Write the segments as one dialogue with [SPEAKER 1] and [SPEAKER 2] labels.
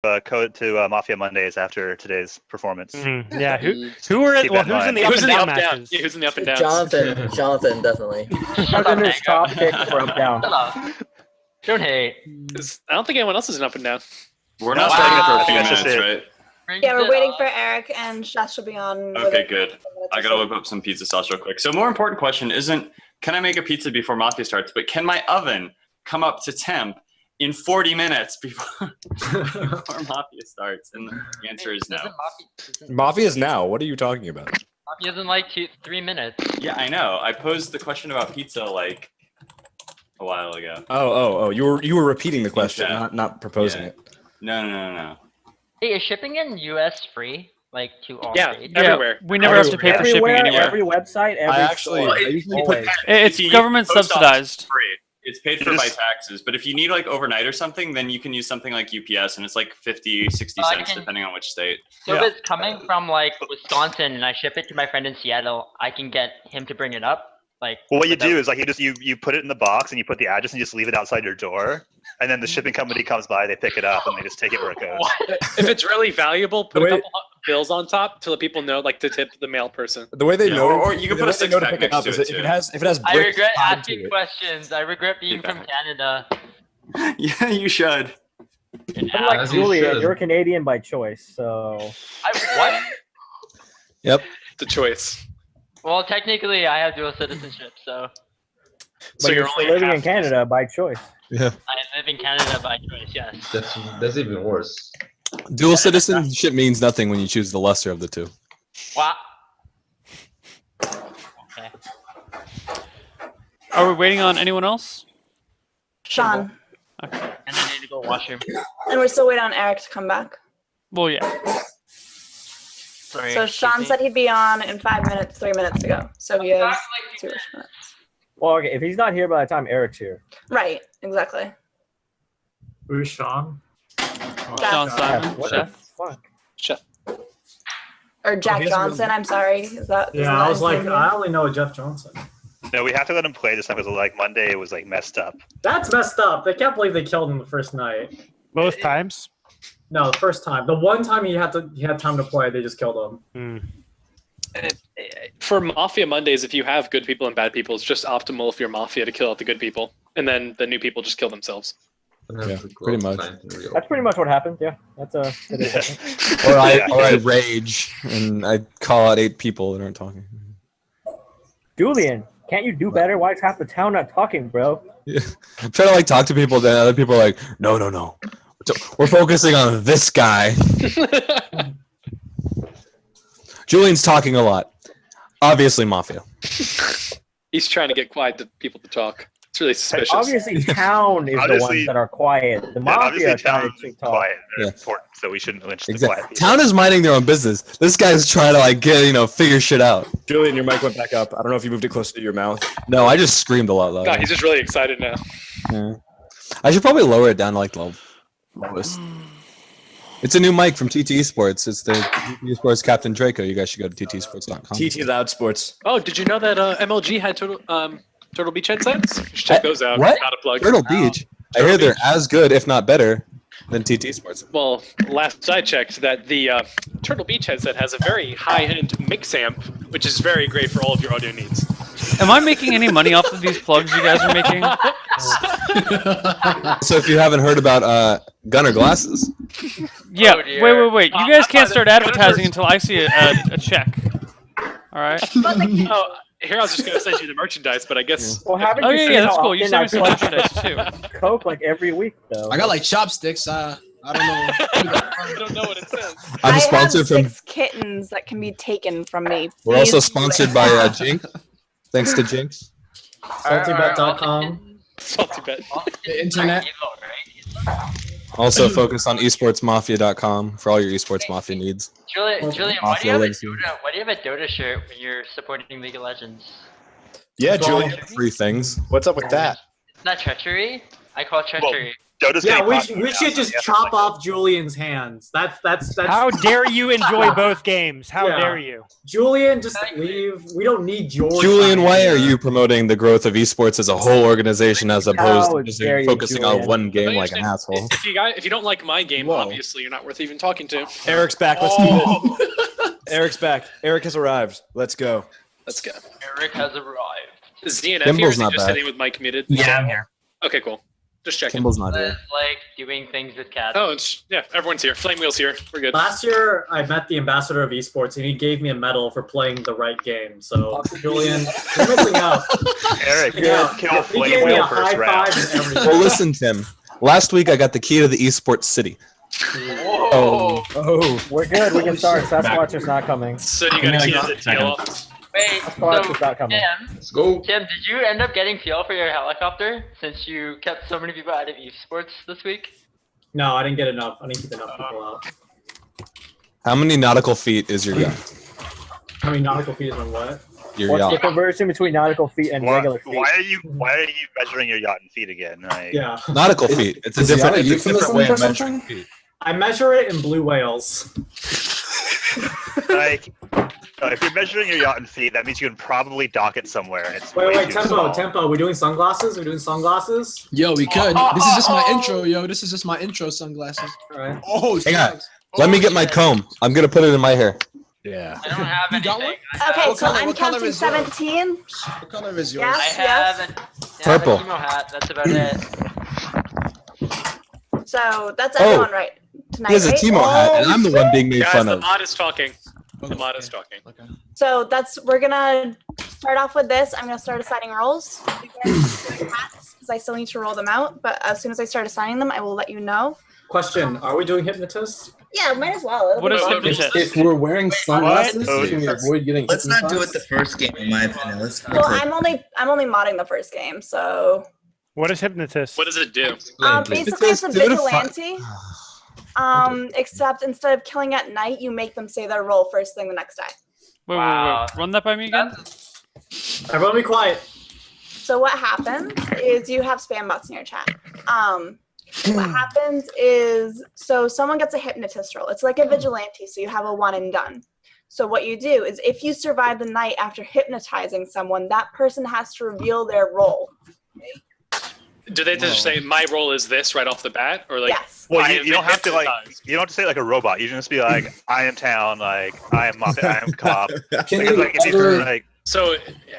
[SPEAKER 1] code to Mafia Mondays after today's performance.
[SPEAKER 2] Yeah, who are
[SPEAKER 1] Keep
[SPEAKER 2] well?
[SPEAKER 1] that in
[SPEAKER 2] Who's in the
[SPEAKER 1] mind.
[SPEAKER 2] up and down matches?
[SPEAKER 3] Yeah, who's in the up and down?
[SPEAKER 4] Jonathan, definitely.
[SPEAKER 5] Jonathan's top pick for up down.
[SPEAKER 6] Shut up. Don't hate.
[SPEAKER 3] I don't think anyone else is in up and down.
[SPEAKER 7] We're not
[SPEAKER 1] Wow.
[SPEAKER 7] starting for a
[SPEAKER 1] I
[SPEAKER 7] few
[SPEAKER 1] think that's
[SPEAKER 7] minutes,
[SPEAKER 1] just
[SPEAKER 7] right?
[SPEAKER 8] Yeah, we're waiting for Eric, and Shas should be on.
[SPEAKER 7] Okay, good. I gotta whip up some pizza sauce real quick. So, more important question isn't can I make a pizza before Mafia starts, but can my oven come up to temp in 40 minutes before Mafia starts? And the answer is no.
[SPEAKER 9] Mafia's now. What are you talking about?
[SPEAKER 6] Mafia's in like 3 minutes.
[SPEAKER 7] Yeah, I know. I posed the question about pizza like a while ago.
[SPEAKER 9] Oh! You were repeating the question,
[SPEAKER 7] Yeah.
[SPEAKER 9] not proposing it.
[SPEAKER 7] No.
[SPEAKER 6] Hey, is shipping in US free? Like to all
[SPEAKER 3] Yeah,
[SPEAKER 6] states?
[SPEAKER 3] everywhere.
[SPEAKER 2] We never have to pay for shipping anywhere.
[SPEAKER 5] Every website, every store.
[SPEAKER 7] I
[SPEAKER 9] usually
[SPEAKER 7] put that-
[SPEAKER 2] It's
[SPEAKER 7] if you
[SPEAKER 2] government
[SPEAKER 7] use post office,
[SPEAKER 2] subsidized.
[SPEAKER 7] it's free. It's paid for by taxes, but if you need like overnight or something, then you can use something like UPS, and it's like 50, 60 cents depending on which state.
[SPEAKER 6] So if it's coming from like Wisconsin and I ship it to my friend in Seattle, I can get him to bring it up. Like,
[SPEAKER 1] well, what you do is like you put it in the box and you put the address and you just leave it outside your door, and then the shipping company comes by, they pick it up, and they just take it where it goes.
[SPEAKER 3] If it's really valuable, put a couple bills on top to let people know, like to tip the mail person.
[SPEAKER 9] The way they know,
[SPEAKER 7] or you can put a six pack next to it
[SPEAKER 9] if
[SPEAKER 7] too.
[SPEAKER 9] it has
[SPEAKER 6] I
[SPEAKER 9] bricks
[SPEAKER 6] regret
[SPEAKER 9] tied
[SPEAKER 6] asking
[SPEAKER 9] to it.
[SPEAKER 6] questions. I regret being from Canada.
[SPEAKER 7] Yeah, you should.
[SPEAKER 5] Unlike
[SPEAKER 10] As you
[SPEAKER 5] Julian,
[SPEAKER 10] should.
[SPEAKER 5] you're Canadian by choice, so.
[SPEAKER 6] What?
[SPEAKER 9] Yep.
[SPEAKER 3] The choice.
[SPEAKER 6] Well, technically, I have dual citizenship, so
[SPEAKER 3] So
[SPEAKER 5] But
[SPEAKER 3] you're
[SPEAKER 5] still
[SPEAKER 3] only
[SPEAKER 5] living in
[SPEAKER 3] half-
[SPEAKER 5] Canada by choice.
[SPEAKER 9] Yeah.
[SPEAKER 6] I live in Canada by choice. Yes.
[SPEAKER 10] That's even worse.
[SPEAKER 9] Dual citizenship means nothing when you choose the lesser of the two.
[SPEAKER 6] Wow. Okay.
[SPEAKER 2] Are we waiting on anyone else?
[SPEAKER 8] Sean.
[SPEAKER 6] And I need to go washroom.
[SPEAKER 8] And we're still waiting on Eric to come back.
[SPEAKER 2] Well, yeah.
[SPEAKER 6] Sorry.
[SPEAKER 8] So Sean said he'd be on in 5 minutes, 3 minutes ago. So he has 2 minutes.
[SPEAKER 5] Well, okay, if he's not here by the time Eric's here.
[SPEAKER 8] Right, exactly.
[SPEAKER 11] Who's Sean?
[SPEAKER 2] Sean Simon.
[SPEAKER 5] What the fuck?
[SPEAKER 3] Chef.
[SPEAKER 8] Or Jack Johnson, I'm sorry. Is that
[SPEAKER 11] Yeah, I was like, I only know Jeff Johnson.
[SPEAKER 1] No, we have to let him play this time because like Monday was like messed up.
[SPEAKER 11] That's messed up. I can't believe they killed him the first night.
[SPEAKER 2] Both times.
[SPEAKER 11] No, the first time. The one time he had time to play, they just killed him.
[SPEAKER 3] For Mafia Mondays, if you have good people and bad people, it's just optimal if you're Mafia to kill out the good people, and then the new people just kill themselves.
[SPEAKER 9] Yeah, pretty much.
[SPEAKER 5] That's pretty much what happened. Yeah, that's a.
[SPEAKER 9] Or I rage and I call out 8 people that aren't talking.
[SPEAKER 5] Julian, can't you do better? Why is half the town not talking, bro?
[SPEAKER 9] Yeah. I'm trying to like talk to people, then other people are like, no. We're focusing on this guy. Julian's talking a lot. Obviously, Mafia.
[SPEAKER 3] He's trying to get people to talk. It's really suspicious.
[SPEAKER 5] Obviously, town is the
[SPEAKER 1] Obviously-
[SPEAKER 5] ones that are quiet. The
[SPEAKER 1] Yeah,
[SPEAKER 5] mafia
[SPEAKER 1] obviously,
[SPEAKER 5] are trying
[SPEAKER 1] town
[SPEAKER 5] to
[SPEAKER 1] is
[SPEAKER 5] talk.
[SPEAKER 1] quiet. They're
[SPEAKER 9] Yeah.
[SPEAKER 1] important, so we shouldn't lynch the
[SPEAKER 9] Exactly.
[SPEAKER 1] quiet people.
[SPEAKER 9] Town is minding their own business. This guy's trying to like get figure shit out. Julian, your mic went back up. I don't know if you moved it closer to your mouth. No, I just screamed a lot louder.
[SPEAKER 3] God, he's just really excited now.
[SPEAKER 9] Yeah. I should probably lower it down to like the lowest. It's a new mic from TT Sports. It's the TT Sports Captain Draco. You guys should go to ttsports.com.
[SPEAKER 7] TT Loud Sports.
[SPEAKER 3] Oh, did you know that MLG had Turtle Beach headsets? You should check those out.
[SPEAKER 9] What?
[SPEAKER 3] Not a plug.
[SPEAKER 9] Turtle Beach. I hear they're as good, if not better, than TT Sports.
[SPEAKER 3] Well, last I checked, that the Turtle Beach headset has a very high-end mix amp, which is very great for all of your audio needs.
[SPEAKER 2] Am I making any money off of these plugs you guys are making?
[SPEAKER 9] So if you haven't heard about Gunner Glasses,
[SPEAKER 2] Yeah.
[SPEAKER 6] Oh, dear.
[SPEAKER 2] Wait. You guys can't start advertising until I see a check. All right.
[SPEAKER 3] Oh, here I was just going to send you the merchandise, but I guess...
[SPEAKER 5] Well, haven't
[SPEAKER 2] Oh
[SPEAKER 5] you seen
[SPEAKER 2] yeah, that's
[SPEAKER 5] how
[SPEAKER 2] cool. You
[SPEAKER 5] often
[SPEAKER 2] sent me
[SPEAKER 5] I
[SPEAKER 2] some
[SPEAKER 5] plug
[SPEAKER 2] merchandise too.
[SPEAKER 5] Coke like every week, though.
[SPEAKER 10] I got like chopsticks. I don't know.
[SPEAKER 3] I don't know what it says.
[SPEAKER 9] I'm
[SPEAKER 8] I
[SPEAKER 9] sponsored
[SPEAKER 8] have
[SPEAKER 9] from.
[SPEAKER 8] 6 kittens that can be taken from me.
[SPEAKER 9] We're also
[SPEAKER 8] Please do
[SPEAKER 9] sponsored
[SPEAKER 8] it
[SPEAKER 9] by
[SPEAKER 8] now.
[SPEAKER 9] Jinx. Thanks to Jinx.
[SPEAKER 11] Saltybet.com.
[SPEAKER 3] Salty bet.
[SPEAKER 10] The internet.
[SPEAKER 9] Also focus on esportsmafia.com for all your esports mafia needs.
[SPEAKER 6] Julian, why do you
[SPEAKER 9] Mafia
[SPEAKER 6] have a
[SPEAKER 9] links.
[SPEAKER 6] Dota? Why do you have a Dota shirt when you're supporting League of Legends?
[SPEAKER 9] Yeah,
[SPEAKER 11] Julian.
[SPEAKER 9] Julian. Free things. What's up with that?
[SPEAKER 6] It's not treachery. I call treachery.
[SPEAKER 1] Joe just
[SPEAKER 11] Yeah,
[SPEAKER 1] getting
[SPEAKER 11] we
[SPEAKER 1] caught
[SPEAKER 11] should,
[SPEAKER 1] in
[SPEAKER 11] we
[SPEAKER 1] the
[SPEAKER 11] should
[SPEAKER 1] house,
[SPEAKER 11] just
[SPEAKER 1] yeah.
[SPEAKER 11] chop off Julian's hands. That's.
[SPEAKER 5] How dare you enjoy both games? How
[SPEAKER 11] Yeah.
[SPEAKER 5] dare you?
[SPEAKER 11] Julian, just leave. We don't need your.
[SPEAKER 9] Julian,
[SPEAKER 11] time
[SPEAKER 9] why
[SPEAKER 11] here.
[SPEAKER 9] are you promoting the growth of esports as a whole organization as opposed to just
[SPEAKER 5] dare you,
[SPEAKER 9] focusing on
[SPEAKER 5] Julian.
[SPEAKER 9] one game
[SPEAKER 3] But
[SPEAKER 9] like an asshole?
[SPEAKER 3] If you don't like my game,
[SPEAKER 12] Whoa.
[SPEAKER 3] obviously you're not worth even talking to.
[SPEAKER 12] Eric's back. Let's do this. Eric's back. Eric has arrived. Let's go.
[SPEAKER 3] Let's go.
[SPEAKER 6] Eric has arrived.
[SPEAKER 3] Is ZNF here?
[SPEAKER 9] Kimball's
[SPEAKER 3] Is he
[SPEAKER 9] not
[SPEAKER 3] just
[SPEAKER 9] back.
[SPEAKER 3] sitting with mic muted?
[SPEAKER 4] Yeah, I'm here.
[SPEAKER 3] Okay, cool. Just checking.
[SPEAKER 9] Kimball's not here.
[SPEAKER 6] It's like doing things with cats.
[SPEAKER 3] Oh, it's yeah. Everyone's here. Flame Wheel's here. We're good.
[SPEAKER 11] Last year, I met the ambassador of esports, and he gave me a medal for playing the right game. So, Julian, you're missing out.
[SPEAKER 1] Eric,
[SPEAKER 11] Yeah.
[SPEAKER 1] kill
[SPEAKER 11] He
[SPEAKER 1] Flame
[SPEAKER 11] gave me a
[SPEAKER 1] Wheel
[SPEAKER 11] high
[SPEAKER 1] first round.
[SPEAKER 11] five and everything.
[SPEAKER 9] Well, listen, Tim. Last week I got the key to the esports city.
[SPEAKER 6] Whoa.
[SPEAKER 12] Oh.
[SPEAKER 5] We're good. We can start. Sasquatch is not coming.
[SPEAKER 3] So you got a key to the TL.
[SPEAKER 6] Wait,
[SPEAKER 5] Sasquatch
[SPEAKER 6] so
[SPEAKER 5] is not coming.
[SPEAKER 6] Tim,
[SPEAKER 10] Let's go.
[SPEAKER 6] Tim, did you end up getting fuel for your helicopter since you kept so many people out of esports this week?
[SPEAKER 11] No, I didn't get enough. I didn't keep enough people out.
[SPEAKER 9] How many nautical feet is your yacht?
[SPEAKER 11] How many nautical feet is on what?
[SPEAKER 9] Your
[SPEAKER 5] What's the
[SPEAKER 9] yacht.
[SPEAKER 5] conversion between nautical feet and regular feet?
[SPEAKER 1] Why are you measuring your yacht in feet again? Like,
[SPEAKER 11] Yeah.
[SPEAKER 9] Nautical feet. It's a
[SPEAKER 10] Is the
[SPEAKER 9] different,
[SPEAKER 10] yacht a
[SPEAKER 9] it's a different
[SPEAKER 10] euphemism
[SPEAKER 9] way
[SPEAKER 10] for
[SPEAKER 9] of measuring
[SPEAKER 10] something?
[SPEAKER 9] feet.
[SPEAKER 11] I measure it in blue whales.
[SPEAKER 1] like if you're measuring your yacht in feet, that means you can probably dock it somewhere. And it's way
[SPEAKER 11] Wait,
[SPEAKER 1] too
[SPEAKER 11] tempo,
[SPEAKER 1] small.
[SPEAKER 11] tempo. We doing sunglasses? We doing sunglasses?
[SPEAKER 10] Yo, we could. This is just my intro, yo. This is just my intro sunglasses.
[SPEAKER 11] All right.
[SPEAKER 10] Oh,
[SPEAKER 9] Hang on.
[SPEAKER 10] shucks.
[SPEAKER 9] Let me get my comb. I'm gonna put it in my hair.
[SPEAKER 12] Yeah.
[SPEAKER 6] I don't have
[SPEAKER 10] You got
[SPEAKER 6] anything.
[SPEAKER 10] one?
[SPEAKER 8] Okay,
[SPEAKER 10] What
[SPEAKER 8] so
[SPEAKER 10] color-
[SPEAKER 8] I'm
[SPEAKER 10] what color
[SPEAKER 8] counting
[SPEAKER 10] is yours?
[SPEAKER 8] 17.
[SPEAKER 10] What color is yours?
[SPEAKER 8] Yeah.
[SPEAKER 6] I
[SPEAKER 8] Yes.
[SPEAKER 6] have,
[SPEAKER 9] Purple.
[SPEAKER 6] a chemo hat. That's about it.
[SPEAKER 8] So that's
[SPEAKER 9] Oh.
[SPEAKER 8] everyone right tonight,
[SPEAKER 9] He has a
[SPEAKER 8] right?
[SPEAKER 9] Timo hat, and I'm the one being made
[SPEAKER 3] Guys,
[SPEAKER 9] fun
[SPEAKER 3] the
[SPEAKER 9] of.
[SPEAKER 3] mod is talking. The mod is talking.
[SPEAKER 10] Okay.
[SPEAKER 8] So we're gonna start off with this. I'm gonna start assigning roles. Because I still need to roll them out, but as soon as I start assigning them, I will let you know.
[SPEAKER 11] Question: are we doing hypnotist?
[SPEAKER 8] Yeah, might as well. It'll
[SPEAKER 2] What
[SPEAKER 8] be
[SPEAKER 2] is
[SPEAKER 8] fun.
[SPEAKER 2] hypnotist?
[SPEAKER 10] If we're wearing sunglasses,
[SPEAKER 1] What?
[SPEAKER 10] can we avoid getting
[SPEAKER 4] Let's not do it
[SPEAKER 10] hypnotized?
[SPEAKER 4] the first game, in my opinion. Let's
[SPEAKER 8] Well, I'm only modding the first game, so
[SPEAKER 5] What is hypnotist?
[SPEAKER 3] What does it do?
[SPEAKER 8] basically it's a
[SPEAKER 9] do it if I-
[SPEAKER 8] vigilante. Except instead of killing at night, you make them say their role first thing the next day.
[SPEAKER 2] Wait,
[SPEAKER 6] Wow.
[SPEAKER 2] run that by me again.
[SPEAKER 11] Everyone, be quiet.
[SPEAKER 8] So what happens is you have spam bots in your chat. What happens is, so someone gets a hypnotist role. It's like a vigilante, so you have a one and done. So what you do is if you survive the night after hypnotizing someone, that person has to reveal their role.
[SPEAKER 3] Do they just say my role is this right off the bat, or like?
[SPEAKER 8] Yes.
[SPEAKER 1] Well,
[SPEAKER 3] I
[SPEAKER 1] you don't have to like
[SPEAKER 3] hypnotized?
[SPEAKER 1] you don't have to say it like a robot. You can just be like, I am town, like I am Mafia, I am cop.
[SPEAKER 10] Can
[SPEAKER 1] Because,
[SPEAKER 10] you
[SPEAKER 1] like, if you
[SPEAKER 10] ever,
[SPEAKER 1] like
[SPEAKER 3] So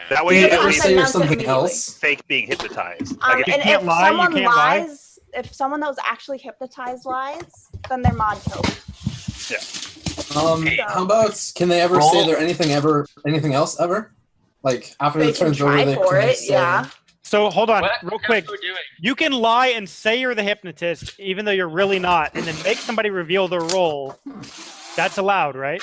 [SPEAKER 1] that way
[SPEAKER 8] You
[SPEAKER 1] you
[SPEAKER 8] don't
[SPEAKER 1] at
[SPEAKER 8] have
[SPEAKER 1] least
[SPEAKER 8] to
[SPEAKER 10] say
[SPEAKER 8] announce it
[SPEAKER 10] something
[SPEAKER 8] immediately.
[SPEAKER 10] else?
[SPEAKER 1] fake being hypnotized. Like,
[SPEAKER 8] And
[SPEAKER 5] can't
[SPEAKER 8] if
[SPEAKER 5] lie, you
[SPEAKER 8] someone
[SPEAKER 5] can't lie?
[SPEAKER 8] lies, if someone that was actually hypnotized lies, then they're mod killed.
[SPEAKER 10] how about, can they ever say there anything else ever? Like, after
[SPEAKER 8] They
[SPEAKER 10] it
[SPEAKER 8] can
[SPEAKER 10] turns over,
[SPEAKER 8] try
[SPEAKER 10] they
[SPEAKER 8] for
[SPEAKER 10] can
[SPEAKER 8] it,
[SPEAKER 10] say,
[SPEAKER 8] yeah.
[SPEAKER 5] So hold on,
[SPEAKER 6] What?
[SPEAKER 5] real quick.
[SPEAKER 6] What are we doing?
[SPEAKER 5] You can lie and say you're the hypnotist, even though you're really not, and then make somebody reveal their role. That's allowed, right?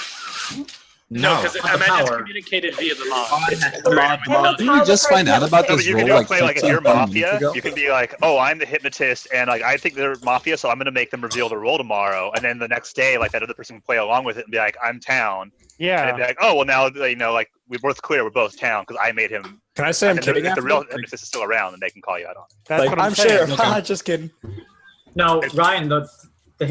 [SPEAKER 3] no, because I
[SPEAKER 11] the
[SPEAKER 3] imagine it's
[SPEAKER 11] power.
[SPEAKER 3] communicated via the mod.
[SPEAKER 9] Didn't you just find out about
[SPEAKER 1] No,
[SPEAKER 9] this
[SPEAKER 1] but you can
[SPEAKER 9] role
[SPEAKER 1] do
[SPEAKER 9] like
[SPEAKER 1] a play like if
[SPEAKER 9] 15
[SPEAKER 1] you're
[SPEAKER 9] minutes
[SPEAKER 1] Mafia,
[SPEAKER 9] ago?
[SPEAKER 1] you can be like, oh, I'm the hypnotist, and like I think they're Mafia, so I'm gonna make them reveal their role tomorrow, and then the next day, like that other person can play along with it and be like, I'm town, and
[SPEAKER 5] Yeah.
[SPEAKER 1] it'd be like, oh, well now you know, like we're both clear, we're both town because I made him.
[SPEAKER 12] Can I say I'm
[SPEAKER 1] And
[SPEAKER 12] kidding?
[SPEAKER 1] if the
[SPEAKER 12] after
[SPEAKER 1] real
[SPEAKER 12] that?
[SPEAKER 1] hypnotist is still around, then they can call you out on it.
[SPEAKER 5] That's
[SPEAKER 12] Like,
[SPEAKER 5] what I'm
[SPEAKER 12] I'm
[SPEAKER 5] saying.
[SPEAKER 12] sure. Haha, just kidding.
[SPEAKER 11] No, Ryan, the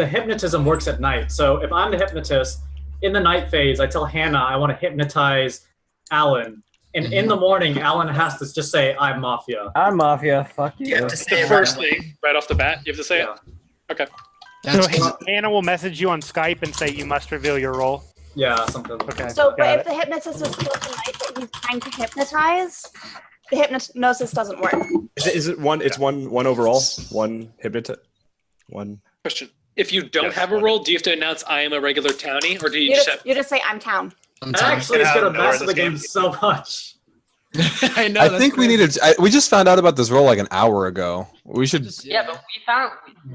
[SPEAKER 11] hypnotism works at night. So if I'm the hypnotist, in the night phase, I tell Hannah I want to hypnotize Alan. And in the morning, Alan has to just say, I'm Mafia.
[SPEAKER 5] I'm Mafia. Fuck you.
[SPEAKER 4] You have to say
[SPEAKER 3] The
[SPEAKER 4] it
[SPEAKER 3] first
[SPEAKER 4] right
[SPEAKER 3] thing right off the bat, you have to say
[SPEAKER 11] Yeah.
[SPEAKER 3] it. Okay.
[SPEAKER 10] That's
[SPEAKER 5] So Hannah will message you on Skype and say you must reveal your role.
[SPEAKER 11] Yeah, something.
[SPEAKER 5] Okay.
[SPEAKER 8] So,
[SPEAKER 5] got
[SPEAKER 8] but
[SPEAKER 5] it.
[SPEAKER 8] if the hypnotist was killed the night that he's trying to hypnotize, the hypnosis doesn't work.
[SPEAKER 12] Is it one? It's one overall. One hypnotist. One.
[SPEAKER 3] Question: if you don't
[SPEAKER 1] Yes,
[SPEAKER 3] have a
[SPEAKER 1] one.
[SPEAKER 3] role, do you have to announce I am a regular townie, or do you,
[SPEAKER 8] You
[SPEAKER 3] just
[SPEAKER 8] just,
[SPEAKER 3] have?
[SPEAKER 8] you just say, I'm town.
[SPEAKER 11] That actually is
[SPEAKER 1] Yeah,
[SPEAKER 11] going to
[SPEAKER 1] no,
[SPEAKER 11] mess
[SPEAKER 1] in
[SPEAKER 11] with the
[SPEAKER 1] this
[SPEAKER 11] game
[SPEAKER 1] game-
[SPEAKER 11] so much.
[SPEAKER 10] I know.
[SPEAKER 9] I
[SPEAKER 10] that's
[SPEAKER 9] think we
[SPEAKER 10] crazy.
[SPEAKER 9] needed. We just found out about this role like an hour ago. We should.
[SPEAKER 6] Yeah, but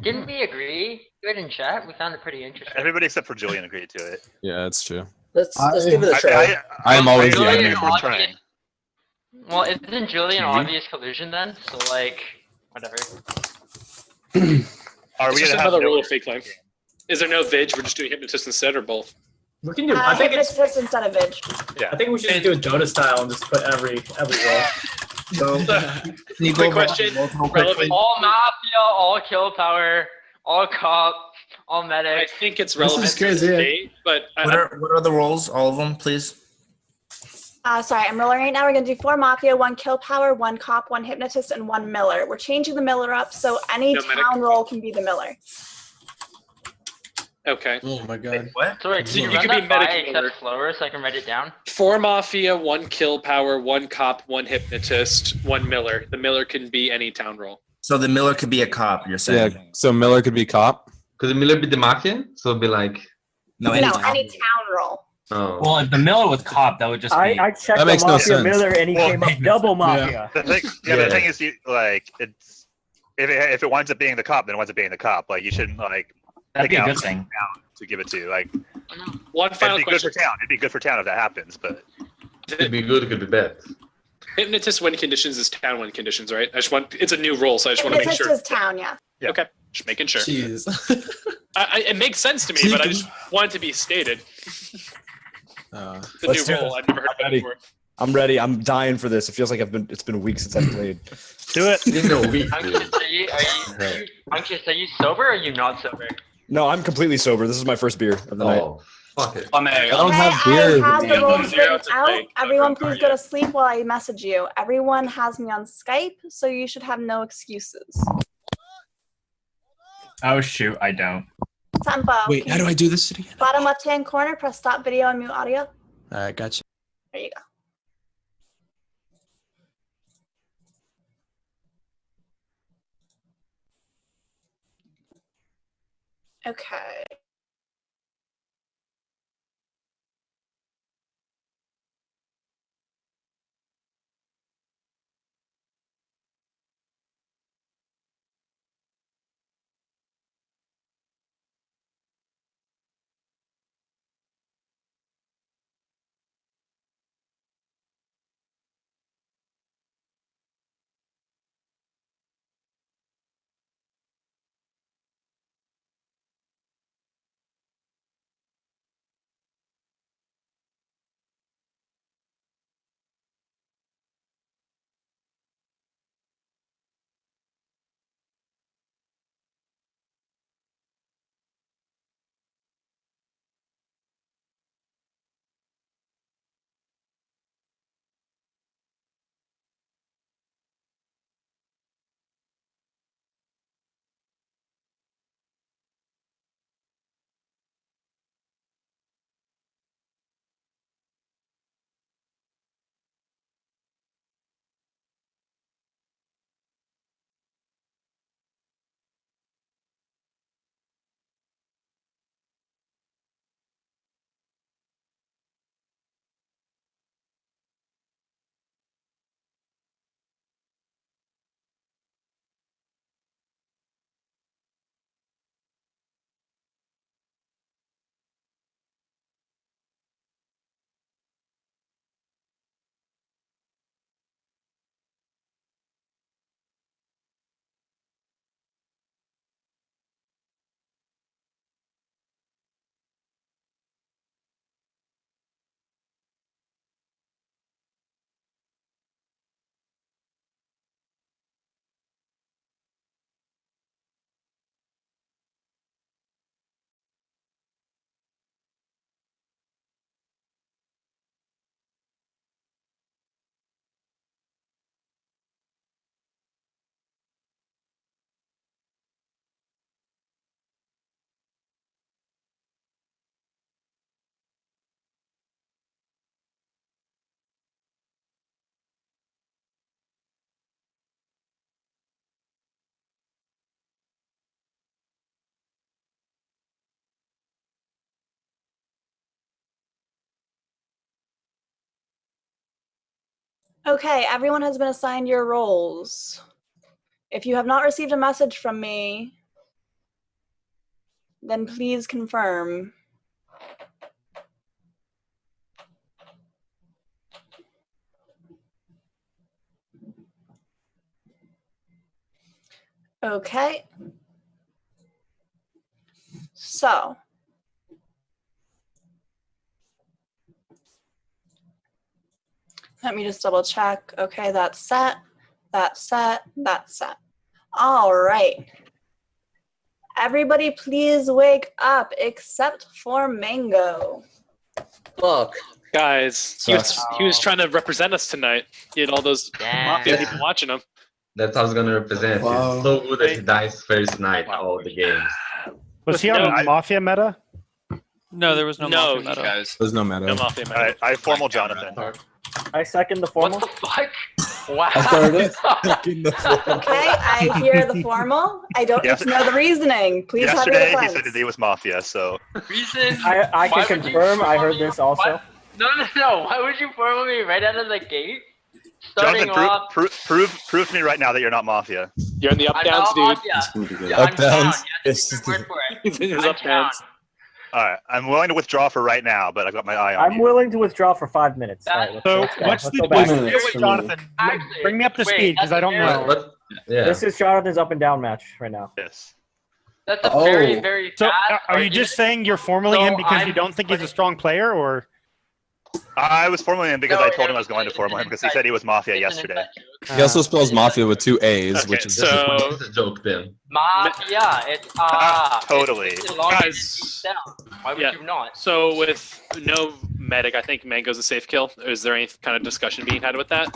[SPEAKER 6] didn't we agree? Good in chat. We found it pretty interesting.
[SPEAKER 1] Everybody except for Julian agreed to it.
[SPEAKER 9] Yeah, that's true.
[SPEAKER 4] Let's give it a try.
[SPEAKER 9] I am always the
[SPEAKER 6] Julian
[SPEAKER 9] enemy.
[SPEAKER 6] obvious-
[SPEAKER 1] trying.
[SPEAKER 6] Well, isn't Julian
[SPEAKER 9] TV?
[SPEAKER 6] obvious collusion then? So like, whatever.
[SPEAKER 1] Are
[SPEAKER 3] It's
[SPEAKER 1] we
[SPEAKER 3] just
[SPEAKER 1] gonna have
[SPEAKER 3] another
[SPEAKER 1] no
[SPEAKER 3] rule of fake claim. Is there no vig? We're just doing hypnotist instead, or both?
[SPEAKER 11] We can do. I think it's.
[SPEAKER 8] Hypnotist instead of Vig.
[SPEAKER 11] I think we should just do a Dota style and just put every role.
[SPEAKER 10] So,
[SPEAKER 3] Quick question. Relevant.
[SPEAKER 6] All Mafia, all Kill Power, all Cop, all Medic.
[SPEAKER 3] I think it's
[SPEAKER 10] This
[SPEAKER 3] relevant
[SPEAKER 10] is
[SPEAKER 3] to the
[SPEAKER 10] crazy.
[SPEAKER 3] state, but
[SPEAKER 4] What are the roles? All of them, please.
[SPEAKER 8] Sorry, I'm rolling right now. We're gonna do 4 Mafia, 1 Kill Power, 1 Cop, 1 Hypnotist, and 1 Miller. We're changing the Miller up, so any
[SPEAKER 3] No medic.
[SPEAKER 8] town role can be the Miller.
[SPEAKER 3] okay.
[SPEAKER 10] oh my god.
[SPEAKER 4] What?
[SPEAKER 6] Sorry,
[SPEAKER 3] So
[SPEAKER 6] can you
[SPEAKER 3] you
[SPEAKER 6] run
[SPEAKER 3] could be
[SPEAKER 6] that by
[SPEAKER 3] Medic Killer.
[SPEAKER 6] except slower so I can write it down?
[SPEAKER 3] 4 Mafia, 1 Kill Power, 1 Cop, 1 Hypnotist, 1 Miller. The Miller can be any town role.
[SPEAKER 4] So the Miller could be a cop. You're saying?
[SPEAKER 9] Yeah. So Miller could be cop.
[SPEAKER 13] Could the Miller be the Mafia? So it'd be like,
[SPEAKER 4] No,
[SPEAKER 8] Any
[SPEAKER 4] any
[SPEAKER 8] town role.
[SPEAKER 13] oh.
[SPEAKER 14] Well, if the Miller was cop, that would just be.
[SPEAKER 5] I checked
[SPEAKER 9] That makes
[SPEAKER 5] the
[SPEAKER 9] no
[SPEAKER 5] Mafia
[SPEAKER 9] sense.
[SPEAKER 5] Miller and he
[SPEAKER 1] Well,
[SPEAKER 5] came up double Mafia.
[SPEAKER 1] The thing,
[SPEAKER 13] Yeah.
[SPEAKER 1] the thing is, like, it's if it winds up being the cop, then it winds up being the cop. Like, you shouldn't like
[SPEAKER 14] That'd be
[SPEAKER 1] pick
[SPEAKER 14] a
[SPEAKER 1] out
[SPEAKER 14] good thing.
[SPEAKER 1] town to give it to. Like,
[SPEAKER 3] One final
[SPEAKER 1] it'd be good
[SPEAKER 3] question.
[SPEAKER 1] for town. It'd be good for town if that happens. But
[SPEAKER 13] Could be good, could be bad.
[SPEAKER 3] Hypnotist win conditions is town win conditions, right? It's a new role, so I just want to make
[SPEAKER 8] Hypnotist
[SPEAKER 3] sure.
[SPEAKER 8] is town, yeah.
[SPEAKER 1] Yeah.
[SPEAKER 3] Okay, just making sure.
[SPEAKER 10] Jeez.
[SPEAKER 3] It makes sense to me, but I just want it to be stated. The
[SPEAKER 12] Let's
[SPEAKER 3] new
[SPEAKER 12] do
[SPEAKER 3] role,
[SPEAKER 12] this.
[SPEAKER 3] I've never heard of
[SPEAKER 12] Ready.
[SPEAKER 3] it before.
[SPEAKER 12] I'm ready. I'm dying for this. It feels like it's been weeks since I've played.
[SPEAKER 5] Do it.
[SPEAKER 13] In a week,
[SPEAKER 6] Anxious,
[SPEAKER 13] dude.
[SPEAKER 6] Anxious, are you sober or are you not sober?
[SPEAKER 12] No, I'm completely sober. This is my first beer of the night.
[SPEAKER 13] Oh, fuck it.
[SPEAKER 7] Oh, man,
[SPEAKER 9] I don't
[SPEAKER 8] Okay,
[SPEAKER 9] have beer.
[SPEAKER 8] I have the
[SPEAKER 7] Yeah,
[SPEAKER 8] roles
[SPEAKER 7] zero
[SPEAKER 8] written
[SPEAKER 7] to
[SPEAKER 8] out.
[SPEAKER 7] play.
[SPEAKER 8] Everyone,
[SPEAKER 7] Okay,
[SPEAKER 8] please go to sleep while I message you. Everyone has me on Skype, so you should have no excuses.
[SPEAKER 14] Oh shoot, I don't.
[SPEAKER 8] Tempo.
[SPEAKER 10] Wait, how do I do this again?
[SPEAKER 8] Bottom left-hand corner, press stop video and mute audio.
[SPEAKER 10] All right, gotcha.
[SPEAKER 8] There you go. Okay. Okay, everyone has been assigned your roles. If you have not received a message from me, then please confirm. Okay. So, Let me just double check. Okay, that's set. That's set. That's set. All right. Everybody please wake up except for Mango.
[SPEAKER 3] Look, guys, he was trying to represent us tonight. He had all those Mafia people watching him.
[SPEAKER 13] That's how I was gonna represent.
[SPEAKER 10] Wow.
[SPEAKER 13] He's so good that he dies first night all the games.
[SPEAKER 5] Was he on a Mafia meta?
[SPEAKER 2] No, there was no Mafia meta.
[SPEAKER 7] Guys.
[SPEAKER 9] There's no meta.
[SPEAKER 3] No Mafia
[SPEAKER 1] All right, I formal Jonathan.
[SPEAKER 15] I second the formal.
[SPEAKER 6] What the fuck? Wow.
[SPEAKER 10] I started
[SPEAKER 8] Okay, I hear the formal. I don't need to know the reasoning. Please have your
[SPEAKER 1] Yesterday, he
[SPEAKER 8] defense.
[SPEAKER 1] said that he was Mafia, so.
[SPEAKER 6] Reason?
[SPEAKER 15] I can
[SPEAKER 6] Why would you
[SPEAKER 15] confirm. I heard
[SPEAKER 6] formally-
[SPEAKER 15] this also.
[SPEAKER 6] why- No. Why would you formally me right out of the gate? Starting
[SPEAKER 1] Jonathan,
[SPEAKER 6] off.
[SPEAKER 1] prove to me right now that you're not Mafia.
[SPEAKER 3] You're in the up
[SPEAKER 6] I'm
[SPEAKER 3] downs,
[SPEAKER 6] not
[SPEAKER 3] dude.
[SPEAKER 6] Mafia.
[SPEAKER 9] Yeah,
[SPEAKER 6] I'm
[SPEAKER 9] up downs.
[SPEAKER 6] down. Yes, take my word for it.
[SPEAKER 3] He's in his
[SPEAKER 6] I'm
[SPEAKER 3] up downs.
[SPEAKER 6] down.
[SPEAKER 1] All right, I'm willing to withdraw for right now, but I've got my eye on
[SPEAKER 15] I'm
[SPEAKER 1] you.
[SPEAKER 15] willing to withdraw for 5 minutes.
[SPEAKER 6] That-
[SPEAKER 15] All right,
[SPEAKER 5] So
[SPEAKER 15] let's go.
[SPEAKER 5] what's
[SPEAKER 15] Let's
[SPEAKER 5] the
[SPEAKER 15] go back.
[SPEAKER 10] minutes for me.
[SPEAKER 5] Jonathan?
[SPEAKER 6] Actually,
[SPEAKER 5] Bring me up to
[SPEAKER 6] wait,
[SPEAKER 5] speed because
[SPEAKER 6] that's
[SPEAKER 5] I don't
[SPEAKER 6] a very-
[SPEAKER 5] know.
[SPEAKER 13] Yeah.
[SPEAKER 15] This is Jonathan's up and down match right now.
[SPEAKER 1] Yes.
[SPEAKER 6] That's a
[SPEAKER 10] Oh.
[SPEAKER 6] very, very
[SPEAKER 5] So
[SPEAKER 6] fast
[SPEAKER 5] are you just saying you're formally
[SPEAKER 6] So
[SPEAKER 5] in because you
[SPEAKER 6] I'm
[SPEAKER 5] don't think he's a
[SPEAKER 6] putting-
[SPEAKER 5] strong player, or?
[SPEAKER 1] I was formally in because
[SPEAKER 6] No,
[SPEAKER 1] I told him
[SPEAKER 6] no,
[SPEAKER 1] I was going to
[SPEAKER 6] it's
[SPEAKER 1] formal him
[SPEAKER 6] an
[SPEAKER 1] because he
[SPEAKER 6] inside-
[SPEAKER 1] said he was Mafia
[SPEAKER 6] it's an
[SPEAKER 1] yesterday.
[SPEAKER 6] inside joke.
[SPEAKER 9] He also spells Mafia with 2 A's,
[SPEAKER 3] Okay,
[SPEAKER 9] which is
[SPEAKER 3] so
[SPEAKER 13] It's a joke, Ben.
[SPEAKER 6] Mafia. It's
[SPEAKER 1] Totally.
[SPEAKER 6] It's elongated
[SPEAKER 3] Guys.
[SPEAKER 6] down. Why would
[SPEAKER 3] Yeah.
[SPEAKER 6] you not?
[SPEAKER 3] So with no medic, I think Mango's a safe kill. Is there any kind of discussion being had with that?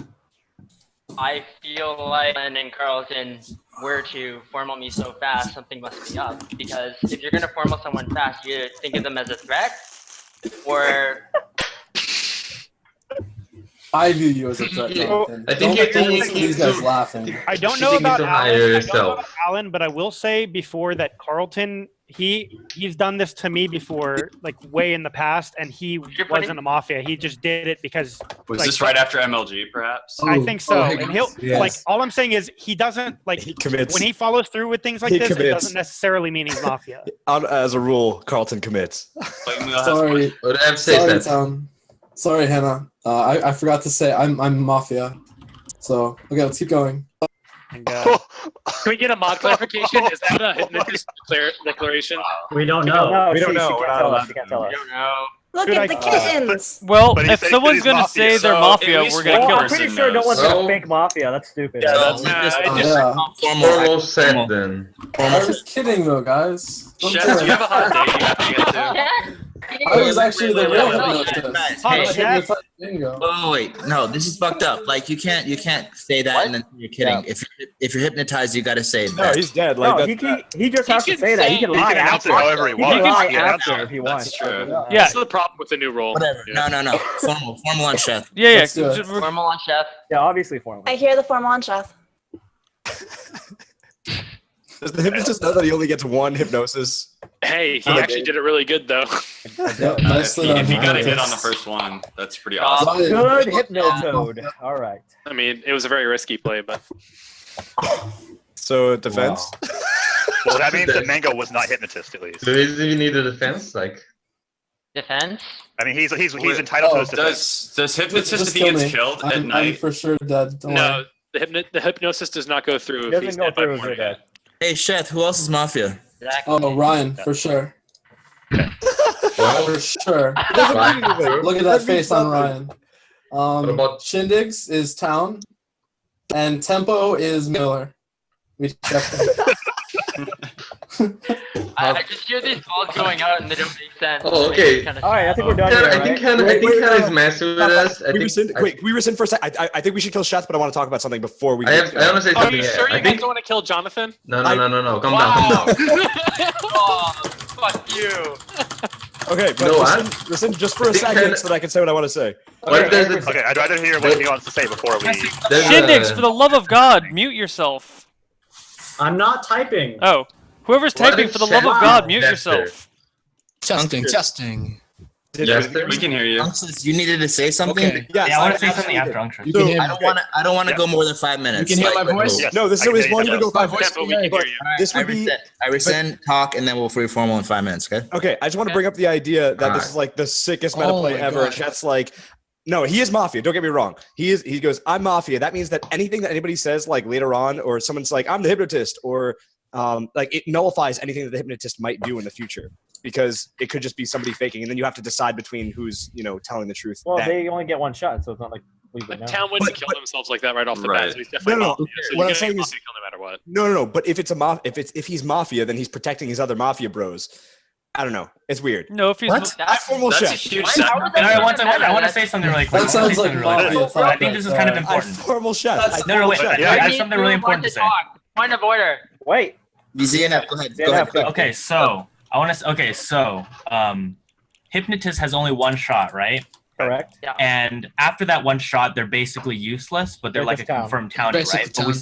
[SPEAKER 6] I feel like when and Carlton were to formal me so fast, something must be up. Because if you're gonna formal someone fast, you either think of them as a threat, or
[SPEAKER 10] I view you as a threat, Jonathan.
[SPEAKER 13] I think
[SPEAKER 10] Don't
[SPEAKER 13] you
[SPEAKER 10] listen to these guys laughing.
[SPEAKER 5] I don't
[SPEAKER 13] You
[SPEAKER 5] know
[SPEAKER 13] think you
[SPEAKER 5] about
[SPEAKER 13] should
[SPEAKER 5] Alan.
[SPEAKER 13] hire
[SPEAKER 5] I don't know
[SPEAKER 13] yourself.
[SPEAKER 5] about Alan, but I will say before that Carlton, he's done this to me before, like way in the past, and he wasn't a Mafia. He just did it because
[SPEAKER 7] Was
[SPEAKER 5] like,
[SPEAKER 7] this right after MLG, perhaps?
[SPEAKER 5] I think so.
[SPEAKER 10] Oh,
[SPEAKER 5] And he'll
[SPEAKER 10] yes.
[SPEAKER 5] like all I'm saying is he doesn't like
[SPEAKER 12] He commits.
[SPEAKER 5] when he follows through with things like
[SPEAKER 12] He
[SPEAKER 5] this. It
[SPEAKER 12] commits.
[SPEAKER 5] doesn't necessarily mean he's Mafia.
[SPEAKER 12] As a rule, Carlton commits.
[SPEAKER 10] Sorry.
[SPEAKER 13] What did I have to say,
[SPEAKER 10] Sorry,
[SPEAKER 13] Seth?
[SPEAKER 10] Tom. Sorry, Hannah. I forgot to say I'm Mafia. So okay, let's keep going.
[SPEAKER 5] And,
[SPEAKER 3] Can we get a mod clarification? Is that a hypnotist declaration?
[SPEAKER 11] We don't
[SPEAKER 15] No,
[SPEAKER 11] know.
[SPEAKER 12] We don't
[SPEAKER 15] she
[SPEAKER 12] know.
[SPEAKER 15] can't
[SPEAKER 12] We're not
[SPEAKER 15] tell
[SPEAKER 12] allowed
[SPEAKER 15] us. She can't tell
[SPEAKER 6] I
[SPEAKER 15] us.
[SPEAKER 6] don't know.
[SPEAKER 8] Look
[SPEAKER 5] Should
[SPEAKER 8] at
[SPEAKER 5] I-
[SPEAKER 8] the kittens.
[SPEAKER 2] Well,
[SPEAKER 1] But he
[SPEAKER 2] if
[SPEAKER 1] said
[SPEAKER 2] someone's
[SPEAKER 1] he's
[SPEAKER 2] gonna
[SPEAKER 1] Mafia,
[SPEAKER 2] say they're
[SPEAKER 7] so
[SPEAKER 2] Mafia,
[SPEAKER 7] at least
[SPEAKER 2] we're gonna
[SPEAKER 7] one
[SPEAKER 2] kill
[SPEAKER 15] I'm
[SPEAKER 2] her.
[SPEAKER 15] pretty
[SPEAKER 7] person
[SPEAKER 15] sure no
[SPEAKER 7] knows.
[SPEAKER 15] one's
[SPEAKER 13] So-
[SPEAKER 15] gonna fake Mafia. That's stupid.
[SPEAKER 4] So
[SPEAKER 3] Nah,
[SPEAKER 4] we just
[SPEAKER 3] I
[SPEAKER 10] Yeah.
[SPEAKER 13] Formal set then.
[SPEAKER 10] I was kidding though, guys. Don't
[SPEAKER 7] Chef,
[SPEAKER 10] do
[SPEAKER 7] do you
[SPEAKER 10] it.
[SPEAKER 7] have a hot date you have to get to?
[SPEAKER 6] Yeah.
[SPEAKER 10] I was actually the real hypnotist.
[SPEAKER 4] Guys,
[SPEAKER 10] I
[SPEAKER 4] hey,
[SPEAKER 10] hypnotized Bingo.
[SPEAKER 4] oh wait, no, this is fucked up. Like you can't say that and then you're kidding. If you're hypnotized, you gotta say
[SPEAKER 12] No,
[SPEAKER 4] that.
[SPEAKER 12] he's dead. Like
[SPEAKER 15] No,
[SPEAKER 12] that's
[SPEAKER 15] he just has to
[SPEAKER 3] can
[SPEAKER 15] say that. He
[SPEAKER 3] say-
[SPEAKER 15] can
[SPEAKER 1] He
[SPEAKER 15] lie
[SPEAKER 1] can announce
[SPEAKER 15] after.
[SPEAKER 1] it however he
[SPEAKER 15] He can
[SPEAKER 1] wants.
[SPEAKER 15] lie
[SPEAKER 1] Yeah.
[SPEAKER 15] after if he wants.
[SPEAKER 7] That's true.
[SPEAKER 2] Yeah.
[SPEAKER 3] That's the problem with the new rule.
[SPEAKER 4] Whatever.
[SPEAKER 3] Yeah.
[SPEAKER 4] No. Formal on chef.
[SPEAKER 2] Yeah.
[SPEAKER 10] Let's do it.
[SPEAKER 6] Formal on chef.
[SPEAKER 15] Yeah, obviously formal.
[SPEAKER 8] I hear the formal on chef.
[SPEAKER 12] Does the hypnotist know that he only gets one hypnosis?
[SPEAKER 3] Hey, he actually did it really good though.
[SPEAKER 10] Yep, nicely done.
[SPEAKER 7] If you got a hit on
[SPEAKER 10] hypnotist.
[SPEAKER 7] the first one, that's pretty awesome.
[SPEAKER 10] Ryan,
[SPEAKER 15] Good hypnotoad. All right.
[SPEAKER 3] I mean, it was a very risky play, but
[SPEAKER 12] So defense.
[SPEAKER 1] Well, that means that Mango was not hypnotist at least.
[SPEAKER 13] Do we even need a defense? Like,
[SPEAKER 6] Defense.
[SPEAKER 1] I mean, he's entitled to his defense.
[SPEAKER 7] Does hypnotist
[SPEAKER 10] just
[SPEAKER 7] if he
[SPEAKER 10] kill
[SPEAKER 7] gets
[SPEAKER 10] me.
[SPEAKER 7] killed at
[SPEAKER 10] I'm
[SPEAKER 7] night?
[SPEAKER 10] for sure dead. Don't
[SPEAKER 3] no,
[SPEAKER 10] worry.
[SPEAKER 3] the hypnosis does not go through.
[SPEAKER 15] He
[SPEAKER 3] If he's
[SPEAKER 15] doesn't go
[SPEAKER 3] dead by
[SPEAKER 15] through if
[SPEAKER 3] morning.
[SPEAKER 15] you're dead.
[SPEAKER 4] Hey, Chef, who else is Mafia?
[SPEAKER 6] Exactly.
[SPEAKER 10] Oh, Ryan, for sure.
[SPEAKER 13] what?
[SPEAKER 10] For sure.
[SPEAKER 13] Why?
[SPEAKER 10] Look at that face on Ryan.
[SPEAKER 13] What about-
[SPEAKER 10] Shindigs is Town, and Tempo is Miller. We checked them.
[SPEAKER 6] I just hear these calls going out and they don't make sense.
[SPEAKER 13] Oh,
[SPEAKER 6] It makes
[SPEAKER 13] okay.
[SPEAKER 6] me kinda
[SPEAKER 15] All right, I think we're done
[SPEAKER 13] Hannah,
[SPEAKER 15] here,
[SPEAKER 13] I think
[SPEAKER 15] right?
[SPEAKER 13] Hannah is messing with us. I
[SPEAKER 12] We
[SPEAKER 13] think.
[SPEAKER 12] rescind. Wait, we rescind for a sec. I think we should kill Sheth, but I want to talk about something before we.
[SPEAKER 13] I want to say
[SPEAKER 3] Are
[SPEAKER 13] something.
[SPEAKER 3] you sure
[SPEAKER 13] I
[SPEAKER 3] you guys
[SPEAKER 13] think.
[SPEAKER 3] don't want to kill Jonathan?
[SPEAKER 13] No. Calm down.
[SPEAKER 6] Oh, fuck you.
[SPEAKER 12] Okay, but
[SPEAKER 13] No,
[SPEAKER 12] rescind just for a
[SPEAKER 13] think
[SPEAKER 12] second
[SPEAKER 13] Hannah-
[SPEAKER 12] so that I can say what I want to say.
[SPEAKER 13] What if there's a
[SPEAKER 1] Okay, I'd rather hear what he wants to say before we.
[SPEAKER 13] there's
[SPEAKER 2] Shindigs,
[SPEAKER 13] a-
[SPEAKER 2] for the love of God, mute yourself.
[SPEAKER 11] I'm not typing.
[SPEAKER 2] Oh, whoever's
[SPEAKER 13] What
[SPEAKER 2] typing,
[SPEAKER 13] if
[SPEAKER 2] for the love of
[SPEAKER 13] Sheth-
[SPEAKER 2] God, mute
[SPEAKER 13] Jester?
[SPEAKER 2] yourself.
[SPEAKER 4] Testing.
[SPEAKER 13] Jester?
[SPEAKER 7] We can hear you.
[SPEAKER 4] Unctus, you needed to say something.
[SPEAKER 12] Okay. Yes,
[SPEAKER 14] Yeah, I want to say
[SPEAKER 12] absolutely.
[SPEAKER 14] something after Unctress.
[SPEAKER 9] You can hear
[SPEAKER 4] I don't want to go more than 5 minutes.
[SPEAKER 14] You can hear
[SPEAKER 4] Like,
[SPEAKER 14] my voice?
[SPEAKER 1] Yes,
[SPEAKER 12] No, this
[SPEAKER 1] I can
[SPEAKER 12] is
[SPEAKER 1] hear
[SPEAKER 12] won't
[SPEAKER 1] you,
[SPEAKER 12] even go
[SPEAKER 1] Jeff.
[SPEAKER 12] 5 minutes.
[SPEAKER 3] Yeah, but we can hear you.
[SPEAKER 12] This would be
[SPEAKER 4] I rescind, talk, and then we'll free formal in 5 minutes. Okay.
[SPEAKER 12] okay. I just want to bring up the idea that this
[SPEAKER 13] Alright.
[SPEAKER 12] is like the sickest meta
[SPEAKER 9] Oh
[SPEAKER 12] play
[SPEAKER 9] my
[SPEAKER 12] ever.
[SPEAKER 9] God.
[SPEAKER 12] And Sheth's like, no, he is Mafia. Don't get me wrong. He goes, I'm Mafia. That means that anything that anybody says like later on, or someone's like, I'm the hypnotist, or like it nullifies anything that the hypnotist might do in the future because it could just be somebody faking, and then you have to decide between who's telling the truth.
[SPEAKER 15] Well,
[SPEAKER 12] then.
[SPEAKER 15] they only get one shot, so it's not like we would know.
[SPEAKER 3] Town wouldn't kill themselves like that right off the bat. So he's definitely
[SPEAKER 12] No,
[SPEAKER 3] Mafia. So
[SPEAKER 12] what
[SPEAKER 3] you're
[SPEAKER 12] I'm saying
[SPEAKER 3] gonna
[SPEAKER 12] is-
[SPEAKER 3] kill no matter what.
[SPEAKER 12] No. But if if he's Mafia, then he's protecting his other Mafia bros. I don't know. It's weird.
[SPEAKER 2] No, if he's
[SPEAKER 12] I formal
[SPEAKER 7] That's a
[SPEAKER 12] chef.
[SPEAKER 7] huge
[SPEAKER 6] What?
[SPEAKER 7] step.
[SPEAKER 6] How would
[SPEAKER 14] And
[SPEAKER 6] that
[SPEAKER 14] I want to.
[SPEAKER 6] matter?
[SPEAKER 14] I want to say something really quick.
[SPEAKER 10] That
[SPEAKER 14] I wanna
[SPEAKER 10] sounds
[SPEAKER 14] say
[SPEAKER 10] like
[SPEAKER 14] something really quick.
[SPEAKER 10] Mafia.
[SPEAKER 14] I think this is kind of
[SPEAKER 12] I
[SPEAKER 14] important.
[SPEAKER 12] formal chef.
[SPEAKER 10] That's-
[SPEAKER 14] No, wait.
[SPEAKER 12] Chef.
[SPEAKER 14] I have
[SPEAKER 6] You
[SPEAKER 14] something
[SPEAKER 6] two
[SPEAKER 14] really
[SPEAKER 6] want
[SPEAKER 14] important to say.
[SPEAKER 6] talk. Point of order.
[SPEAKER 15] Wait.
[SPEAKER 4] ZNF, go ahead. Go
[SPEAKER 15] ZNF,
[SPEAKER 4] ahead.
[SPEAKER 15] go.
[SPEAKER 14] Okay, so I want to. Okay, so Hypnotist has only one shot, right?
[SPEAKER 15] Correct.
[SPEAKER 6] Yeah.
[SPEAKER 14] And after that one shot, they're basically useless, but they're
[SPEAKER 15] They're
[SPEAKER 14] like a
[SPEAKER 15] just town.
[SPEAKER 14] confirmed townie,
[SPEAKER 16] Basic
[SPEAKER 14] right?
[SPEAKER 16] town.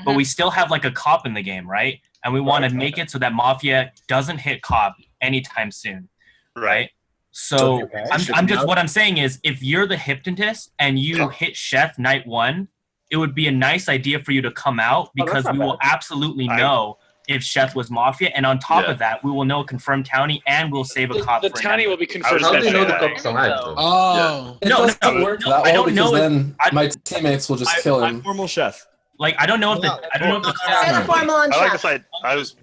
[SPEAKER 14] But we still have like a cop in the game, right? And we want to make it so that Mafia doesn't hit cop anytime soon, right? So
[SPEAKER 15] Okay.
[SPEAKER 14] I'm just what I'm saying is if you're the hypnotist and you hit Chef night 1, it would be a nice idea for you to come out because
[SPEAKER 15] not
[SPEAKER 14] we will
[SPEAKER 15] bad.
[SPEAKER 14] absolutely know if Chef was Mafia, and on top of that, we will know a confirmed townie and we'll save a cop.
[SPEAKER 3] The
[SPEAKER 14] for
[SPEAKER 3] townie
[SPEAKER 14] another.
[SPEAKER 3] will be confirmed.
[SPEAKER 13] How do you know the
[SPEAKER 1] Yeah.
[SPEAKER 13] cop's alive? though?
[SPEAKER 16] Oh.
[SPEAKER 10] It
[SPEAKER 14] No,
[SPEAKER 10] doesn't
[SPEAKER 14] no,
[SPEAKER 10] work
[SPEAKER 14] no,
[SPEAKER 10] that
[SPEAKER 14] I
[SPEAKER 10] well
[SPEAKER 14] don't
[SPEAKER 10] because
[SPEAKER 14] know if-
[SPEAKER 10] then
[SPEAKER 14] I-
[SPEAKER 10] my teammates will just kill him.
[SPEAKER 12] Formal chef.
[SPEAKER 14] Like I don't know if the I don't know if the
[SPEAKER 8] Get a formal on
[SPEAKER 1] I like
[SPEAKER 8] chef.
[SPEAKER 1] this. I was.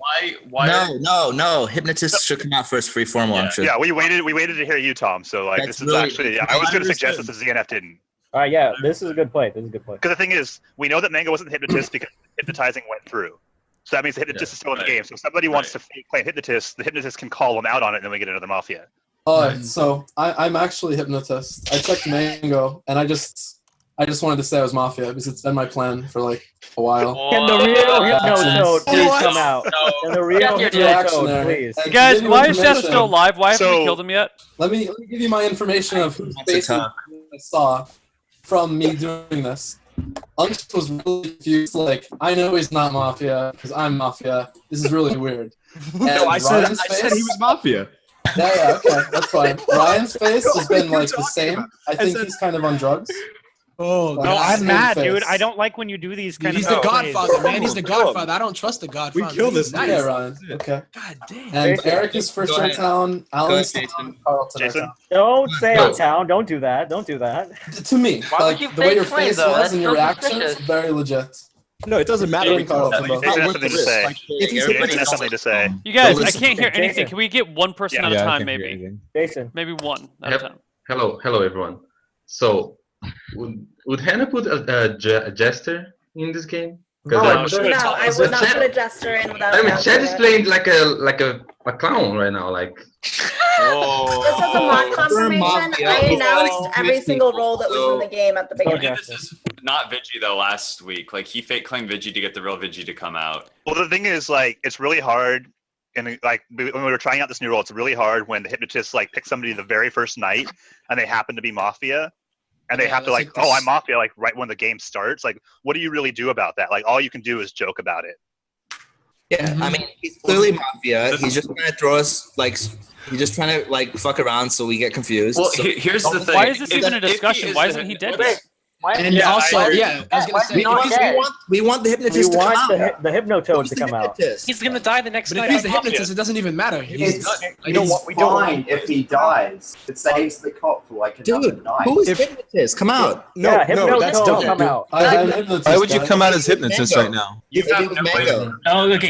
[SPEAKER 7] Why?
[SPEAKER 4] No. Hypnotist should come out first. Free formal. I'm sure.
[SPEAKER 1] Yeah, we waited to hear you, Tom. So like,
[SPEAKER 4] That's
[SPEAKER 1] this is
[SPEAKER 4] really-
[SPEAKER 1] actually. I was going to suggest this as ZNF didn't.
[SPEAKER 15] All right, yeah, this is a good play. This is a good play.
[SPEAKER 1] Because the thing is, we know that Mango wasn't the hypnotist because hypnotizing went through. So that means the hypnotist is still in the game. So if somebody wants to fake play hypnotist, the hypnotist can call them out on it, and then we get another Mafia.
[SPEAKER 10] Alright, so I'm actually hypnotist. I checked Mango, and I just wanted to say I was Mafia because it's been my plan for like a while.
[SPEAKER 15] Can the real Hypnotoad please
[SPEAKER 10] What?
[SPEAKER 15] come out? Can the real
[SPEAKER 10] Reaction
[SPEAKER 15] Hypnotoad
[SPEAKER 10] there.
[SPEAKER 15] please?
[SPEAKER 10] And
[SPEAKER 2] You
[SPEAKER 10] to
[SPEAKER 2] guys,
[SPEAKER 10] give you
[SPEAKER 2] why is Chef
[SPEAKER 10] information-
[SPEAKER 2] still alive? Why haven't we
[SPEAKER 1] So-
[SPEAKER 2] killed him yet?
[SPEAKER 10] Let me give you my information of whose faces I saw from me doing this. Unks was really confused, like, I know he's not Mafia, because I'm Mafia. This is really weird. And
[SPEAKER 12] No, I said
[SPEAKER 10] Ryan's
[SPEAKER 12] he was Mafia.
[SPEAKER 10] Yeah, okay, that's fine. Ryan's face has been
[SPEAKER 12] What are
[SPEAKER 10] like
[SPEAKER 12] you
[SPEAKER 10] the same.
[SPEAKER 12] talking
[SPEAKER 10] I think he's kind of on drugs.
[SPEAKER 16] Oh,
[SPEAKER 10] Like,
[SPEAKER 5] No, I'm
[SPEAKER 10] same
[SPEAKER 5] mad,
[SPEAKER 10] face.
[SPEAKER 5] dude. I don't like when you do these kind
[SPEAKER 16] He's
[SPEAKER 5] of
[SPEAKER 16] the
[SPEAKER 5] plays.
[SPEAKER 16] Godfather, man. He's the Godfather. I don't trust the Godfather.
[SPEAKER 12] We killed this
[SPEAKER 16] Nice.
[SPEAKER 10] Okay, Ryan. Okay.
[SPEAKER 16] God damn.
[SPEAKER 10] And
[SPEAKER 15] Jason.
[SPEAKER 10] Eric is first
[SPEAKER 4] Go
[SPEAKER 10] in
[SPEAKER 4] ahead.
[SPEAKER 10] town. Alan's
[SPEAKER 4] Go ahead,
[SPEAKER 10] town. Carlton are
[SPEAKER 1] Jason?
[SPEAKER 10] town.
[SPEAKER 15] Don't say
[SPEAKER 13] No.
[SPEAKER 15] on town. Don't do that. Don't do that.
[SPEAKER 10] To me,
[SPEAKER 6] Why would
[SPEAKER 10] like
[SPEAKER 6] you
[SPEAKER 10] the way
[SPEAKER 6] fake
[SPEAKER 10] your
[SPEAKER 6] claim,
[SPEAKER 10] face
[SPEAKER 6] though?
[SPEAKER 10] was
[SPEAKER 6] That's
[SPEAKER 10] and your
[SPEAKER 6] so
[SPEAKER 10] reactions,
[SPEAKER 6] suspicious.
[SPEAKER 10] very legit.
[SPEAKER 12] No, it doesn't matter. We call
[SPEAKER 10] Carlton,
[SPEAKER 12] it.
[SPEAKER 10] though.
[SPEAKER 1] Jason has something to say.
[SPEAKER 4] If he's
[SPEAKER 1] Jason has something to say.
[SPEAKER 2] You guys, I
[SPEAKER 13] listen-
[SPEAKER 2] can't hear anything.
[SPEAKER 15] Jason.
[SPEAKER 2] Can we get one person at a
[SPEAKER 9] Yeah, I
[SPEAKER 2] time,
[SPEAKER 9] can't hear
[SPEAKER 2] maybe?
[SPEAKER 9] anything.
[SPEAKER 15] Jason.
[SPEAKER 2] Maybe one at a time.
[SPEAKER 13] Hello, everyone. So, would Hannah put a jester in this game?
[SPEAKER 3] No,
[SPEAKER 13] Because
[SPEAKER 3] sure.
[SPEAKER 8] No, I would not put a jester in without.
[SPEAKER 13] I mean,
[SPEAKER 8] a
[SPEAKER 13] Chad is
[SPEAKER 8] jester.
[SPEAKER 13] playing like a clown right now. Like,
[SPEAKER 8] Just as a mock confirmation, I announced every single role that was in the game at the
[SPEAKER 7] I
[SPEAKER 8] beginning.
[SPEAKER 7] think this is not Vigi though. Last week, like he fake claimed Vigi to get the real Vigi to come out.
[SPEAKER 1] Well, the thing is, like, it's really hard, and like when we were trying out this new role, it's really hard when the hypnotist like picks somebody the very first night, and they happen to be Mafia, and they
[SPEAKER 16] Yeah,
[SPEAKER 1] have to
[SPEAKER 16] that's
[SPEAKER 1] like,
[SPEAKER 16] like
[SPEAKER 1] oh,
[SPEAKER 16] this-
[SPEAKER 1] I'm Mafia, like right when the game starts. Like, what do you really do about that? Like, all you can do is joke about it.
[SPEAKER 4] Yeah, I mean, he's clearly Mafia. He's just trying to throw us, like, he's just trying to, like, fuck around so we get confused.
[SPEAKER 7] Well,
[SPEAKER 4] So-
[SPEAKER 7] here's the thing.
[SPEAKER 2] Why is this
[SPEAKER 7] If-
[SPEAKER 2] even a
[SPEAKER 7] if he
[SPEAKER 2] discussion?
[SPEAKER 7] is
[SPEAKER 2] Why
[SPEAKER 7] the-
[SPEAKER 2] isn't he dead
[SPEAKER 6] Wait,
[SPEAKER 2] yet?
[SPEAKER 6] why?
[SPEAKER 16] And
[SPEAKER 1] Yeah,
[SPEAKER 16] also,
[SPEAKER 1] I agree.
[SPEAKER 16] yeah, I was gonna
[SPEAKER 6] Why is
[SPEAKER 16] say,
[SPEAKER 6] he not
[SPEAKER 16] if
[SPEAKER 6] dead?
[SPEAKER 4] we want the
[SPEAKER 15] We
[SPEAKER 4] hypnotist to come
[SPEAKER 15] want
[SPEAKER 4] out.
[SPEAKER 15] the Hypnotoad
[SPEAKER 4] Who's
[SPEAKER 15] to
[SPEAKER 4] the
[SPEAKER 15] come out.
[SPEAKER 4] hypnotist?
[SPEAKER 3] He's gonna die the next
[SPEAKER 16] but
[SPEAKER 3] night.
[SPEAKER 16] if he's the
[SPEAKER 3] on Mafia.
[SPEAKER 16] hypnotist, it doesn't even matter.
[SPEAKER 17] It's,
[SPEAKER 15] we don't
[SPEAKER 17] fine if he dies. It saves the cop for like another
[SPEAKER 4] Dude,
[SPEAKER 17] night.
[SPEAKER 4] who's hypnotist? Come out.
[SPEAKER 12] No,
[SPEAKER 15] Yeah,
[SPEAKER 12] no, that's
[SPEAKER 15] Hypnotoad,
[SPEAKER 12] dumb.
[SPEAKER 15] come out.
[SPEAKER 10] I'm hypnotist.
[SPEAKER 9] Why would you
[SPEAKER 10] guys.
[SPEAKER 9] come out as hypnotist right now?
[SPEAKER 7] You
[SPEAKER 4] If it
[SPEAKER 7] have
[SPEAKER 4] was
[SPEAKER 7] no
[SPEAKER 4] Mango.
[SPEAKER 7] idea.
[SPEAKER 14] Oh, okay.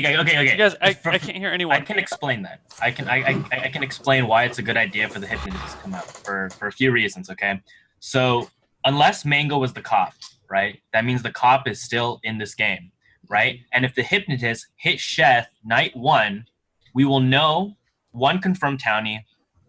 [SPEAKER 2] You guys, I can't hear
[SPEAKER 14] I
[SPEAKER 2] anyone.
[SPEAKER 14] can explain that. I can explain why it's a good idea for the hypnotist to come out for a few reasons. Okay, so unless Mango was the cop, right? That means the cop is still in this game, right? And if the hypnotist hit Chef night 1, we will know one confirmed townie.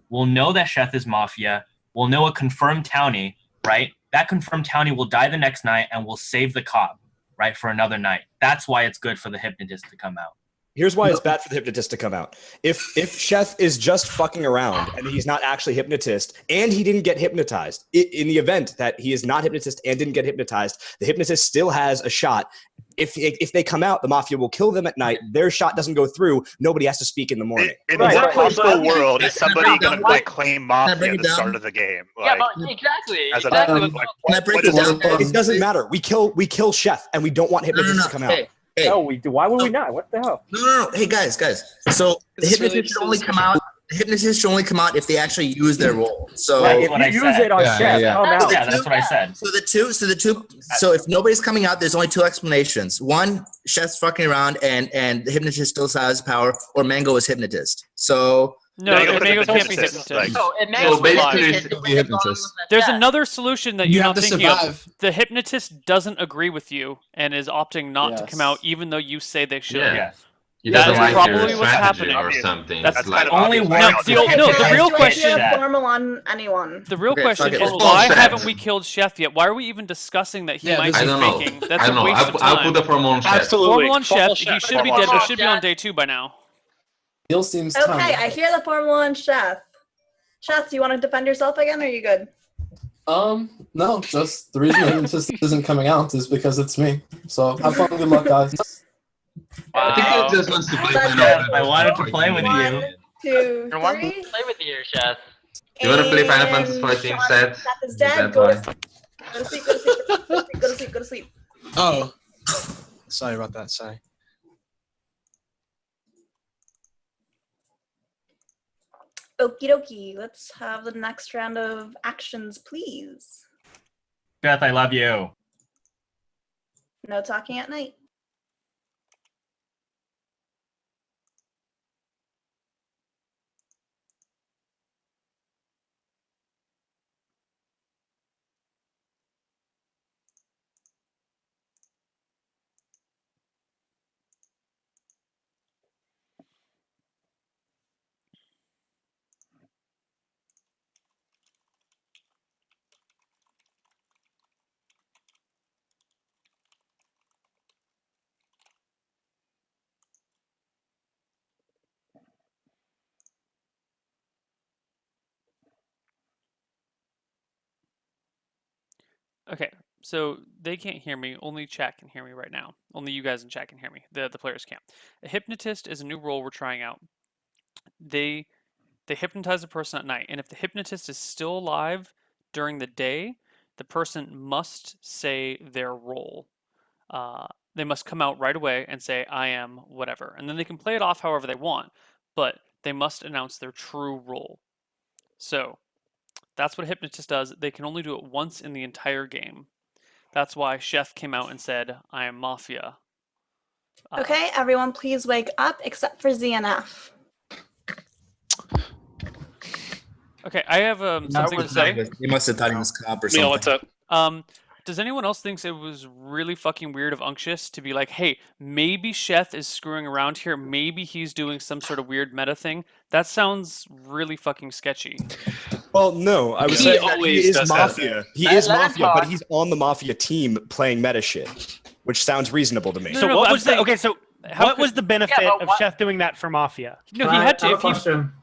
[SPEAKER 14] We'll know that Chef is Mafia. We'll know a confirmed townie, right? That confirmed townie will die the next night, and we'll save the cop, right, for another night. That's why it's good for the hypnotist to come out.
[SPEAKER 12] Here's why it's bad for the hypnotist to come out. If Chef is just fucking around and he's not actually hypnotist and he didn't get hypnotized, in the event that he is not hypnotist and didn't get hypnotized, the hypnotist still has a shot. If they come out, the Mafia will kill them at night. Their shot doesn't go through. Nobody has to speak in the morning.
[SPEAKER 1] In
[SPEAKER 15] Right.
[SPEAKER 1] the worst possible
[SPEAKER 4] But-
[SPEAKER 1] world, is somebody
[SPEAKER 4] Can I
[SPEAKER 1] gonna
[SPEAKER 4] break
[SPEAKER 1] like claim
[SPEAKER 4] I
[SPEAKER 1] Mafia
[SPEAKER 4] break
[SPEAKER 1] at
[SPEAKER 4] it
[SPEAKER 1] the
[SPEAKER 4] down?
[SPEAKER 1] start of the game?
[SPEAKER 6] Yeah,
[SPEAKER 1] Like,
[SPEAKER 6] but exactly.
[SPEAKER 1] as a
[SPEAKER 6] exactly.
[SPEAKER 1] like,
[SPEAKER 4] Can I break
[SPEAKER 1] what
[SPEAKER 4] this
[SPEAKER 1] is
[SPEAKER 4] down?
[SPEAKER 1] it?
[SPEAKER 12] It doesn't matter. We kill Chef and we don't want hypnotist to come out.
[SPEAKER 4] Hey,
[SPEAKER 15] No, we do. Why would we not? What the hell?
[SPEAKER 4] no. Hey, guys. So the
[SPEAKER 3] Is this really
[SPEAKER 4] hypnotist should only
[SPEAKER 3] just-
[SPEAKER 4] come out. The hypnotist should only come out if they actually use their role. So.
[SPEAKER 14] Right.
[SPEAKER 15] If
[SPEAKER 14] what
[SPEAKER 15] you
[SPEAKER 14] I
[SPEAKER 15] use
[SPEAKER 14] said.
[SPEAKER 15] it on
[SPEAKER 9] Yeah,
[SPEAKER 15] Chef,
[SPEAKER 9] yeah.
[SPEAKER 15] come out.
[SPEAKER 14] Yeah, that's what I said.
[SPEAKER 4] So if nobody's coming out, there's only two explanations. One, Chef's fucking around and the hypnotist still has power, or Mango is hypnotist. So
[SPEAKER 2] No, Mango can't be hypnotist.
[SPEAKER 6] Oh, it
[SPEAKER 13] So basically,
[SPEAKER 9] Be hypnotist.
[SPEAKER 2] There's another solution that
[SPEAKER 16] You
[SPEAKER 2] you're
[SPEAKER 16] have
[SPEAKER 2] not
[SPEAKER 16] to
[SPEAKER 2] thinking of.
[SPEAKER 16] survive.
[SPEAKER 2] The hypnotist doesn't agree with you and is opting not to come out, even though you say they should.
[SPEAKER 13] Yeah. He
[SPEAKER 2] That
[SPEAKER 13] doesn't
[SPEAKER 2] is
[SPEAKER 13] like
[SPEAKER 2] probably
[SPEAKER 13] your
[SPEAKER 2] what's
[SPEAKER 13] strategy
[SPEAKER 2] happening.
[SPEAKER 13] or something.
[SPEAKER 2] That's
[SPEAKER 13] It's like
[SPEAKER 14] only
[SPEAKER 2] No,
[SPEAKER 14] works.
[SPEAKER 2] the real
[SPEAKER 8] Do I
[SPEAKER 2] question.
[SPEAKER 8] hear formal on anyone?
[SPEAKER 2] The real
[SPEAKER 4] Okay,
[SPEAKER 2] question
[SPEAKER 4] fuck it.
[SPEAKER 2] is
[SPEAKER 13] It's
[SPEAKER 2] why
[SPEAKER 13] all
[SPEAKER 2] haven't
[SPEAKER 13] set.
[SPEAKER 2] we killed Chef yet? Why are we even discussing that he
[SPEAKER 16] Yeah,
[SPEAKER 2] might
[SPEAKER 16] this
[SPEAKER 2] be
[SPEAKER 13] I don't know.
[SPEAKER 2] faking? That's
[SPEAKER 13] I don't
[SPEAKER 2] a
[SPEAKER 13] know.
[SPEAKER 2] waste of
[SPEAKER 13] I'll
[SPEAKER 2] time.
[SPEAKER 13] put the formal on Chef.
[SPEAKER 2] Formal on
[SPEAKER 3] Formal
[SPEAKER 2] Chef. He
[SPEAKER 3] Chef.
[SPEAKER 2] should be dead. We should be on day 2 by now.
[SPEAKER 10] Heal seems
[SPEAKER 8] Okay,
[SPEAKER 10] timely.
[SPEAKER 8] I hear the formal on Chef. Chef, do you want to defend yourself again, or are you good?
[SPEAKER 10] No, just the reason the hypnotist isn't coming out is because it's me. So have fun, good luck, guys.
[SPEAKER 13] I think he just wants to play.
[SPEAKER 6] That's
[SPEAKER 14] I wanted to play with you.
[SPEAKER 8] 1, 2,
[SPEAKER 6] You're one
[SPEAKER 8] 3.
[SPEAKER 6] play with you, Chef.
[SPEAKER 13] You wanna play Final Fantasy
[SPEAKER 8] And
[SPEAKER 13] 14
[SPEAKER 8] Sean,
[SPEAKER 13] set?
[SPEAKER 8] Seth is
[SPEAKER 13] Is
[SPEAKER 8] dead.
[SPEAKER 13] that
[SPEAKER 8] Go
[SPEAKER 13] why?
[SPEAKER 8] to sleep. Go to sleep. Go to sleep. Go to sleep. Go to sleep. Go to sleep.
[SPEAKER 16] Oh, sorry about that. Sorry.
[SPEAKER 8] Okie dokie. Let's have the next round of actions, please.
[SPEAKER 14] Beth, I love you.
[SPEAKER 8] No talking at night.
[SPEAKER 2] Okay, so they can't hear me. Only chat can hear me right now. Only you guys in chat can hear me. The players can't. A hypnotist is a new role we're trying out. They hypnotize a person at night, and if the hypnotist is still alive during the day, the person must say their role. They must come out right away and say, I am whatever. And then they can play it off however they want, but they must announce their true role. So that's what a hypnotist does. They can only do it once in the entire game. That's why Chef came out and said, I am Mafia.
[SPEAKER 8] Okay, everyone, please wake up except for ZNF.
[SPEAKER 2] Okay, I have something to say.
[SPEAKER 4] He must have thought he was cop or something.
[SPEAKER 3] Neil, what's up?
[SPEAKER 2] Does anyone else think it was really fucking weird of Unctious to be like, hey, maybe Chef is screwing around here. Maybe he's doing some sort of weird meta thing. That sounds really fucking sketchy.
[SPEAKER 12] Well, no, I was
[SPEAKER 3] He
[SPEAKER 12] saying that he
[SPEAKER 3] always
[SPEAKER 12] is
[SPEAKER 3] does that.
[SPEAKER 12] Mafia. He
[SPEAKER 6] Let
[SPEAKER 12] is
[SPEAKER 6] him
[SPEAKER 12] Mafia,
[SPEAKER 6] talk.
[SPEAKER 12] but he's on the Mafia team playing meta shit, which sounds reasonable to me.
[SPEAKER 2] No,
[SPEAKER 5] So
[SPEAKER 2] no,
[SPEAKER 5] what
[SPEAKER 2] but
[SPEAKER 5] was
[SPEAKER 2] I'm
[SPEAKER 5] the
[SPEAKER 2] saying-
[SPEAKER 5] okay? So
[SPEAKER 2] How
[SPEAKER 5] what
[SPEAKER 2] could-
[SPEAKER 5] was the benefit
[SPEAKER 6] Yeah, but
[SPEAKER 5] of
[SPEAKER 6] what-
[SPEAKER 5] Chef doing that for Mafia?
[SPEAKER 2] No, he had to.
[SPEAKER 11] I have a
[SPEAKER 2] If he,
[SPEAKER 11] question.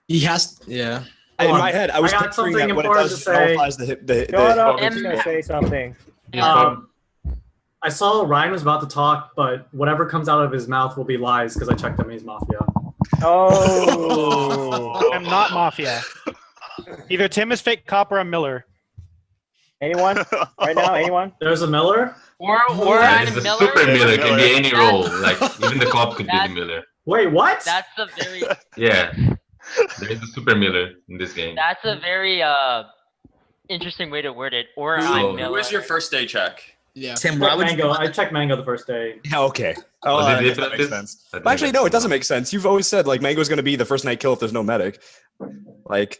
[SPEAKER 16] He has. Yeah.
[SPEAKER 12] In
[SPEAKER 11] Hold
[SPEAKER 12] my
[SPEAKER 11] on.
[SPEAKER 12] head, I was
[SPEAKER 11] got
[SPEAKER 12] picturing
[SPEAKER 11] something
[SPEAKER 12] that what it
[SPEAKER 11] important
[SPEAKER 12] does
[SPEAKER 11] to say.
[SPEAKER 12] nullifies the
[SPEAKER 15] Shut up!
[SPEAKER 6] Em-
[SPEAKER 15] He's gonna say something.
[SPEAKER 11] I saw Ryan was about to talk, but whatever comes out of his mouth will be lies because I checked him. He's Mafia.
[SPEAKER 15] Oh.
[SPEAKER 5] I'm not Mafia. Either Tim is fake cop or I'm Miller.
[SPEAKER 15] Anyone? Right now, anyone?
[SPEAKER 11] There's a Miller.
[SPEAKER 6] Or
[SPEAKER 13] Yeah,
[SPEAKER 6] I'm
[SPEAKER 13] it's the
[SPEAKER 6] Miller.
[SPEAKER 13] super Miller can be any
[SPEAKER 6] That's-
[SPEAKER 13] role. Like even the cop could be the
[SPEAKER 6] that's-
[SPEAKER 13] Miller.
[SPEAKER 11] Wait, what?
[SPEAKER 6] That's a very
[SPEAKER 13] Yeah, there is a super Miller in this game.
[SPEAKER 6] that's a very interesting way to word it. Or
[SPEAKER 13] Who-
[SPEAKER 6] I'm
[SPEAKER 13] who
[SPEAKER 6] Miller.
[SPEAKER 7] Who was your first day check?
[SPEAKER 16] Yeah.
[SPEAKER 4] Tim, why would you?
[SPEAKER 11] Mango. I checked Mango the first day.
[SPEAKER 12] Yeah, okay.
[SPEAKER 13] Oh,
[SPEAKER 12] I
[SPEAKER 13] did
[SPEAKER 12] guess
[SPEAKER 13] they
[SPEAKER 12] that
[SPEAKER 13] put
[SPEAKER 12] makes
[SPEAKER 13] this?
[SPEAKER 12] sense.
[SPEAKER 13] That
[SPEAKER 12] But actually,
[SPEAKER 13] makes
[SPEAKER 12] no, it
[SPEAKER 13] sense.
[SPEAKER 12] doesn't make sense. You've always said like Mango's going to be the first night kill if there's no medic. Like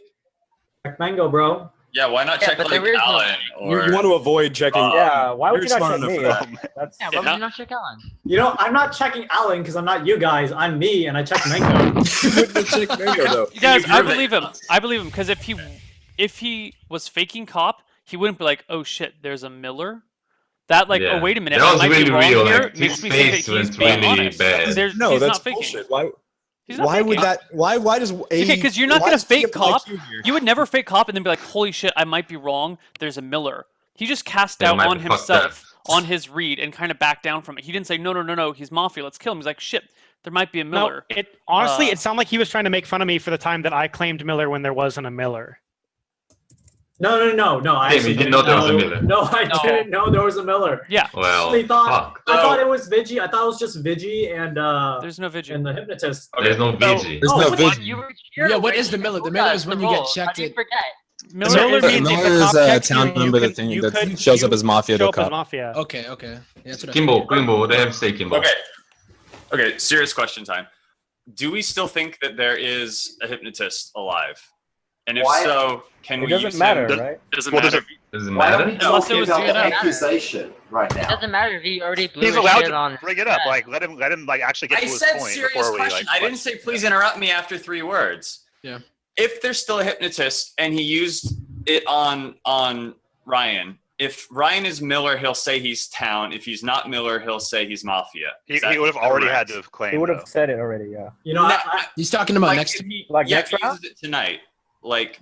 [SPEAKER 11] Check Mango, bro.
[SPEAKER 7] Yeah, why not
[SPEAKER 6] Yeah,
[SPEAKER 7] check
[SPEAKER 6] but
[SPEAKER 7] like
[SPEAKER 6] there is no-
[SPEAKER 7] Alan or
[SPEAKER 12] you want to avoid checking.
[SPEAKER 15] Yeah. Why would
[SPEAKER 12] you're
[SPEAKER 15] you not
[SPEAKER 12] smart
[SPEAKER 15] check me?
[SPEAKER 12] enough for that.
[SPEAKER 15] That's
[SPEAKER 6] Yeah, why would you not check Alan?
[SPEAKER 11] You know, I'm not checking Alan because I'm not you guys. I'm me, and I checked Mango.
[SPEAKER 12] Check Mango though.
[SPEAKER 2] you guys,
[SPEAKER 7] You
[SPEAKER 2] I
[SPEAKER 7] prove it.
[SPEAKER 2] believe him. I believe him because if he was faking cop, he wouldn't be like, oh shit, there's a Miller. That like,
[SPEAKER 13] Yeah.
[SPEAKER 2] oh wait a minute,
[SPEAKER 13] That
[SPEAKER 2] I
[SPEAKER 13] was
[SPEAKER 2] might
[SPEAKER 13] really
[SPEAKER 2] be wrong
[SPEAKER 13] real,
[SPEAKER 2] here.
[SPEAKER 13] like,
[SPEAKER 2] Makes
[SPEAKER 13] his
[SPEAKER 2] me think that
[SPEAKER 13] face
[SPEAKER 2] he's
[SPEAKER 13] went
[SPEAKER 2] being
[SPEAKER 13] really
[SPEAKER 2] honest.
[SPEAKER 13] bad.
[SPEAKER 12] No,
[SPEAKER 2] he's
[SPEAKER 12] that's
[SPEAKER 2] not faking.
[SPEAKER 12] bullshit. Why?
[SPEAKER 2] He's not
[SPEAKER 12] Why would
[SPEAKER 2] faking.
[SPEAKER 12] that? Why does a?
[SPEAKER 2] Okay, because you're not
[SPEAKER 12] why
[SPEAKER 2] gonna
[SPEAKER 12] does he
[SPEAKER 2] fake
[SPEAKER 12] have an
[SPEAKER 2] cop.
[SPEAKER 12] IQ here?
[SPEAKER 2] You would never fake cop and then be like, holy shit, I might be wrong. There's a Miller. He just cast
[SPEAKER 13] Yeah,
[SPEAKER 2] doubt
[SPEAKER 13] might
[SPEAKER 2] on
[SPEAKER 13] be fucked
[SPEAKER 2] himself, on his read, and kind of backed down from it. He didn't say, no, he's Mafia, let's kill him. He's like, shit, there might be a
[SPEAKER 5] No,
[SPEAKER 2] Miller.
[SPEAKER 5] it honestly it sounded like he was trying to make fun of me for the time that I claimed Miller when there wasn't a Miller.
[SPEAKER 11] No. I
[SPEAKER 13] Tim,
[SPEAKER 11] actually
[SPEAKER 13] you didn't know there was a Miller.
[SPEAKER 11] No, I
[SPEAKER 6] No.
[SPEAKER 11] didn't know there was a Miller.
[SPEAKER 2] Yeah,
[SPEAKER 13] Well,
[SPEAKER 11] I thought
[SPEAKER 13] fuck.
[SPEAKER 11] I thought it was Vigi. I thought it was just Vigi and
[SPEAKER 2] there's no Vigi.
[SPEAKER 11] and the hypnotist.
[SPEAKER 13] There's no VG.
[SPEAKER 9] There's
[SPEAKER 11] Oh,
[SPEAKER 9] no
[SPEAKER 11] what-
[SPEAKER 9] vision.
[SPEAKER 6] You were here
[SPEAKER 16] Yeah, what
[SPEAKER 6] when
[SPEAKER 16] is the
[SPEAKER 6] you
[SPEAKER 16] Miller? The
[SPEAKER 6] told
[SPEAKER 16] Miller
[SPEAKER 6] us
[SPEAKER 16] is when
[SPEAKER 6] the
[SPEAKER 16] you get
[SPEAKER 6] rules. How
[SPEAKER 16] checked
[SPEAKER 6] do you
[SPEAKER 16] in.
[SPEAKER 6] forget?
[SPEAKER 5] Miller means if
[SPEAKER 9] Miller
[SPEAKER 5] the
[SPEAKER 9] is
[SPEAKER 5] cop
[SPEAKER 9] a
[SPEAKER 5] checks
[SPEAKER 9] town
[SPEAKER 5] you, you
[SPEAKER 9] member
[SPEAKER 5] can-
[SPEAKER 9] that thing
[SPEAKER 5] you
[SPEAKER 9] that
[SPEAKER 5] could-
[SPEAKER 9] shows
[SPEAKER 5] you
[SPEAKER 9] up as Mafia to
[SPEAKER 5] show
[SPEAKER 9] a
[SPEAKER 5] up as
[SPEAKER 9] cop.
[SPEAKER 5] Mafia.
[SPEAKER 16] Okay. Yeah, that's what I
[SPEAKER 13] Kimbo, what do you have to say, Kimbo?
[SPEAKER 7] Okay, serious question time. do we still think that there is a hypnotist alive? And if
[SPEAKER 17] Why-
[SPEAKER 7] so, can
[SPEAKER 15] It
[SPEAKER 7] we
[SPEAKER 15] doesn't
[SPEAKER 7] use
[SPEAKER 15] matter,
[SPEAKER 7] him?
[SPEAKER 15] right?
[SPEAKER 3] Doesn't
[SPEAKER 1] Well,
[SPEAKER 3] matter.
[SPEAKER 13] Does it
[SPEAKER 17] Why are
[SPEAKER 13] matter?
[SPEAKER 17] we
[SPEAKER 2] Unless it
[SPEAKER 17] talking
[SPEAKER 2] was
[SPEAKER 17] about the
[SPEAKER 2] CNN.
[SPEAKER 17] accusation right
[SPEAKER 6] It
[SPEAKER 17] now?
[SPEAKER 6] doesn't matter if he already blew
[SPEAKER 1] He's
[SPEAKER 6] his
[SPEAKER 1] allowed
[SPEAKER 6] shit
[SPEAKER 1] to
[SPEAKER 6] on.
[SPEAKER 1] bring it up. Like let him like actually get
[SPEAKER 7] I
[SPEAKER 1] to his
[SPEAKER 7] said
[SPEAKER 1] point
[SPEAKER 7] serious
[SPEAKER 1] before we
[SPEAKER 7] question. I didn't say please interrupt me after 3 words.
[SPEAKER 16] Yeah.
[SPEAKER 7] If there's still a hypnotist and he used it on Ryan, if Ryan is Miller, he'll say he's Town. If he's not Miller, he'll say he's Mafia.
[SPEAKER 1] He would have already had to have
[SPEAKER 15] He
[SPEAKER 1] claimed.
[SPEAKER 15] would
[SPEAKER 1] though.
[SPEAKER 15] have said it already. Yeah.
[SPEAKER 11] You know,
[SPEAKER 16] He's talking about
[SPEAKER 7] Like,
[SPEAKER 16] next.
[SPEAKER 7] if he,
[SPEAKER 15] Like
[SPEAKER 7] yeah,
[SPEAKER 15] next
[SPEAKER 7] if he
[SPEAKER 15] round?
[SPEAKER 7] uses it tonight, like,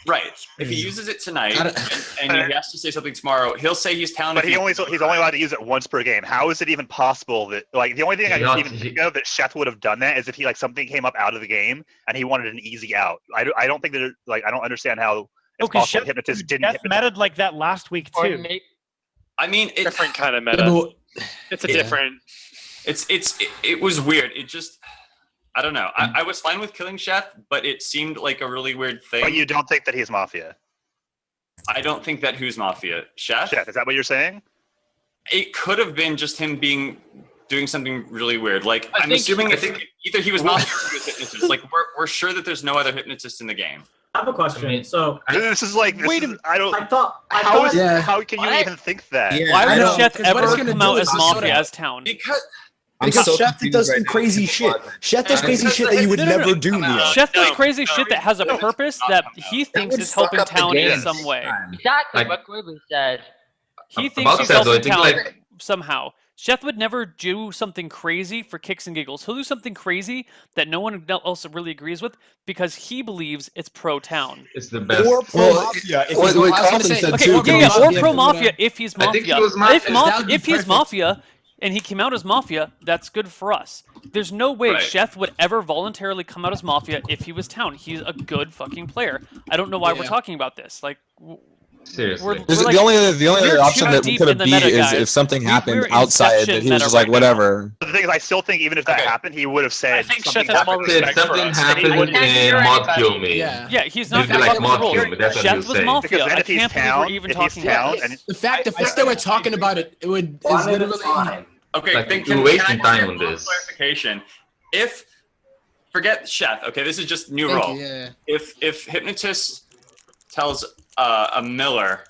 [SPEAKER 7] right. If he uses it tonight
[SPEAKER 16] I don't-
[SPEAKER 7] and he has to say something tomorrow, he'll say he's Town.
[SPEAKER 1] But
[SPEAKER 7] if
[SPEAKER 1] he's only allowed to use it once per game. How is it even possible that like the only thing I
[SPEAKER 13] Not-
[SPEAKER 1] can even think of that Sheth would have done that is if he like something came up out of the game and he wanted an easy out. I don't think that I don't understand how it's
[SPEAKER 5] Okay,
[SPEAKER 1] possible
[SPEAKER 5] Sheth,
[SPEAKER 1] hypnotist didn't
[SPEAKER 5] Sheth
[SPEAKER 1] hypnotize.
[SPEAKER 5] meted like that last week
[SPEAKER 6] Or
[SPEAKER 5] too.
[SPEAKER 7] I mean, it,
[SPEAKER 3] Different kind of
[SPEAKER 16] Yeah,
[SPEAKER 3] meta.
[SPEAKER 16] but-
[SPEAKER 3] It's a
[SPEAKER 16] Yeah.
[SPEAKER 3] different.
[SPEAKER 7] it was weird. It just, I don't know. I was fine with killing Sheth, but it seemed like a really weird thing.
[SPEAKER 1] But you don't think that he's Mafia?
[SPEAKER 7] I don't think that who's Mafia? Sheth?
[SPEAKER 1] Sheth, is that what you're saying?
[SPEAKER 7] It could have been just him doing something really weird. Like,
[SPEAKER 3] I
[SPEAKER 7] I'm
[SPEAKER 3] think-
[SPEAKER 7] assuming
[SPEAKER 3] I
[SPEAKER 7] if
[SPEAKER 3] think-
[SPEAKER 7] either he was Mafia or he was hypnotist. Like, we're sure that there's no other hypnotist in the game.
[SPEAKER 11] I have a question. So
[SPEAKER 1] This is like I don't.
[SPEAKER 11] I thought
[SPEAKER 1] How is
[SPEAKER 16] Yeah.
[SPEAKER 1] how can you
[SPEAKER 6] What?
[SPEAKER 1] even think that?
[SPEAKER 4] Yeah,
[SPEAKER 2] Why
[SPEAKER 4] I
[SPEAKER 2] would
[SPEAKER 4] know.
[SPEAKER 2] Sheth
[SPEAKER 16] 'Cause what it's
[SPEAKER 2] ever
[SPEAKER 16] gonna
[SPEAKER 2] come
[SPEAKER 16] do
[SPEAKER 2] out
[SPEAKER 16] is
[SPEAKER 2] as
[SPEAKER 16] it's
[SPEAKER 2] Mafia
[SPEAKER 16] sorta-
[SPEAKER 2] as Town?
[SPEAKER 7] Because
[SPEAKER 12] Because
[SPEAKER 4] so
[SPEAKER 12] Sheth
[SPEAKER 4] confused
[SPEAKER 12] does
[SPEAKER 4] right
[SPEAKER 12] some
[SPEAKER 4] now.
[SPEAKER 12] crazy shit. Sheth does crazy shit that you would
[SPEAKER 2] No, no, no.
[SPEAKER 12] never do, Neil.
[SPEAKER 2] Sheth does
[SPEAKER 3] No,
[SPEAKER 2] crazy
[SPEAKER 3] no,
[SPEAKER 2] shit that has a
[SPEAKER 7] no,
[SPEAKER 2] purpose
[SPEAKER 7] not
[SPEAKER 2] that
[SPEAKER 7] come out.
[SPEAKER 2] he thinks
[SPEAKER 4] would
[SPEAKER 2] is
[SPEAKER 4] fuck
[SPEAKER 2] helping
[SPEAKER 4] up the
[SPEAKER 2] Town in
[SPEAKER 4] game.
[SPEAKER 2] some way.
[SPEAKER 6] Exactly
[SPEAKER 13] Like-
[SPEAKER 6] what Quigley said.
[SPEAKER 2] He thinks
[SPEAKER 13] About
[SPEAKER 2] he's
[SPEAKER 13] that, though, I
[SPEAKER 2] helping
[SPEAKER 13] think,
[SPEAKER 2] Town
[SPEAKER 13] like-
[SPEAKER 2] somehow. Sheth would never do something crazy for kicks and giggles. He'll do something crazy that no one else really agrees with because he believes it's pro Town.
[SPEAKER 13] It's the best.
[SPEAKER 12] Or pro
[SPEAKER 9] Well,
[SPEAKER 12] Mafia. If
[SPEAKER 9] what
[SPEAKER 12] you-
[SPEAKER 9] Carlton
[SPEAKER 16] gonna say-
[SPEAKER 9] said
[SPEAKER 2] Okay,
[SPEAKER 9] too.
[SPEAKER 2] yeah,
[SPEAKER 9] can
[SPEAKER 2] yeah,
[SPEAKER 9] we-
[SPEAKER 2] or
[SPEAKER 16] Mafia
[SPEAKER 2] pro
[SPEAKER 16] if it
[SPEAKER 2] Mafia
[SPEAKER 16] would've-
[SPEAKER 2] if he's
[SPEAKER 13] I think
[SPEAKER 2] Mafia.
[SPEAKER 13] he was Mafia.
[SPEAKER 16] That would be
[SPEAKER 2] If he's
[SPEAKER 16] perfect.
[SPEAKER 2] Mafia and he came out as Mafia, that's good for us. There's no way
[SPEAKER 7] Right.
[SPEAKER 2] Sheth would ever voluntarily come out as Mafia if he was Town. He's a good fucking player. I don't know why we're
[SPEAKER 16] Yeah.
[SPEAKER 2] talking about this. Like,
[SPEAKER 13] Seriously.
[SPEAKER 2] we're
[SPEAKER 9] There's
[SPEAKER 2] like,
[SPEAKER 9] the only
[SPEAKER 2] we're
[SPEAKER 9] other option
[SPEAKER 2] too
[SPEAKER 9] that
[SPEAKER 2] deep
[SPEAKER 9] could
[SPEAKER 2] in
[SPEAKER 9] have
[SPEAKER 2] the
[SPEAKER 9] be
[SPEAKER 2] meta,
[SPEAKER 9] is
[SPEAKER 2] guys.
[SPEAKER 9] if something happened
[SPEAKER 2] We're
[SPEAKER 9] outside
[SPEAKER 2] Inception
[SPEAKER 9] that he was
[SPEAKER 2] meta
[SPEAKER 9] just like
[SPEAKER 2] right now.
[SPEAKER 9] whatever.
[SPEAKER 1] The thing is, I still think even if that
[SPEAKER 7] Okay.
[SPEAKER 1] happened, he would have said.
[SPEAKER 3] I think
[SPEAKER 1] something
[SPEAKER 3] Sheth has more
[SPEAKER 1] happened.
[SPEAKER 13] Said
[SPEAKER 3] respect for
[SPEAKER 13] something
[SPEAKER 3] us.
[SPEAKER 13] happened
[SPEAKER 6] I can't hear
[SPEAKER 13] and mod
[SPEAKER 6] anybody.
[SPEAKER 13] kill me.
[SPEAKER 16] Yeah.
[SPEAKER 2] Yeah, he's
[SPEAKER 13] He'd
[SPEAKER 2] not
[SPEAKER 13] be like,
[SPEAKER 2] fucking
[SPEAKER 13] "Mod
[SPEAKER 2] rules.
[SPEAKER 13] kill me," that's what
[SPEAKER 2] Sheth
[SPEAKER 13] he'll
[SPEAKER 2] was
[SPEAKER 13] say.
[SPEAKER 2] Mafia.
[SPEAKER 1] Because then
[SPEAKER 2] I
[SPEAKER 1] if he's
[SPEAKER 2] can't believe
[SPEAKER 1] Town,
[SPEAKER 2] we're even
[SPEAKER 1] if he's
[SPEAKER 2] talking about
[SPEAKER 1] Town,
[SPEAKER 2] this.
[SPEAKER 1] and
[SPEAKER 16] The fact that we're talking about it, it would is
[SPEAKER 17] 1 minute
[SPEAKER 16] literally.
[SPEAKER 17] time.
[SPEAKER 7] Okay,
[SPEAKER 13] Like,
[SPEAKER 7] then
[SPEAKER 13] you're
[SPEAKER 7] can
[SPEAKER 13] wasting
[SPEAKER 7] I
[SPEAKER 13] time
[SPEAKER 7] get
[SPEAKER 13] on
[SPEAKER 7] one
[SPEAKER 13] this.
[SPEAKER 7] clarification? If forget Sheth, okay, this is just new
[SPEAKER 16] Thank
[SPEAKER 7] role.
[SPEAKER 16] you, yeah.
[SPEAKER 7] If hypnotist tells a Miller,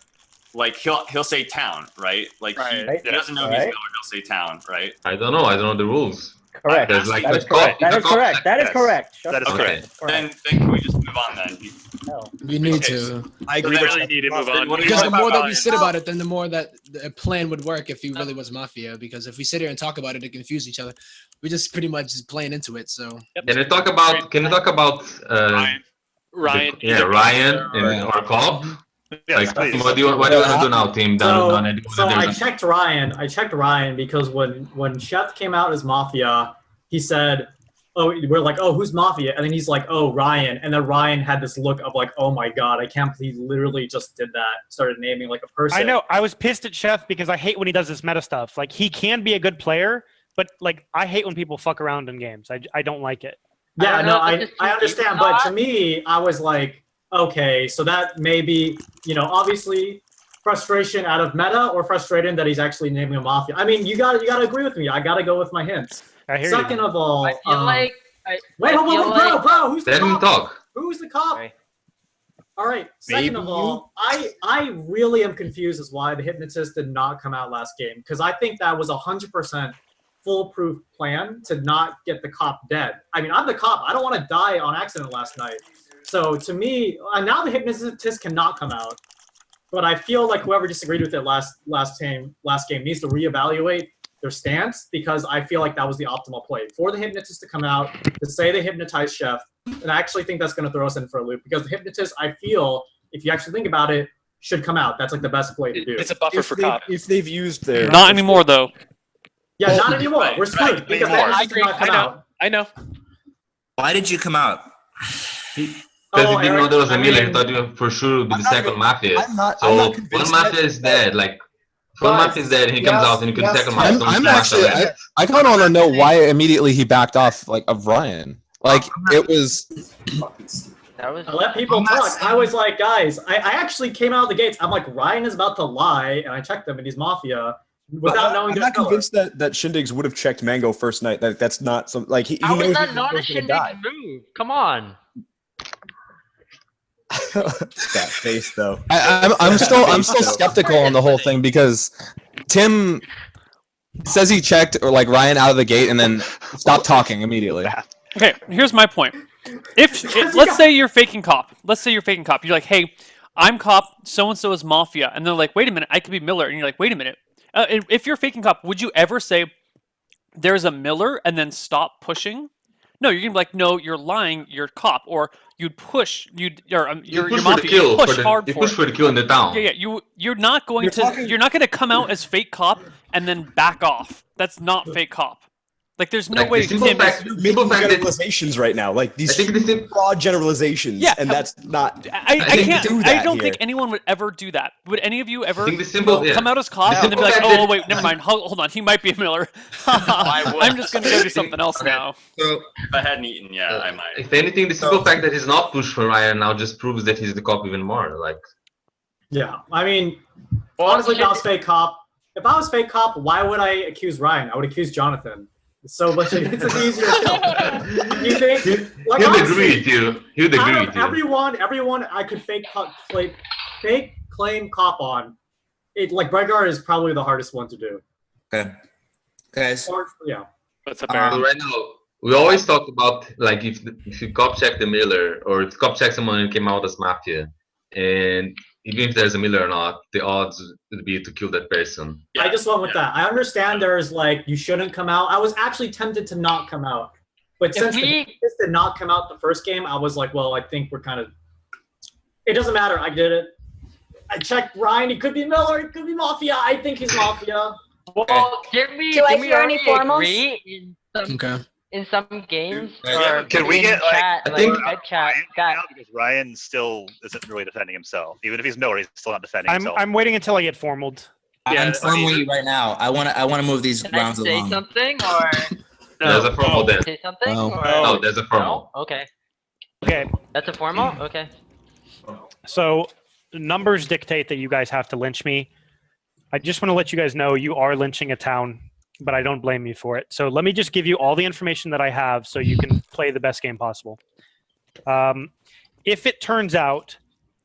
[SPEAKER 7] like he'll say Town, right? Like
[SPEAKER 3] Right.
[SPEAKER 7] he doesn't know he's
[SPEAKER 15] Right.
[SPEAKER 7] Miller, he'll say Town, right?
[SPEAKER 13] I don't know. I don't know the rules.
[SPEAKER 15] Correct.
[SPEAKER 13] There's like
[SPEAKER 15] That
[SPEAKER 13] the
[SPEAKER 15] is correct.
[SPEAKER 13] cop-
[SPEAKER 15] That
[SPEAKER 13] the
[SPEAKER 15] is
[SPEAKER 13] cop-
[SPEAKER 15] correct. That is
[SPEAKER 1] Yes.
[SPEAKER 15] correct. Shut
[SPEAKER 1] That is
[SPEAKER 15] the
[SPEAKER 1] correct.
[SPEAKER 15] fuck up.
[SPEAKER 7] Then can we just move on then?
[SPEAKER 15] No.
[SPEAKER 16] We need
[SPEAKER 7] Okay,
[SPEAKER 16] to.
[SPEAKER 12] I agree
[SPEAKER 7] So
[SPEAKER 12] with
[SPEAKER 7] then-
[SPEAKER 3] really need to move on.
[SPEAKER 7] What do you
[SPEAKER 16] Because
[SPEAKER 7] want
[SPEAKER 16] the more that
[SPEAKER 3] about
[SPEAKER 16] we sit about it, then the more that the plan would work if he really was Mafia. Because if we sit here and talk about it and confuse each other, we just pretty much just playing into it. So
[SPEAKER 13] Can you talk about? Can you talk about?
[SPEAKER 3] Ryan.
[SPEAKER 13] Yeah, Ryan and or Cobb.
[SPEAKER 1] Yes,
[SPEAKER 13] Like,
[SPEAKER 1] please.
[SPEAKER 13] what do you want to do now, team?
[SPEAKER 11] So I checked Ryan. I checked Ryan because when Sheth came out as Mafia, he said, "Oh, we're like, oh, who's Mafia?" And then he's like, "Oh, Ryan." And then Ryan had this look of like, "Oh my god, I can't believe he literally just did that." Started naming like a person.
[SPEAKER 5] I know. I was pissed at Sheth because I hate when he does this meta stuff. Like he can be a good player, but like I hate when people fuck around in games. I don't like it.
[SPEAKER 11] Yeah,
[SPEAKER 6] don't
[SPEAKER 11] no,
[SPEAKER 6] know if this is
[SPEAKER 11] I
[SPEAKER 6] too
[SPEAKER 11] understand,
[SPEAKER 6] deep or
[SPEAKER 11] but to
[SPEAKER 6] not.
[SPEAKER 11] me, I was like, okay, so that may be, obviously frustration out of meta or frustration that he's actually naming a Mafia. I mean, you gotta agree with me. I gotta go with my hints.
[SPEAKER 5] I hear
[SPEAKER 11] Second
[SPEAKER 5] you.
[SPEAKER 11] of all,
[SPEAKER 6] I feel like.
[SPEAKER 11] wait, hold on, bro, who's the
[SPEAKER 13] Let him
[SPEAKER 11] cop?
[SPEAKER 13] talk.
[SPEAKER 11] Who's the cop?
[SPEAKER 6] Sorry.
[SPEAKER 11] All right. Second of all, I really am confused as why the hypnotist did not come out last game because I think that was 100% foolproof plan to not get the cop dead. I mean, I'm the cop. I don't want to die on accident last night. So to me, now the hypnotist cannot come out. But I feel like whoever disagreed with it last game needs to reevaluate their stance because I feel like that was the optimal play for the hypnotist to come out to say they hypnotized Chef. And I actually think that's going to throw us in for a loop because the hypnotist, I feel, if you actually think about it, should come out. That's like the best play to do.
[SPEAKER 3] It's a buffer for cop.
[SPEAKER 12] If they've used their
[SPEAKER 2] Not anymore, though.
[SPEAKER 11] Yeah, not anymore.
[SPEAKER 7] Right,
[SPEAKER 11] We're screwed
[SPEAKER 7] right,
[SPEAKER 11] because
[SPEAKER 7] anymore.
[SPEAKER 11] the
[SPEAKER 3] I
[SPEAKER 11] hypnotist did
[SPEAKER 3] agree.
[SPEAKER 11] not come out.
[SPEAKER 3] I know.
[SPEAKER 4] Why did you come out?
[SPEAKER 13] Because
[SPEAKER 11] Oh,
[SPEAKER 13] he didn't know
[SPEAKER 11] Eric,
[SPEAKER 13] there was a
[SPEAKER 11] I
[SPEAKER 13] Miller. He
[SPEAKER 11] mean-
[SPEAKER 13] thought you for sure would be the
[SPEAKER 12] I'm not
[SPEAKER 13] second
[SPEAKER 12] even-
[SPEAKER 13] Mafia.
[SPEAKER 12] I'm not
[SPEAKER 13] So
[SPEAKER 12] convinced
[SPEAKER 13] one Mafia
[SPEAKER 12] yet
[SPEAKER 13] is dead. Like one
[SPEAKER 17] Guys,
[SPEAKER 13] Mafia is dead, and he comes
[SPEAKER 17] yes,
[SPEAKER 13] out and you can
[SPEAKER 17] yes,
[SPEAKER 13] second
[SPEAKER 17] I'm-
[SPEAKER 13] Mafia.
[SPEAKER 9] I'm actually I kind of want to know why immediately he backed off like of Ryan. Like it was.
[SPEAKER 6] That was.
[SPEAKER 11] I let people talk. I was like, guys, I actually came out of the gates. I'm like, Ryan is about to lie, and I checked him, and he's Mafia. without knowing.
[SPEAKER 12] I'm not convinced that Shindigs would have checked Mango first night. That's not some like he
[SPEAKER 6] How
[SPEAKER 12] knows
[SPEAKER 6] is that
[SPEAKER 12] he's
[SPEAKER 6] not a
[SPEAKER 12] gonna
[SPEAKER 6] Shindig
[SPEAKER 12] die.
[SPEAKER 6] move? Come on.
[SPEAKER 12] That face though.
[SPEAKER 9] I'm still skeptical on the whole thing because Tim says he checked or like Ryan out of the gate and then stopped talking immediately.
[SPEAKER 2] Okay, here's my point. If let's say you're faking cop. You're like, hey, I'm cop. So and so is Mafia, and they're like, wait a minute, I could be Miller, and you're like, wait a minute. If you're faking cop, would you ever say there's a Miller and then stop pushing? No, you're gonna be like, no, you're lying. You're cop, or you'd push. You're Mafia. You push hard
[SPEAKER 13] you
[SPEAKER 2] for
[SPEAKER 13] push
[SPEAKER 2] it.
[SPEAKER 13] for the kill in the town.
[SPEAKER 2] Yeah. You're not going to. You're not going to come out as fake cop and then back off. That's not fake cop. Like, there's no way.
[SPEAKER 12] You're making generalizations right now, like these broad generalizations,
[SPEAKER 2] Yeah,
[SPEAKER 12] and that's not.
[SPEAKER 2] I don't think anyone would ever do that. Would any of you ever come out as cop and then be like, oh wait, never mind, hold on, he might be a Miller. I'm just gonna go do something else now.
[SPEAKER 7] So if I hadn't eaten, yeah, I might.
[SPEAKER 13] If anything, the simple fact that he's not pushed for Ryan now just proves that he's the cop even more. Like,
[SPEAKER 11] yeah, I mean, honestly, if I was fake cop, why would I accuse Ryan? I would accuse Jonathan. It's so much. It's an easier kill. You think? Like,
[SPEAKER 13] he'd
[SPEAKER 11] honestly,
[SPEAKER 13] agree with you. He'd agree with you.
[SPEAKER 11] Everyone, I could fake claim cop on. It like Bregard is probably the hardest one to do.
[SPEAKER 4] Okay, guys.
[SPEAKER 11] Yeah.
[SPEAKER 3] What's up,
[SPEAKER 13] So right now, we always talk about like if you cop check the Miller or if cop check someone who came out as Mafia, and even if there's a Miller or not, the odds would be to kill that person.
[SPEAKER 11] I just went with that. I understand there's like you shouldn't come out. I was actually tempted to not come out, but since the did not come out the first game, I was like, well, I think we're kind of. It doesn't matter. I did it. I checked Ryan. He could be Miller. He could be Mafia. I think he's Mafia.
[SPEAKER 6] Well, can we already agree in some games? Or
[SPEAKER 1] Can we get
[SPEAKER 6] chat, chat,
[SPEAKER 1] because Ryan still isn't really defending himself. Even if he's Miller, he's still not defending himself.
[SPEAKER 5] I'm waiting until I get formaled.
[SPEAKER 4] I'm formally you right now. I wanna move these
[SPEAKER 6] Can
[SPEAKER 4] rounds
[SPEAKER 6] I say
[SPEAKER 4] along.
[SPEAKER 6] something or
[SPEAKER 13] There's a formal then.
[SPEAKER 6] say something?
[SPEAKER 4] No.
[SPEAKER 6] Or...
[SPEAKER 13] No, there's a formal.
[SPEAKER 6] No? Okay.
[SPEAKER 5] Okay.
[SPEAKER 6] That's a formal? Okay.
[SPEAKER 5] So numbers dictate that you guys have to lynch me. I just want to let you guys know you are lynching a town, but I don't blame you for it. So let me just give you all the information that I have so you can play the best game possible. If it turns out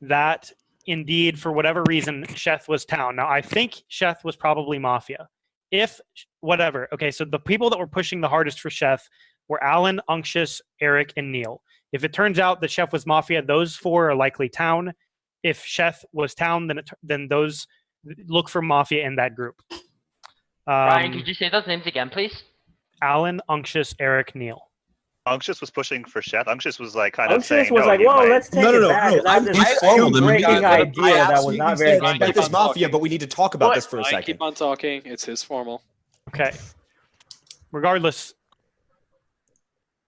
[SPEAKER 5] that indeed, for whatever reason, Sheth was town. Now, I think Sheth was probably Mafia. If, whatever. Okay, so the people that were pushing the hardest for Sheth were Alan, Unctious, Eric, and Neil. If it turns out that Sheth was Mafia, those four are likely town. If Sheth was town, then those look for Mafia in that group.
[SPEAKER 6] Ryan, could you say those names again, please?
[SPEAKER 5] Alan, Unctious, Eric, Neil.
[SPEAKER 1] Unctious was pushing for Sheth. Unctious was like kind of
[SPEAKER 15] Unctious
[SPEAKER 1] saying,
[SPEAKER 15] was
[SPEAKER 1] no,
[SPEAKER 15] like,
[SPEAKER 1] you
[SPEAKER 15] whoa,
[SPEAKER 1] might.
[SPEAKER 15] let's take it back. I breaking idea that was not very good.
[SPEAKER 12] That is Mafia, but we need to talk about this for a second.
[SPEAKER 3] Keep on talking. It's his formal.
[SPEAKER 5] Okay. Regardless,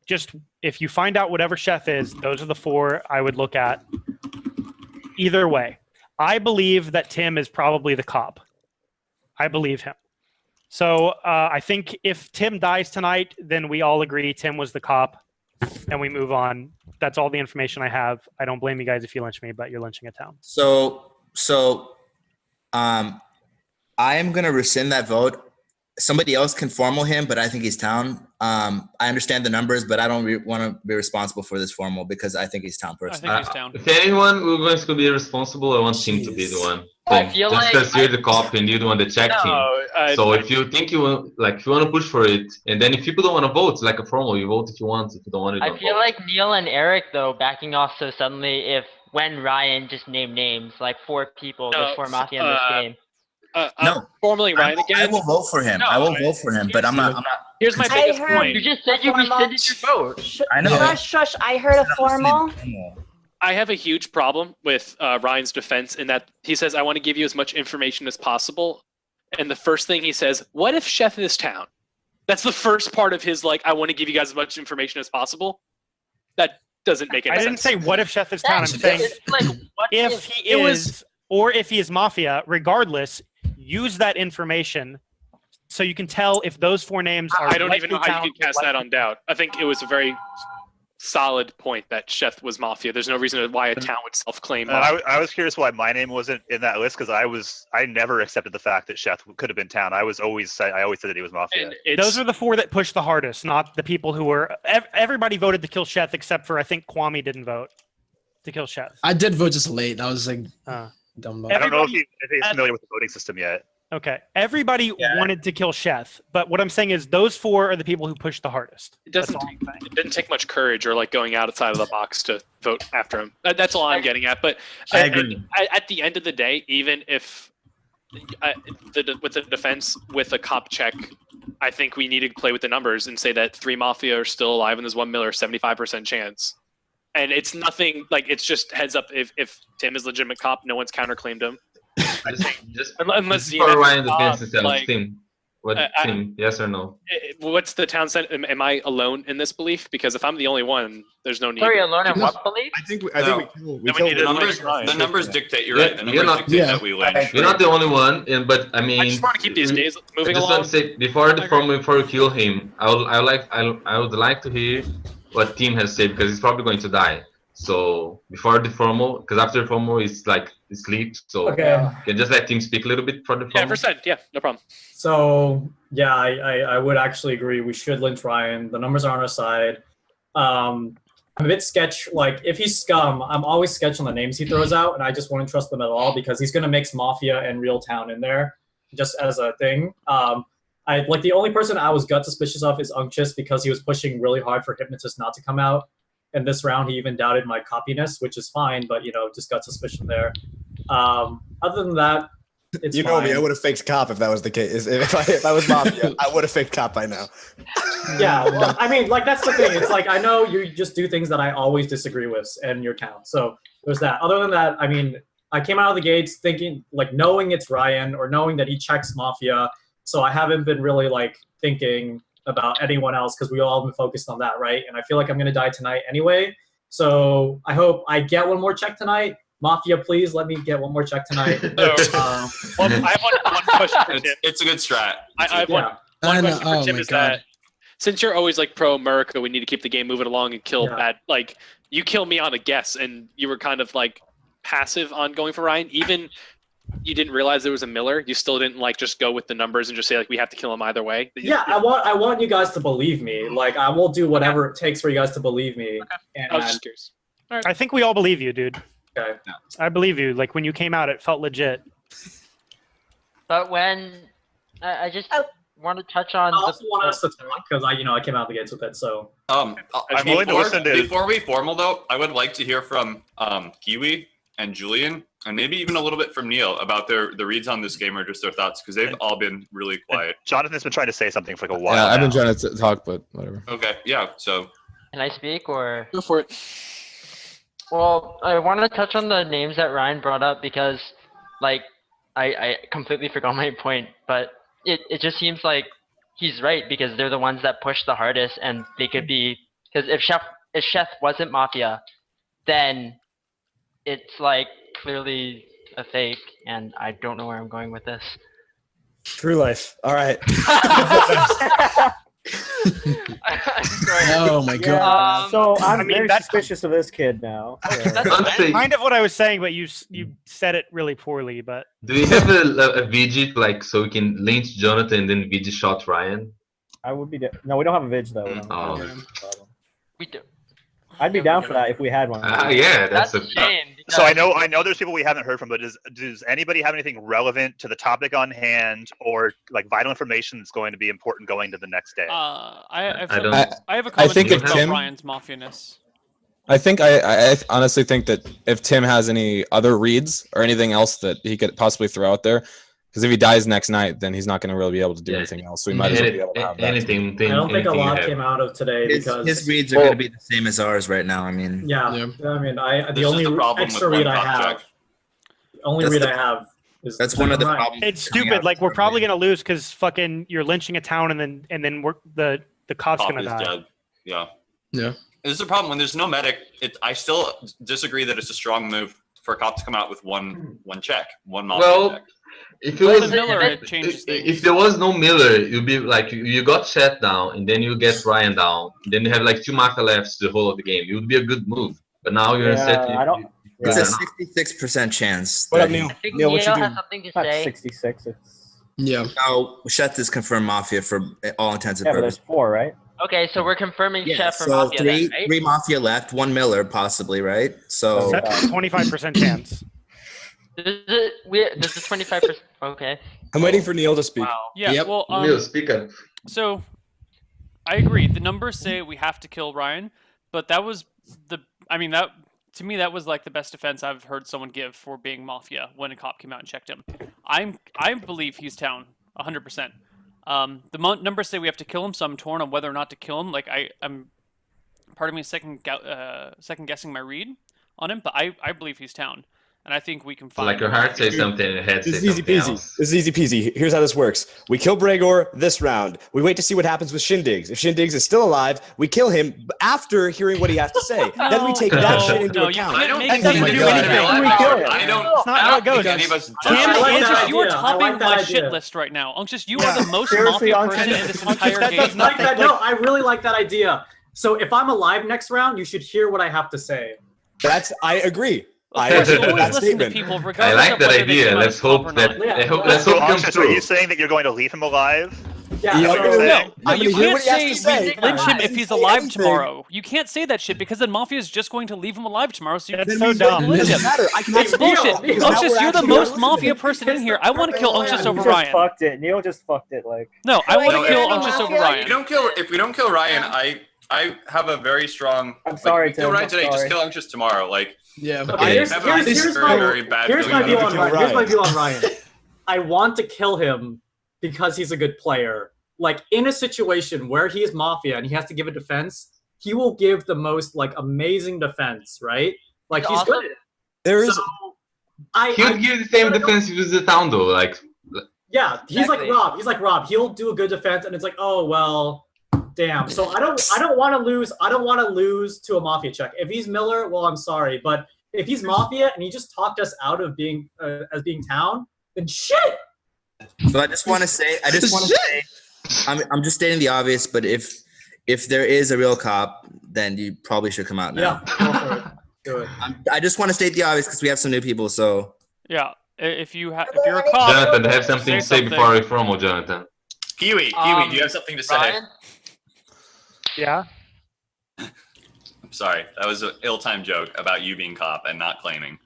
[SPEAKER 5] just if you find out whatever Sheth is, those are the four I would look at. Either way, I believe that Tim is probably the cop. I believe him. So I think if Tim dies tonight, then we all agree Tim was the cop, and we move on. That's all the information I have. I don't blame you guys if you lynch me, but you're lynching a town.
[SPEAKER 4] So I am gonna rescind that vote. Somebody else can formal him, but I think he's town. I understand the numbers, but I don't want to be responsible for this formal because I think he's town person.
[SPEAKER 2] I think he's town.
[SPEAKER 13] If anyone who's going to be responsible, I want him to be the one.
[SPEAKER 6] I feel
[SPEAKER 13] just
[SPEAKER 6] like
[SPEAKER 13] because you're the cop and you're the one that checked him. So if you think you want to push for it, and then if people don't want to vote, it's like a formal. You vote if you want. If you don't want to,
[SPEAKER 6] I feel like Neil and Eric though backing off so suddenly. When Ryan just named names like 4 people before Mafia in this game.
[SPEAKER 4] No,
[SPEAKER 3] formally Ryan again.
[SPEAKER 4] I will vote for him. I will vote for him, but I'm not.
[SPEAKER 3] Here's my biggest point.
[SPEAKER 6] You just said you rescinded your vote.
[SPEAKER 4] I know.
[SPEAKER 8] Shush! I heard a formal.
[SPEAKER 3] I have a huge problem with Ryan's defense in that he says, I want to give you as much information as possible. And the first thing he says, what if Sheth is town? That's the first part of his, like, I want to give you guys as much information as possible. That doesn't make any sense.
[SPEAKER 5] I didn't say what if Sheth is town. I'm saying if he is, or if he is Mafia, regardless, use that information so you can tell if those 4 names are.
[SPEAKER 3] I don't even know how you can cast that on doubt. I think it was a very solid point that Sheth was Mafia. There's no reason why a town would self-claim.
[SPEAKER 1] I was curious why my name wasn't in that list because I never accepted the fact that Sheth could have been town. I always said that he was Mafia.
[SPEAKER 5] Those are the 4 that pushed the hardest, not the people who were. Everybody voted to kill Sheth except for I think Kwame didn't vote to kill Sheth.
[SPEAKER 16] I did vote just late. I was like, dumb.
[SPEAKER 1] I don't know if he's familiar with the voting system yet.
[SPEAKER 5] Okay, everybody wanted to kill Sheth, but what I'm saying is those 4 are the people who pushed the hardest.
[SPEAKER 3] It didn't take much courage or like going outside of the box to vote after him. That's all I'm getting at. But
[SPEAKER 4] I agree.
[SPEAKER 3] At the end of the day, even if with the defense with a cop check, I think we need to play with the numbers and say that 3 Mafia are still alive and there's 1 Miller, 75% chance. And it's nothing like it's just heads up. If Tim is legitimate cop, no one's counterclaimed him. Unless
[SPEAKER 13] for Ryan defense instead of
[SPEAKER 3] like,
[SPEAKER 13] Tim. What Tim? Yes or no?
[SPEAKER 3] What's the town set? Am I alone in this belief? Because if I'm the only one, there's no need.
[SPEAKER 6] Sorry, alone in what belief?
[SPEAKER 12] I think we
[SPEAKER 7] the numbers dictate. You're right. The numbers dictate that we lynch.
[SPEAKER 13] You're not the only one, but I mean.
[SPEAKER 3] I just want to keep these days moving
[SPEAKER 13] I just
[SPEAKER 3] along.
[SPEAKER 13] want to say before you kill him, I would like to hear what Tim has said because he's probably going to die. So before the formal, because after the formal it's like sleep. So
[SPEAKER 11] Okay.
[SPEAKER 13] can just let Tim speak a little bit for the formal.
[SPEAKER 3] Yeah, no problem.
[SPEAKER 11] So yeah, I would actually agree. We should lynch Ryan. The numbers are on our side. I'm a bit sketch. Like if he's scum, I'm always sketch on the names he throws out, and I just wouldn't trust them at all because he's gonna mix Mafia and Real Town in there, just as a thing. I like the only person I was gut suspicious of is Unctious because he was pushing really hard for Hypnotist not to come out. And this round, he even doubted my copiness, which is fine, but just got suspicion there. Other than that, it's
[SPEAKER 12] you know me. I would have faked cop if that was the case. If I was Mafia, I would have faked cop by now.
[SPEAKER 11] Yeah, well, I mean, like that's the thing. It's like I know you just do things that I always disagree with in your town. So there's that. Other than that, I mean, I came out of the gates thinking, like, knowing it's Ryan or knowing that he checks Mafia. So I haven't been really like thinking about anyone else because we all been focused on that, right? And I feel like I'm gonna die tonight anyway. So I hope I get one more check tonight. Mafia, please let me get one more check tonight.
[SPEAKER 3] I have one question for Tim.
[SPEAKER 7] It's a good strat.
[SPEAKER 3] I have one question for Tim is that since you're always like pro America, we need to keep the game moving along and kill bad. Like you kill me on a guess, and you were kind of like passive on going for Ryan, even. You didn't realize there was a Miller. You still didn't like just go with the numbers and just say like we have to kill him either way.
[SPEAKER 11] Yeah, I want you guys to believe me. Like I will do whatever it takes for you guys to believe me.
[SPEAKER 3] Okay.
[SPEAKER 11] And
[SPEAKER 3] I was just curious.
[SPEAKER 5] Right. I think we all believe you, dude.
[SPEAKER 11] Okay.
[SPEAKER 5] I believe you. Like when you came out, it felt legit.
[SPEAKER 6] But when I just want to touch on.
[SPEAKER 11] I also want us to talk because I came out of the gates with it. So
[SPEAKER 1] I'm willing to listen to.
[SPEAKER 7] Before we formal though, I would like to hear from Kiwi and Julian, and maybe even a little bit from Neil about the reads on this game or just their thoughts because they've all been really quiet.
[SPEAKER 1] Jonathan's been trying to say something for like a while.
[SPEAKER 9] Yeah, I've been
[SPEAKER 1] now.
[SPEAKER 9] trying to talk, but whatever.
[SPEAKER 7] Okay, yeah. So
[SPEAKER 6] can I speak or
[SPEAKER 3] go for it?
[SPEAKER 6] Well, I want to touch on the names that Ryan brought up because, like, I completely forgot my point, but it just seems like he's right because they're the ones that push the hardest, and they could be because if Chef wasn't Mafia, then it's like clearly a fake, and I don't know where I'm going with this.
[SPEAKER 12] True life. All right.
[SPEAKER 16] Oh my god.
[SPEAKER 15] So I'm very suspicious of this kid now.
[SPEAKER 5] That's kind of what I was saying, but you said it really poorly. But
[SPEAKER 13] do we have a VG like so we can lynch Jonathan and then VG shot Ryan?
[SPEAKER 15] I would be. No, we don't have a Vidge though.
[SPEAKER 6] We do.
[SPEAKER 15] I'd be down for that if we had one.
[SPEAKER 13] Yeah, that's a
[SPEAKER 6] shame.
[SPEAKER 1] So I know there's people we haven't heard from, but does anybody have anything relevant to the topic on hand or like vital information that's going to be important going to the next day?
[SPEAKER 2] I have a
[SPEAKER 9] I think
[SPEAKER 2] comment
[SPEAKER 9] if
[SPEAKER 2] about
[SPEAKER 9] Tim-
[SPEAKER 2] Ryan's Mafia-ness.
[SPEAKER 9] I honestly think that if Tim has any other reads or anything else that he could possibly throw out there, because if he dies next night, then he's not going to really be able to do anything else. So we might as well be able to have that.
[SPEAKER 11] I don't think a lot came out of today because
[SPEAKER 4] His reads are going to be the same as ours right now. I mean,
[SPEAKER 11] yeah. I mean, the
[SPEAKER 7] This is
[SPEAKER 11] only
[SPEAKER 7] the problem
[SPEAKER 11] extra
[SPEAKER 7] with
[SPEAKER 11] read
[SPEAKER 7] one
[SPEAKER 11] I
[SPEAKER 7] cop
[SPEAKER 11] have,
[SPEAKER 7] check.
[SPEAKER 11] the only
[SPEAKER 4] That's
[SPEAKER 11] read
[SPEAKER 4] the-
[SPEAKER 11] I have is
[SPEAKER 4] that's one of the
[SPEAKER 11] Ryan.
[SPEAKER 4] problems.
[SPEAKER 5] it's
[SPEAKER 4] coming
[SPEAKER 5] stupid.
[SPEAKER 4] out
[SPEAKER 5] Like
[SPEAKER 4] of
[SPEAKER 5] we're
[SPEAKER 4] this
[SPEAKER 5] probably
[SPEAKER 4] movie.
[SPEAKER 5] gonna lose because fucking you're lynching a town and then the cop's
[SPEAKER 7] Pop
[SPEAKER 5] gonna
[SPEAKER 7] is
[SPEAKER 5] die.
[SPEAKER 7] dead. Yeah.
[SPEAKER 16] Yeah.
[SPEAKER 7] This is the problem when there's no medic. I still disagree that it's a strong move for a cop to come out with one check, one Mafia
[SPEAKER 13] Well,
[SPEAKER 7] check.
[SPEAKER 13] If it
[SPEAKER 2] With
[SPEAKER 13] was
[SPEAKER 2] the Miller, it changes
[SPEAKER 13] if there was no Miller, you'd be like you got Chet down, and then you get Ryan down, then you have like 2 Mafia left the whole of the game. It would be a good move. But now you're uncertain.
[SPEAKER 15] I don't.
[SPEAKER 4] It's
[SPEAKER 15] Yeah.
[SPEAKER 4] a 66% chance.
[SPEAKER 12] What up,
[SPEAKER 4] that he-
[SPEAKER 12] Neil?
[SPEAKER 6] I think
[SPEAKER 12] Neil, what you
[SPEAKER 6] Neil
[SPEAKER 12] doing?
[SPEAKER 6] has something to
[SPEAKER 15] Not
[SPEAKER 6] say.
[SPEAKER 15] 66. It's
[SPEAKER 16] Yeah.
[SPEAKER 4] No, Sheth is confirmed Mafia for all intents and
[SPEAKER 15] yeah, but there's
[SPEAKER 4] purposes.
[SPEAKER 15] 4, right?
[SPEAKER 6] Okay, so we're confirming
[SPEAKER 4] Yeah,
[SPEAKER 6] Chef for
[SPEAKER 4] so
[SPEAKER 6] Mafia
[SPEAKER 4] three
[SPEAKER 6] then, right?
[SPEAKER 4] three Mafia left, 1 Miller possibly, right? So
[SPEAKER 5] That's 25% chance.
[SPEAKER 6] This is 25%. Okay.
[SPEAKER 12] I'm waiting for Neil to speak.
[SPEAKER 6] Wow.
[SPEAKER 2] Yeah.
[SPEAKER 16] Yep.
[SPEAKER 2] Well,
[SPEAKER 13] Neil, speak up.
[SPEAKER 2] so I agree. The numbers say we have to kill Ryan, but that was I mean, that to me that was like the best defense I've heard someone give for being Mafia when a cop came out and checked him. I believe he's town 100%. The numbers say we have to kill him, so I'm torn on whether or not to kill him. Like I'm part of me is second guessing my read on him, but I believe he's town, and I think we can find.
[SPEAKER 13] Like your heart says something and your head
[SPEAKER 12] This
[SPEAKER 13] says
[SPEAKER 12] is easy
[SPEAKER 13] something
[SPEAKER 12] peasy.
[SPEAKER 13] else.
[SPEAKER 12] This is easy peasy. Here's how this works. We kill Bregor this round. We wait to see what happens with Shindigs. If Shindigs is still alive, we kill him after hearing what he has to say. Then we take that shit into account.
[SPEAKER 2] I don't
[SPEAKER 12] And
[SPEAKER 2] think
[SPEAKER 12] then
[SPEAKER 2] we
[SPEAKER 12] we
[SPEAKER 2] do
[SPEAKER 12] do
[SPEAKER 2] anything.
[SPEAKER 7] I don't.
[SPEAKER 5] It's not how it goes.
[SPEAKER 7] think any of us.
[SPEAKER 2] Tim,
[SPEAKER 11] I like that
[SPEAKER 2] Unctuous, you are
[SPEAKER 11] idea. I
[SPEAKER 2] topping
[SPEAKER 11] like that
[SPEAKER 2] my shit
[SPEAKER 11] idea.
[SPEAKER 2] list right now. Unctuous, you are the most
[SPEAKER 15] Seriously,
[SPEAKER 2] Mafia person
[SPEAKER 15] Unctuous,
[SPEAKER 2] in this
[SPEAKER 5] Unctuous,
[SPEAKER 2] entire
[SPEAKER 5] that does
[SPEAKER 2] game.
[SPEAKER 11] Like that. No, I really like that idea. So if I'm alive next round, you should hear what I have to say.
[SPEAKER 12] I agree. I
[SPEAKER 2] Of course, you
[SPEAKER 12] agree with
[SPEAKER 2] always
[SPEAKER 12] that
[SPEAKER 2] listen
[SPEAKER 12] statement.
[SPEAKER 2] to people
[SPEAKER 13] I
[SPEAKER 2] regardless
[SPEAKER 13] like
[SPEAKER 2] of
[SPEAKER 13] that
[SPEAKER 2] whether they
[SPEAKER 13] idea.
[SPEAKER 2] come out
[SPEAKER 13] Let's
[SPEAKER 2] as cop
[SPEAKER 13] hope
[SPEAKER 2] or
[SPEAKER 13] that
[SPEAKER 2] not.
[SPEAKER 11] Yeah.
[SPEAKER 13] let's hope comes
[SPEAKER 1] Unctuous, are
[SPEAKER 13] true.
[SPEAKER 1] you saying that you're going to leave him alive?
[SPEAKER 11] Yeah.
[SPEAKER 12] Yeah,
[SPEAKER 11] so-
[SPEAKER 12] okay,
[SPEAKER 2] No,
[SPEAKER 12] I'm
[SPEAKER 2] you
[SPEAKER 12] gonna hear
[SPEAKER 2] can't
[SPEAKER 12] what he has
[SPEAKER 2] say
[SPEAKER 12] to say.
[SPEAKER 2] we lynch him
[SPEAKER 12] I
[SPEAKER 2] if
[SPEAKER 12] didn't
[SPEAKER 2] he's
[SPEAKER 12] say
[SPEAKER 2] alive
[SPEAKER 12] anything.
[SPEAKER 2] tomorrow. You can't say that shit because then Mafia is just going to leave him alive tomorrow. So you
[SPEAKER 5] That's
[SPEAKER 2] can
[SPEAKER 5] so dumb.
[SPEAKER 2] lynch
[SPEAKER 12] Doesn't
[SPEAKER 2] him.
[SPEAKER 12] matter. I can
[SPEAKER 2] It's
[SPEAKER 12] have
[SPEAKER 2] bullshit.
[SPEAKER 11] Neil,
[SPEAKER 12] now
[SPEAKER 2] Unctuous,
[SPEAKER 12] we're
[SPEAKER 2] you're the
[SPEAKER 12] actually
[SPEAKER 2] most
[SPEAKER 12] listening.
[SPEAKER 2] Mafia person in here. I want to kill Unctuous
[SPEAKER 15] You
[SPEAKER 2] over
[SPEAKER 15] just
[SPEAKER 2] Ryan.
[SPEAKER 15] fucked it. Neil just fucked it. Like.
[SPEAKER 2] No, I
[SPEAKER 8] Wait,
[SPEAKER 2] want to
[SPEAKER 8] you're
[SPEAKER 2] kill
[SPEAKER 8] in
[SPEAKER 2] Unctuous over
[SPEAKER 8] Mafia?
[SPEAKER 2] Ryan.
[SPEAKER 7] If we don't kill Ryan, I have a very strong.
[SPEAKER 15] I'm sorry,
[SPEAKER 7] Like, kill
[SPEAKER 15] Tim,
[SPEAKER 7] Ryan
[SPEAKER 15] I'm
[SPEAKER 7] today. Just
[SPEAKER 15] sorry.
[SPEAKER 7] kill Unctuous tomorrow. Like
[SPEAKER 16] Yeah.
[SPEAKER 11] Okay, here's
[SPEAKER 7] have
[SPEAKER 11] my
[SPEAKER 7] a very bad
[SPEAKER 11] here's my
[SPEAKER 7] feeling
[SPEAKER 11] view
[SPEAKER 7] about
[SPEAKER 11] on
[SPEAKER 7] it.
[SPEAKER 11] Ryan. Here's my view on Ryan. I want to kill him because he's a good player. Like in a situation where he is Mafia and he has to give a defense, he will give the most like amazing defense, right? Like he's good at it.
[SPEAKER 12] There is.
[SPEAKER 11] So,
[SPEAKER 13] He would give the same defense if it was the town though. Like
[SPEAKER 11] yeah, he's like
[SPEAKER 6] Exactly.
[SPEAKER 11] Rob. He's like Rob. He'll do a good defense, and it's like, oh well, damn. So I don't want to lose. I don't want to lose to a Mafia check. If he's Miller, well, I'm sorry, but if he's Mafia and he just talked us out of being as being town, then shit.
[SPEAKER 4] So I just want to say, I'm just stating the obvious, but if there is a real cop, then you probably should come out now.
[SPEAKER 11] Yeah, go for it. Do it.
[SPEAKER 4] I just want to state the obvious because we have some new people. So
[SPEAKER 2] Yeah, if you're a cop,
[SPEAKER 13] Jonathan, have something to say
[SPEAKER 2] something.
[SPEAKER 13] before we promo, Jonathan.
[SPEAKER 7] Kiwi, do you have something to say?
[SPEAKER 6] Ryan?
[SPEAKER 5] Yeah.
[SPEAKER 7] I'm sorry, that was an ill-timed joke about you being cop and not claiming.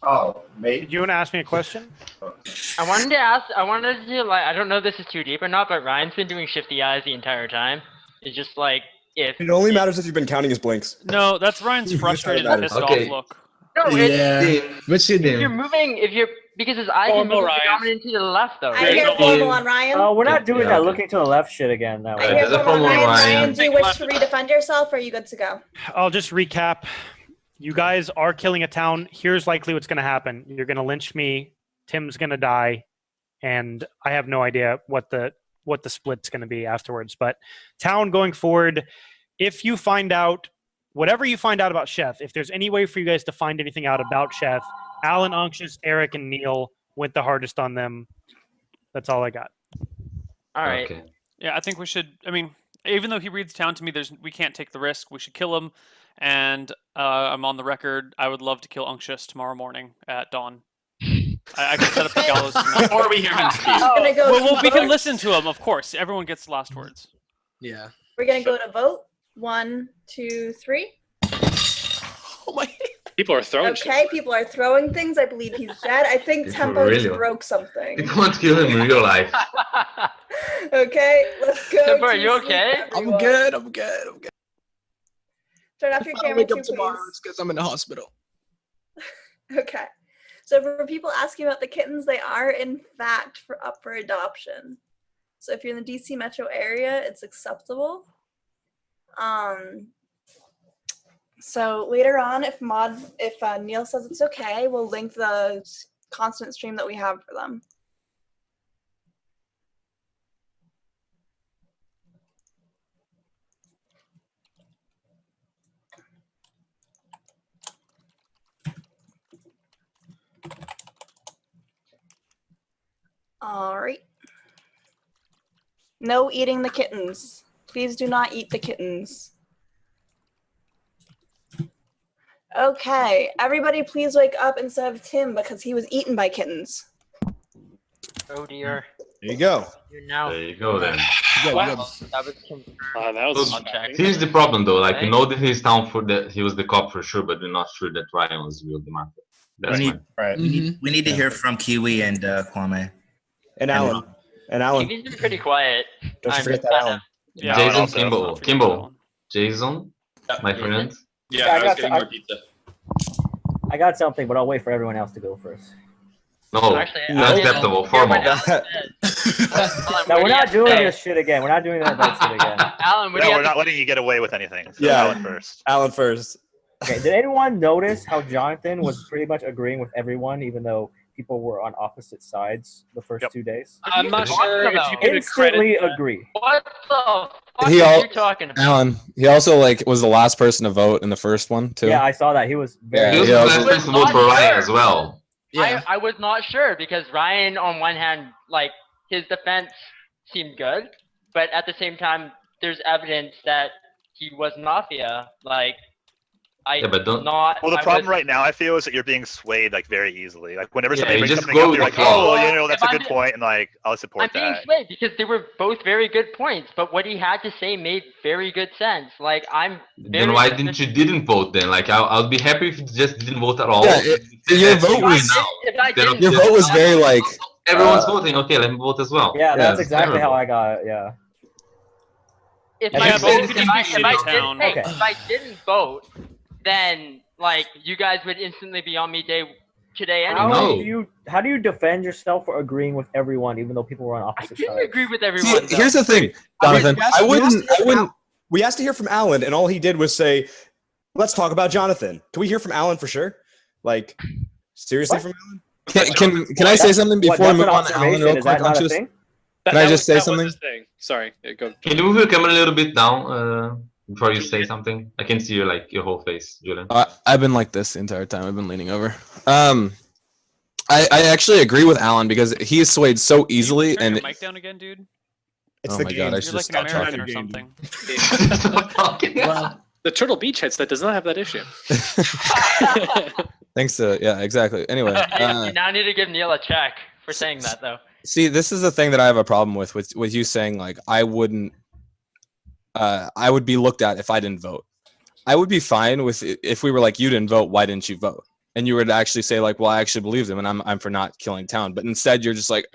[SPEAKER 17] Oh, me?
[SPEAKER 5] Did you want to ask me a question?
[SPEAKER 6] I wanted to ask. I wanted to like. I don't know if this is too deep or not, but Ryan's been doing shifty eyes the entire time. It's just like if.
[SPEAKER 12] It only matters if you've been counting his blinks.
[SPEAKER 2] No, that's Ryan's frustrated and pissed
[SPEAKER 13] Okay.
[SPEAKER 2] off look.
[SPEAKER 6] No,
[SPEAKER 16] Yeah. What's your
[SPEAKER 6] if
[SPEAKER 16] name?
[SPEAKER 6] you're moving, because his eye
[SPEAKER 2] Oh,
[SPEAKER 6] can
[SPEAKER 2] no,
[SPEAKER 6] move
[SPEAKER 2] Ryan.
[SPEAKER 6] predominant to the left, though.
[SPEAKER 8] I hear
[SPEAKER 6] Right?
[SPEAKER 8] formal on Ryan.
[SPEAKER 15] Oh, we're not doing
[SPEAKER 13] Yeah,
[SPEAKER 15] that.
[SPEAKER 13] okay.
[SPEAKER 15] Looking to the left shit again. That
[SPEAKER 8] I
[SPEAKER 15] way.
[SPEAKER 8] hear
[SPEAKER 13] there's a
[SPEAKER 8] formal on
[SPEAKER 13] formal
[SPEAKER 8] Ryan.
[SPEAKER 13] Ryan.
[SPEAKER 8] Ryan, do you wish to redefend yourself, or are you good to go?
[SPEAKER 5] I'll just recap. You guys are killing a town. Here's likely what's going to happen. You're going to lynch me. Tim's going to die, and I have no idea what the split's going to be afterwards. But town going forward, if you find out whatever you find out about Chef, if there's any way for you guys to find anything out about Chef, Alan, Unctuous, Eric, and Neil went the hardest on them. That's all I got.
[SPEAKER 6] All right.
[SPEAKER 13] Okay.
[SPEAKER 2] Yeah, I think we should. I mean, even though he reads town to me, we can't take the risk. We should kill him. And I'm on the record. I would love to kill Unctuous tomorrow morning at dawn. I can set up the gallows.
[SPEAKER 7] Before we hear him speak.
[SPEAKER 8] We're gonna go
[SPEAKER 2] Well,
[SPEAKER 8] to
[SPEAKER 2] we can
[SPEAKER 8] vote.
[SPEAKER 2] listen to him, of course. Everyone gets the last words.
[SPEAKER 16] Yeah.
[SPEAKER 8] We're gonna go to vote. 1, 2, 3.
[SPEAKER 16] Oh my.
[SPEAKER 3] People are throwing shit.
[SPEAKER 8] Okay, people are throwing things. I believe he's dead. I think
[SPEAKER 13] People
[SPEAKER 8] Tempo just
[SPEAKER 13] really-
[SPEAKER 8] broke something.
[SPEAKER 13] People want to kill him in real life.
[SPEAKER 8] Okay, let's go.
[SPEAKER 6] Tempo, are
[SPEAKER 8] to
[SPEAKER 6] you
[SPEAKER 8] sleep,
[SPEAKER 6] okay?
[SPEAKER 16] I'm
[SPEAKER 8] everyone.
[SPEAKER 16] good. I'm good. I'm good.
[SPEAKER 8] Turn off
[SPEAKER 16] If
[SPEAKER 8] your
[SPEAKER 16] I
[SPEAKER 8] camera
[SPEAKER 16] wake
[SPEAKER 8] too,
[SPEAKER 16] up tomorrow,
[SPEAKER 8] please.
[SPEAKER 16] it's because I'm in the hospital.
[SPEAKER 8] Okay. So for people asking about the kittens, they are in fact up for adoption. So if you're in the DC metro area, it's acceptable. So later on, if Neil says it's okay, we'll link the constant stream that we have for them. All right. No eating the kittens. Please do not eat the kittens. Okay, everybody please wake up instead of Tim because he was eaten by kittens.
[SPEAKER 6] Oh dear.
[SPEAKER 12] There you go.
[SPEAKER 6] You're now.
[SPEAKER 13] There you go then.
[SPEAKER 6] That was confirmed.
[SPEAKER 3] That was.
[SPEAKER 13] Here's the problem though. Like we
[SPEAKER 6] Right?
[SPEAKER 13] know that he's down for that. He was the cop for sure, but we're not sure that Ryan was real the Mafia. That's
[SPEAKER 4] We need,
[SPEAKER 12] Right.
[SPEAKER 4] we need to hear from Kiwi and Kwame.
[SPEAKER 12] And Alan. And Alan.
[SPEAKER 6] TV's been pretty quiet.
[SPEAKER 12] Don't you
[SPEAKER 6] I'm
[SPEAKER 12] forget that,
[SPEAKER 6] kind
[SPEAKER 12] Alan.
[SPEAKER 6] of-
[SPEAKER 2] Yeah,
[SPEAKER 13] Jason
[SPEAKER 1] also-
[SPEAKER 13] Kimbo. Kimbo. Jason, my friend.
[SPEAKER 15] Yeah, I was getting more
[SPEAKER 7] pizza.
[SPEAKER 15] I got something, but I'll wait for everyone else to go first.
[SPEAKER 13] No,
[SPEAKER 6] Actually,
[SPEAKER 13] unacceptable. Formal.
[SPEAKER 6] Alan,
[SPEAKER 15] No, we're
[SPEAKER 6] what do you
[SPEAKER 15] not
[SPEAKER 6] have to
[SPEAKER 15] doing
[SPEAKER 6] say?
[SPEAKER 15] this shit again. We're not doing that shit again.
[SPEAKER 6] Alan, what do
[SPEAKER 1] No,
[SPEAKER 6] you
[SPEAKER 1] we're
[SPEAKER 6] have
[SPEAKER 1] not letting you get away with anything. So
[SPEAKER 12] Yeah.
[SPEAKER 1] Alan first.
[SPEAKER 12] Alan first.
[SPEAKER 15] Okay, did anyone notice how Jonathan was pretty much agreeing with everyone, even though people were on opposite sides the first 2 days?
[SPEAKER 3] I'm not sure if you can
[SPEAKER 15] Instantly
[SPEAKER 3] credit.
[SPEAKER 15] agree.
[SPEAKER 6] What the fuck
[SPEAKER 9] He
[SPEAKER 6] are
[SPEAKER 9] al-
[SPEAKER 6] you talking about?
[SPEAKER 9] Alan, he also like was the last person to vote in the first one too.
[SPEAKER 15] Yeah, I saw that. He was
[SPEAKER 9] Yeah,
[SPEAKER 15] very.
[SPEAKER 13] He was
[SPEAKER 9] he
[SPEAKER 13] the
[SPEAKER 9] also-
[SPEAKER 13] last person to vote for Ryan as well.
[SPEAKER 6] I was not sure because Ryan, on one hand, like his defense seemed good, but at the same time, there's evidence that he was Mafia. Like,
[SPEAKER 13] Yeah, but don't.
[SPEAKER 6] not.
[SPEAKER 1] Well, the
[SPEAKER 6] I
[SPEAKER 1] problem
[SPEAKER 6] was-
[SPEAKER 1] right now I feel is that you're being swayed like very easily. Like whenever
[SPEAKER 13] Yeah,
[SPEAKER 1] somebody
[SPEAKER 13] you
[SPEAKER 1] brings
[SPEAKER 13] just
[SPEAKER 1] something
[SPEAKER 13] go
[SPEAKER 1] up, you're
[SPEAKER 13] with
[SPEAKER 1] like,
[SPEAKER 13] the flow.
[SPEAKER 1] oh, well, you know, that's a
[SPEAKER 6] If
[SPEAKER 1] good
[SPEAKER 6] I'm-
[SPEAKER 1] point, and like I'll
[SPEAKER 6] I'm
[SPEAKER 1] support
[SPEAKER 6] being
[SPEAKER 1] that.
[SPEAKER 6] swayed because they were both very good points, but what he had to say made very good sense. Like, I'm.
[SPEAKER 13] Then why didn't you didn't vote then? Like I'll be happy if you just didn't vote at all.
[SPEAKER 9] Yeah, your vote was
[SPEAKER 6] If I didn't,
[SPEAKER 9] your vote was very like
[SPEAKER 13] Everyone's voting. Okay, let me vote as well.
[SPEAKER 15] Yeah, that's
[SPEAKER 9] Yeah,
[SPEAKER 15] exactly how
[SPEAKER 13] terrible.
[SPEAKER 15] I got it. Yeah.
[SPEAKER 6] If
[SPEAKER 15] Yeah,
[SPEAKER 6] I
[SPEAKER 15] but
[SPEAKER 6] voted,
[SPEAKER 15] it could
[SPEAKER 6] if
[SPEAKER 15] just
[SPEAKER 6] I,
[SPEAKER 15] be
[SPEAKER 6] if I
[SPEAKER 15] shitty
[SPEAKER 6] didn't,
[SPEAKER 2] town.
[SPEAKER 6] hey,
[SPEAKER 15] Okay.
[SPEAKER 6] if I didn't vote, then like you guys would instantly be on me today
[SPEAKER 15] How
[SPEAKER 6] anyway.
[SPEAKER 15] do you defend yourself for agreeing with everyone, even though people were on
[SPEAKER 6] I
[SPEAKER 15] opposite
[SPEAKER 6] didn't
[SPEAKER 15] sides?
[SPEAKER 6] agree with
[SPEAKER 9] See,
[SPEAKER 6] everyone. though.
[SPEAKER 9] here's the thing, Jonathan.
[SPEAKER 12] We asked to hear from Alan, and all he did was say, "Let's talk about Jonathan." Can we hear from Alan for sure? Like, seriously, from Alan?
[SPEAKER 9] Can I say something before we
[SPEAKER 15] That's
[SPEAKER 9] move
[SPEAKER 15] an
[SPEAKER 9] on to Alan
[SPEAKER 15] observation.
[SPEAKER 9] real
[SPEAKER 15] Is that
[SPEAKER 9] quick?
[SPEAKER 15] not a
[SPEAKER 9] Unctuous?
[SPEAKER 15] thing?
[SPEAKER 9] Can I just say something?
[SPEAKER 3] Sorry. Yeah, go.
[SPEAKER 13] Can you move your camera a little bit down before you say something? I can see your whole face, Julian.
[SPEAKER 9] I've been like this the entire time. I've been leaning over. I actually agree with Alan because he is swayed so easily,
[SPEAKER 2] Turn
[SPEAKER 9] and
[SPEAKER 2] your mic down again, dude.
[SPEAKER 12] It's
[SPEAKER 9] oh
[SPEAKER 12] the
[SPEAKER 9] my
[SPEAKER 12] game.
[SPEAKER 9] god, I
[SPEAKER 2] You're
[SPEAKER 9] should
[SPEAKER 2] like
[SPEAKER 9] just
[SPEAKER 2] an
[SPEAKER 9] stop
[SPEAKER 2] American
[SPEAKER 9] talking.
[SPEAKER 2] or something.
[SPEAKER 3] Well, the Turtle Beach headset does not have that issue.
[SPEAKER 9] Thanks to yeah, exactly. Anyway,
[SPEAKER 6] You now need to give Neil a check for saying that, though.
[SPEAKER 9] see, this is the thing that I have a problem with you saying like I would be looked at if I didn't vote. I would be fine with if we were like you didn't vote, why didn't you vote? And you would actually say like, well, I actually believe them, and I'm for not killing town. But instead, you're just like,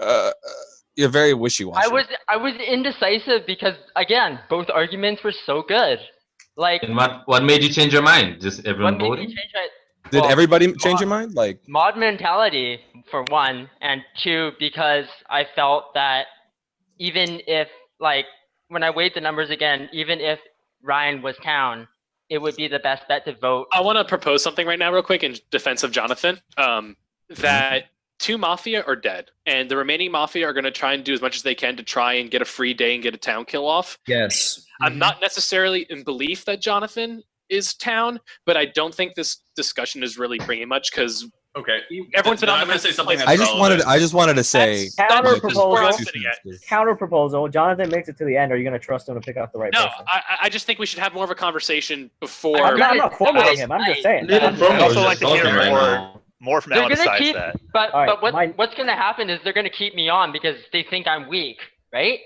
[SPEAKER 9] you're very wishy-washy.
[SPEAKER 6] I was indecisive because again, both arguments were so good. Like,
[SPEAKER 13] And what made you change your mind? Just everyone
[SPEAKER 6] what made me
[SPEAKER 13] voting?
[SPEAKER 6] change my
[SPEAKER 9] Did
[SPEAKER 6] well,
[SPEAKER 9] everybody change your mind? Like,
[SPEAKER 6] mod mentality for one, and two, because I felt that even if like when I weighed the numbers again, even if Ryan was town, it would be the best bet to vote.
[SPEAKER 3] I want to propose something right now, real quick, in defense of Jonathan. That 2 Mafia are dead, and the remaining Mafia are going to try and do as much as they can to try and get a free day and get a town kill off.
[SPEAKER 4] Yes.
[SPEAKER 3] I'm not necessarily in belief that Jonathan is town, but I don't think this discussion is really bringing much because
[SPEAKER 7] Okay.
[SPEAKER 3] everyone's been
[SPEAKER 7] Then
[SPEAKER 3] on
[SPEAKER 7] I'm
[SPEAKER 3] the
[SPEAKER 7] gonna say something.
[SPEAKER 9] I just wanted to say.
[SPEAKER 15] Counter
[SPEAKER 3] That's where I'm
[SPEAKER 15] proposal.
[SPEAKER 3] sitting at.
[SPEAKER 15] Counter proposal. Jonathan makes it to the end. Are you going to trust him to pick out the right
[SPEAKER 3] No,
[SPEAKER 15] person?
[SPEAKER 3] I just think we should have more of a conversation before.
[SPEAKER 15] I'm not formulating him. I'm just saying.
[SPEAKER 1] I'd also like to hear
[SPEAKER 13] right
[SPEAKER 1] more,
[SPEAKER 13] now.
[SPEAKER 1] more from
[SPEAKER 6] They're
[SPEAKER 1] Alan
[SPEAKER 6] gonna
[SPEAKER 1] besides
[SPEAKER 6] keep,
[SPEAKER 1] that.
[SPEAKER 6] but
[SPEAKER 15] All right,
[SPEAKER 6] but what's gonna happen is they're gonna keep me on because they think I'm weak, right?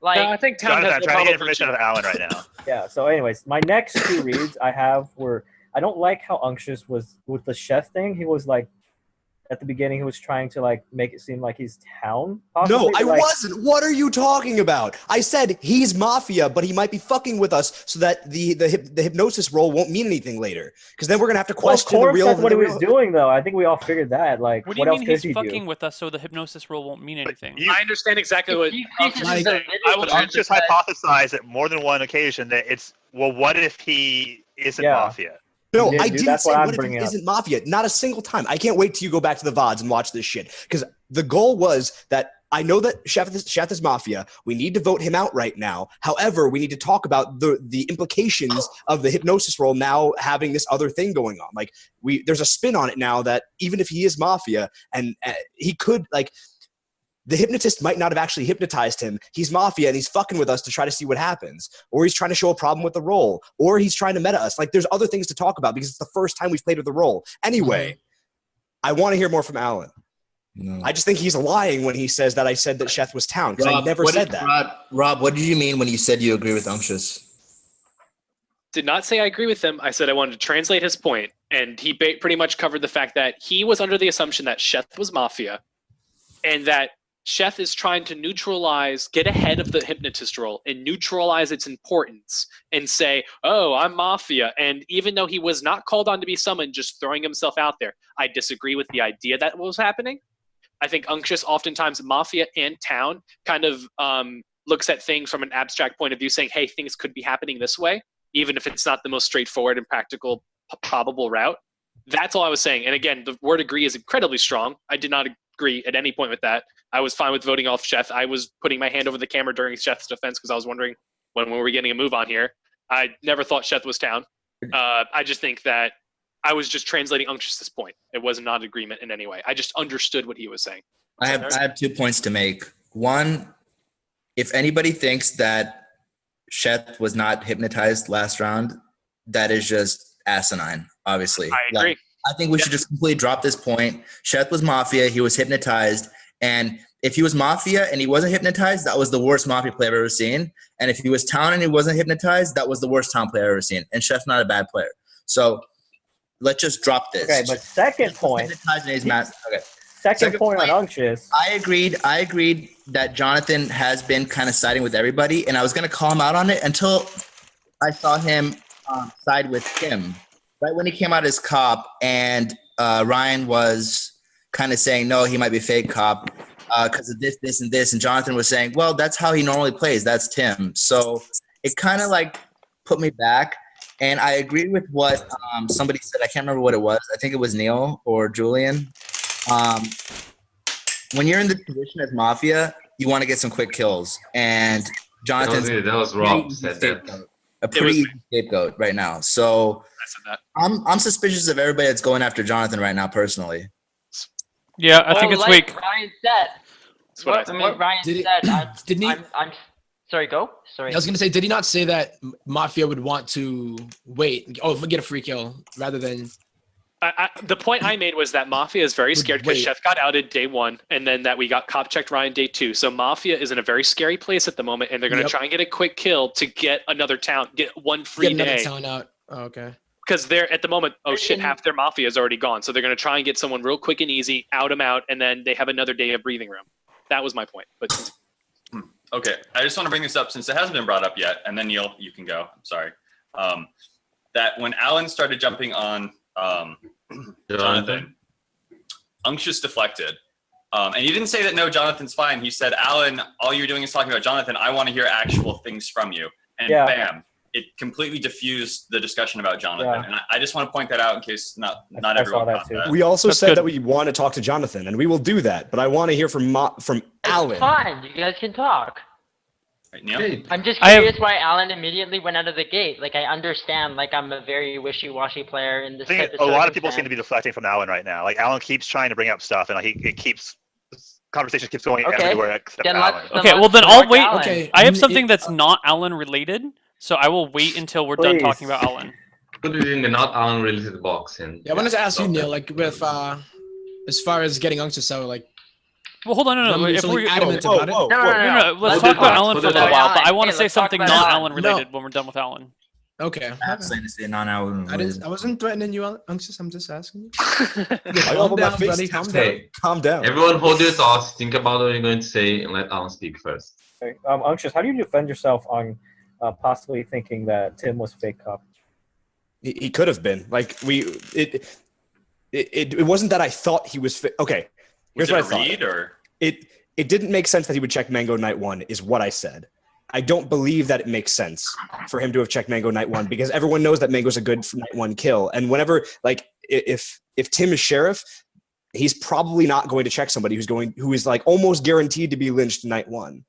[SPEAKER 6] Like,
[SPEAKER 3] No, I think town
[SPEAKER 1] Jonathan,
[SPEAKER 3] has
[SPEAKER 1] I'm
[SPEAKER 3] no
[SPEAKER 1] trying to get
[SPEAKER 3] problem
[SPEAKER 1] information out of Alan right now.
[SPEAKER 15] Yeah. So, anyways, my next 2 reads I have were I don't like how Unctuous was with the chef thing. He was like, at the beginning, he was trying to like make it seem like he's town. Possibly,
[SPEAKER 12] No, I
[SPEAKER 15] but, like,
[SPEAKER 12] wasn't. What are you talking about? I said he's Mafia, but he might be fucking with us so that the hypnosis role won't mean anything later. Because then we're gonna have to
[SPEAKER 15] Well, of
[SPEAKER 12] question the
[SPEAKER 15] course,
[SPEAKER 12] real.
[SPEAKER 15] that's what he
[SPEAKER 12] the
[SPEAKER 15] was
[SPEAKER 12] real-
[SPEAKER 15] doing, though. I think we all figured that. Like,
[SPEAKER 2] What do
[SPEAKER 15] what
[SPEAKER 2] you
[SPEAKER 15] else
[SPEAKER 2] mean
[SPEAKER 15] could
[SPEAKER 2] he's
[SPEAKER 15] he
[SPEAKER 2] fucking
[SPEAKER 15] do?
[SPEAKER 2] with us so the hypnosis rule won't mean anything?
[SPEAKER 3] I understand exactly what.
[SPEAKER 6] like,
[SPEAKER 3] I will
[SPEAKER 1] I'm just hypothesized at more than one occasion that it's well, what if he isn't
[SPEAKER 15] Yeah.
[SPEAKER 1] Mafia?
[SPEAKER 12] No,
[SPEAKER 15] Yeah,
[SPEAKER 12] I
[SPEAKER 15] dude,
[SPEAKER 12] didn't
[SPEAKER 15] that's
[SPEAKER 12] say
[SPEAKER 15] what I'm
[SPEAKER 12] what if
[SPEAKER 15] bringing
[SPEAKER 12] it
[SPEAKER 15] up.
[SPEAKER 12] isn't Mafia. Not a single time. I can't wait till you go back to the VODs and watch this shit. Because the goal was that I know that Chef is Mafia. We need to vote him out right now. However, we need to talk about the implications of the hypnosis role now having this other thing going on. Like there's a spin on it now that even if he is Mafia and he could like the hypnotist might not have actually hypnotized him. He's Mafia and he's fucking with us to try to see what happens. Or he's trying to show a problem with the role. Or he's trying to meta us. Like, there's other things to talk about because it's the first time we've played with the role. Anyway, I want to hear more from Alan.
[SPEAKER 4] No.
[SPEAKER 12] I just think he's lying when he says that I said that Sheth was town, because I never said that.
[SPEAKER 4] Rob, what did you mean when you said you agree with Unctuous?
[SPEAKER 3] Did not say I agree with him. I said I wanted to translate his point, and he pretty much covered the fact that he was under the assumption that Sheth was Mafia, and that Sheth is trying to get ahead of the hypnotist role and neutralize its importance and say, oh, I'm Mafia. And even though he was not called on to be summoned, just throwing himself out there, I disagree with the idea that was happening. I think Unctuous, oftentimes Mafia and town, kind of looks at things from an abstract point of view, saying, hey, things could be happening this way, even if it's not the most straightforward and practical, probable route. That's all I was saying. And again, the word agree is incredibly strong. I did not agree at any point with that. I was fine with voting off Sheth. I was putting my hand over the camera during Sheth's defense because I was wondering when were we getting a move on here. I never thought Sheth was town. I just think that I was just translating Unctuous' point. It was not agreement in any way. I just understood what he was saying.
[SPEAKER 4] I have 2 points to make. One, if anybody thinks that Sheth was not hypnotized last round, that is just asinine, obviously.
[SPEAKER 3] I agree.
[SPEAKER 4] I think we should just completely drop this point. Sheth was Mafia. He was hypnotized. And if he was Mafia and he wasn't hypnotized, that was the worst Mafia player I've ever seen. And if he was town and he wasn't hypnotized, that was the worst town player I've ever seen. And Sheth's not a bad player. So let's just drop this.
[SPEAKER 15] Okay, but second point. Second point on Unctuous.
[SPEAKER 4] I agreed that Jonathan has been kind of siding with everybody, and I was going to call him out on it until I saw him side with Tim. Right when he came out as cop, and Ryan was kind of saying, no, he might be fake cop because of this, this, and this. And Jonathan was saying, well, that's how he normally plays. That's Tim. So it kind of like put me back. And I agree with what somebody said. I can't remember what it was. I think it was Neil or Julian. When you're in this position as Mafia, you want to get some quick kills. And Jonathan's
[SPEAKER 13] that was Rob said that.
[SPEAKER 4] A pretty easy scapegoat right now. So I'm suspicious of everybody that's going after Jonathan right now, personally.
[SPEAKER 2] Yeah, I think it's
[SPEAKER 6] like
[SPEAKER 2] weak.
[SPEAKER 6] Ryan said. Ryan said. I'm sorry. Go. Sorry.
[SPEAKER 16] I was gonna say, did he not say that Mafia would want to wait? Oh, get a free kill rather than.
[SPEAKER 3] The point I made was that Mafia is very scared because Sheth got outed day one, and then that we got cop checked Ryan day two. So Mafia is in a very scary place at the moment, and they're going to try and get a quick kill to get another town, get one free
[SPEAKER 16] get another
[SPEAKER 3] day.
[SPEAKER 16] town out. Oh, okay.
[SPEAKER 3] Because they're at the moment, half their Mafia is already gone. So they're going to try and get someone real quick and easy, out them out, and then they have another day of breathing room. That was my point. But
[SPEAKER 7] okay, I just want to bring this up since it hasn't been brought up yet, and then Neil, you can go. I'm sorry. That when Alan started jumping on Jonathan, Unctuous deflected. And he didn't say that, no, Jonathan's fine. He said, Alan, all you're doing is talking about Jonathan. I want to hear actual things from you. And bam, it completely diffused the discussion about Jonathan. And I just want to point that out in case not everyone caught that.
[SPEAKER 12] We also said that we want to talk to Jonathan, and we will do that. But I want to hear from Alan.
[SPEAKER 6] Fine, you guys can talk.
[SPEAKER 7] Right, Neil?
[SPEAKER 6] I'm just curious why Alan immediately went out of the gate. Like, I understand, like, I'm a very wishy-washy player in this
[SPEAKER 1] I think
[SPEAKER 6] type of
[SPEAKER 1] a lot of people
[SPEAKER 6] circumstance.
[SPEAKER 1] seem to be deflecting from Alan right now. Like, Alan keeps trying to bring up stuff, and conversation keeps going everywhere except Alan.
[SPEAKER 2] Then I'll wait. Okay, I have something that's not Alan related, so I will wait until we're done talking about Alan.
[SPEAKER 13] Put it in the not Alan related box. And
[SPEAKER 16] I wanted to ask you, Neil, like with as far as getting Unctuous out, like.
[SPEAKER 2] Well, hold on, no. If we're
[SPEAKER 16] adamant about it.
[SPEAKER 2] No. Let's talk about Alan for a little while, but I want to say something not Alan related when we're done with Alan.
[SPEAKER 16] Okay.
[SPEAKER 4] I'm saying to say non-Alan.
[SPEAKER 16] I wasn't threatening you, Unctuous. I'm just asking you.
[SPEAKER 12] Calm down, buddy. Calm down. Calm down.
[SPEAKER 13] Everyone hold your thoughts. Think about what you're going to say and let Alan speak first.
[SPEAKER 15] Okay. Unctuous, how do you defend yourself on possibly thinking that Tim was fake cop?
[SPEAKER 12] He could have been. Like it wasn't that I thought he was okay. Here's what I thought. It didn't make sense that he would check Mango night one, is what I said. I don't believe that it makes sense for him to have checked Mango night one because everyone knows that Mango's a good night one kill. And whenever, like, if Tim is sheriff, he's probably not going to check somebody who is like almost guaranteed to be lynched night one.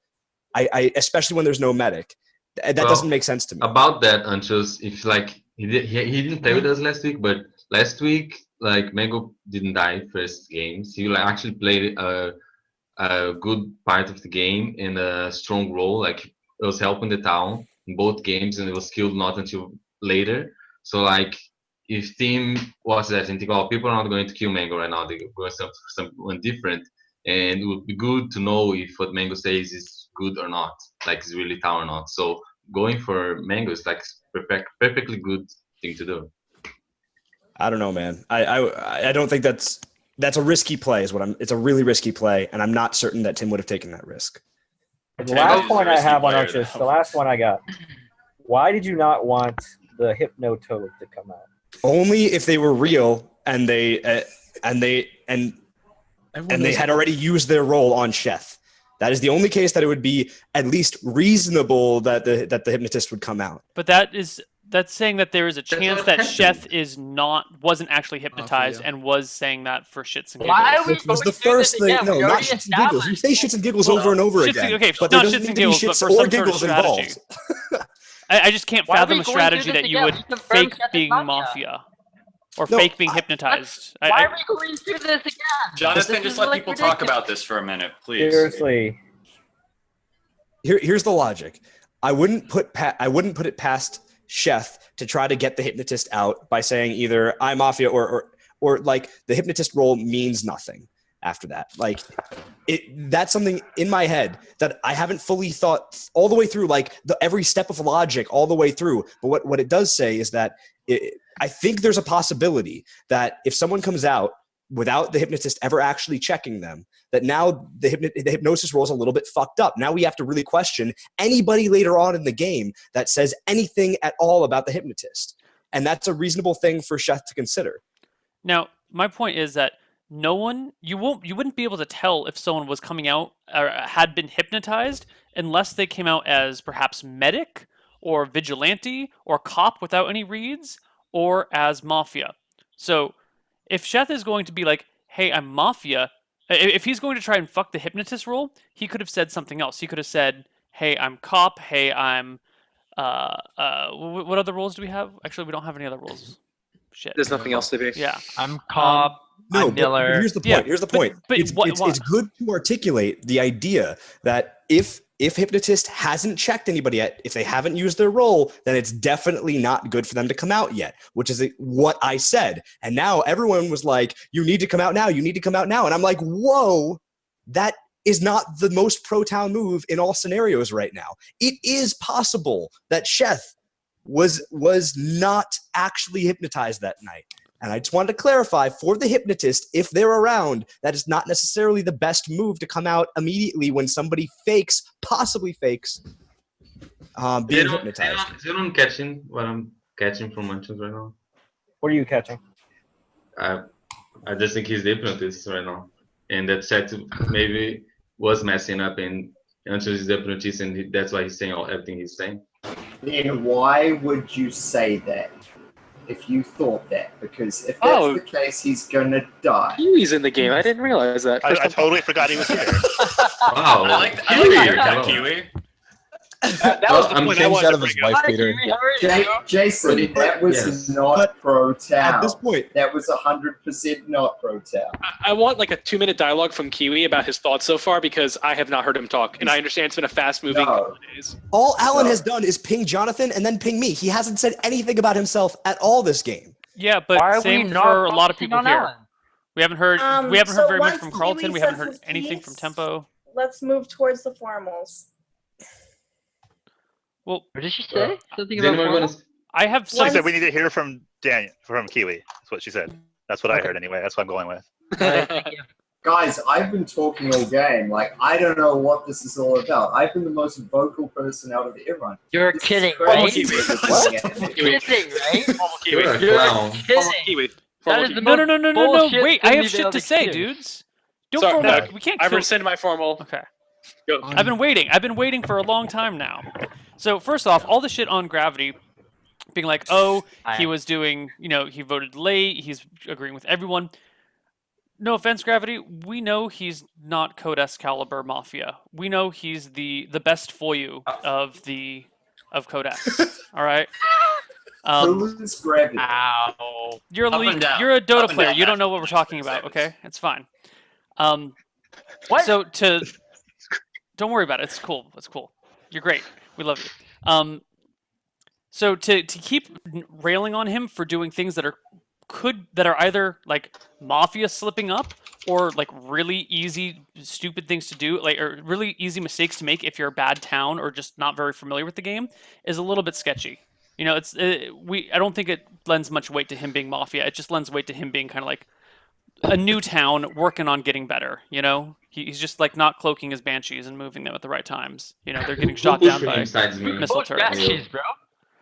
[SPEAKER 12] I especially when there's no medic. That doesn't make sense to me.
[SPEAKER 13] About that, Anchos, if like he didn't play with us last week, but last week like Mango didn't die first games. He like actually played a good part of the game and a strong role. Like it was helping the town in both games, and it was killed not until later. So like if team watches that and think, oh, people are not going to kill Mango right now, they're going for someone different, and it would be good to know if what Mango says is good or not, like it's really town or not. So going for Mango is like perfectly good thing to do.
[SPEAKER 12] I don't know, man. I don't think that's a risky play. It's a really risky play, and I'm not certain that Tim would have taken that risk.
[SPEAKER 15] The last point I have on Unctuous, the last one I got. Why did you not want the Hypno Toad to come out?
[SPEAKER 12] Only if they were real and they had already used their role on Chef. That is the only case that it would be at least reasonable that the hypnotist would come out.
[SPEAKER 2] But that's saying that there is a chance that Chef wasn't actually hypnotized and was saying that for shits and giggles.
[SPEAKER 6] Why are we
[SPEAKER 12] Which was
[SPEAKER 6] going
[SPEAKER 12] the
[SPEAKER 6] through
[SPEAKER 12] first
[SPEAKER 6] this
[SPEAKER 12] thing.
[SPEAKER 6] again?
[SPEAKER 12] No,
[SPEAKER 6] We
[SPEAKER 12] not
[SPEAKER 6] already
[SPEAKER 12] shits and giggles. You say shits and giggles over and over again.
[SPEAKER 2] Okay,
[SPEAKER 12] but there
[SPEAKER 2] not
[SPEAKER 12] doesn't
[SPEAKER 2] shits
[SPEAKER 12] need
[SPEAKER 2] and
[SPEAKER 12] to be
[SPEAKER 2] giggles, but
[SPEAKER 12] shits
[SPEAKER 2] for
[SPEAKER 12] or
[SPEAKER 2] some sort of
[SPEAKER 12] giggles
[SPEAKER 2] strategy.
[SPEAKER 12] involved.
[SPEAKER 2] I just can't
[SPEAKER 6] Why are
[SPEAKER 2] fathom
[SPEAKER 6] we
[SPEAKER 2] a
[SPEAKER 6] going
[SPEAKER 2] strategy
[SPEAKER 6] through
[SPEAKER 2] that
[SPEAKER 6] this
[SPEAKER 2] you
[SPEAKER 6] again?
[SPEAKER 2] would
[SPEAKER 6] We confirmed
[SPEAKER 2] fake
[SPEAKER 6] Chef is
[SPEAKER 2] being
[SPEAKER 6] Mafia.
[SPEAKER 2] Mafia or
[SPEAKER 12] No,
[SPEAKER 2] fake being hypnotized.
[SPEAKER 6] Why are we going through this again?
[SPEAKER 7] Jonathan,
[SPEAKER 6] This
[SPEAKER 7] just
[SPEAKER 6] is,
[SPEAKER 7] let
[SPEAKER 6] like,
[SPEAKER 7] people talk
[SPEAKER 6] ridiculous.
[SPEAKER 7] about this for a minute, please.
[SPEAKER 15] Seriously.
[SPEAKER 12] Here's the logic. I wouldn't put it past Chef to try to get the hypnotist out by saying either I'm Mafia or like the hypnotist role means nothing after that. Like that's something in my head that I haven't fully thought all the way through, like every step of logic all the way through. But what it does say is that I think there's a possibility that if someone comes out without the hypnotist ever actually checking them, that now the hypnosis role is a little bit fucked up. Now we have to really question anybody later on in the game that says anything at all about the hypnotist. And that's a reasonable thing for Chef to consider.
[SPEAKER 2] Now, my point is that you wouldn't be able to tell if someone was coming out or had been hypnotized unless they came out as perhaps medic or vigilante or cop without any reads or as Mafia. So if Chef is going to be like, hey, I'm Mafia, if he's going to try and fuck the hypnotist role, he could have said something else. He could have said, hey, I'm cop, hey, I'm what other roles do we have? Actually, we don't have any other roles. Shit.
[SPEAKER 3] There's nothing else to be.
[SPEAKER 2] Yeah.
[SPEAKER 6] I'm cop.
[SPEAKER 12] No,
[SPEAKER 6] I'm Miller.
[SPEAKER 12] but here's the point. Here's the point.
[SPEAKER 2] But
[SPEAKER 12] It's good to articulate the idea that if hypnotist hasn't checked anybody yet, if they haven't used their role, then it's definitely not good for them to come out yet, which is what I said. And now everyone was like, you need to come out now. You need to come out now. And I'm like, whoa, that is not the most pro-town move in all scenarios right now. It is possible that Chef was not actually hypnotized that night. And I just wanted to clarify for the hypnotist, if they're around, that is not necessarily the best move to come out immediately when somebody possibly fakes being hypnotized.
[SPEAKER 13] They don't catching what I'm catching from Munchins right now.
[SPEAKER 15] What are you catching?
[SPEAKER 13] I just think he's the hypnotist right now. And that set maybe was messing up and Munchins is the hypnotist and that's why he's saying everything he's saying.
[SPEAKER 17] Then why would you say that? If you thought that, because if that's the case, he's gonna die.
[SPEAKER 3] Kiwi's in the game. I didn't realize that.
[SPEAKER 1] I totally forgot he was here.
[SPEAKER 13] Wow.
[SPEAKER 7] I like the haircut, Kiwi.
[SPEAKER 9] That was the point I wanted to bring up.
[SPEAKER 17] Jason, that was not pro-town.
[SPEAKER 12] At this point,
[SPEAKER 17] that was 100% not pro-town.
[SPEAKER 3] I want like a 2-minute dialogue from Kiwi about his thoughts so far because I have not heard him talk, and I understand it's been a fast-moving couple of days.
[SPEAKER 12] All Alan has done is ping Jonathan and then ping me. He hasn't said anything about himself at all this game.
[SPEAKER 2] Yeah, but same for a lot of people here.
[SPEAKER 8] Alan?
[SPEAKER 2] We haven't heard
[SPEAKER 8] So
[SPEAKER 2] very much
[SPEAKER 8] once
[SPEAKER 2] from Carlton.
[SPEAKER 8] Kiwi
[SPEAKER 2] We haven't
[SPEAKER 8] says
[SPEAKER 2] heard
[SPEAKER 8] his
[SPEAKER 2] anything
[SPEAKER 8] piece,
[SPEAKER 2] from Tempo.
[SPEAKER 8] Let's move towards the formals.
[SPEAKER 2] Well,
[SPEAKER 6] what did she say? Something
[SPEAKER 13] Is anyone
[SPEAKER 6] about
[SPEAKER 13] gonna?
[SPEAKER 2] I have
[SPEAKER 1] She said we need to hear from Kiwi. That's what she said. That's what I heard anyway. That's what I'm going with.
[SPEAKER 17] Guys, I've been talking all game. Like, I don't know what this is all about. I've been the most vocal person out of everyone.
[SPEAKER 6] You're
[SPEAKER 17] This is
[SPEAKER 6] kidding,
[SPEAKER 17] crazy.
[SPEAKER 6] right?
[SPEAKER 17] What?
[SPEAKER 6] You're kidding, right?
[SPEAKER 3] Kiwi.
[SPEAKER 13] You're a
[SPEAKER 6] You're
[SPEAKER 13] clown.
[SPEAKER 6] kidding. That is the
[SPEAKER 2] No,
[SPEAKER 6] most
[SPEAKER 2] no.
[SPEAKER 6] bullshit
[SPEAKER 2] Wait,
[SPEAKER 6] thing
[SPEAKER 2] I have
[SPEAKER 6] you've
[SPEAKER 2] shit
[SPEAKER 6] ever
[SPEAKER 2] to say,
[SPEAKER 6] experienced.
[SPEAKER 2] dudes. Don't
[SPEAKER 3] Sorry,
[SPEAKER 2] formal.
[SPEAKER 3] no,
[SPEAKER 2] We can't.
[SPEAKER 3] I've
[SPEAKER 2] kill-
[SPEAKER 3] rescinded my formal.
[SPEAKER 2] Okay.
[SPEAKER 3] Go.
[SPEAKER 2] I've been waiting. I've been waiting for a long time now. So first off, all the shit on Gravity, being like, oh, he was doing, he voted late. He's agreeing with everyone. No offense, Gravity. We know he's not Code Excalibur Mafia. We know he's the best for you of Code X. All right.
[SPEAKER 17] Who's Gravity?
[SPEAKER 6] Ow.
[SPEAKER 2] You're a
[SPEAKER 7] Up and down.
[SPEAKER 2] You're a
[SPEAKER 7] Up
[SPEAKER 2] Dota
[SPEAKER 7] and
[SPEAKER 2] player.
[SPEAKER 7] down,
[SPEAKER 2] You don't know
[SPEAKER 7] that's
[SPEAKER 2] what we're talking about. Okay, it's fine.
[SPEAKER 6] What?
[SPEAKER 2] So don't worry about it. It's cool. It's cool. You're great. We love you. So to keep railing on him for doing things that are either like Mafia slipping up or like really easy stupid things to do, like or really easy mistakes to make if you're a bad town or just not very familiar with the game, is a little bit sketchy. You know, I don't think it lends much weight to him being Mafia. It just lends weight to him being kind of like a new town working on getting better. You know, he's just like not cloaking his banshees and moving them at the right times. You know, they're getting shot down by missile turrets.
[SPEAKER 6] Banshees, bro.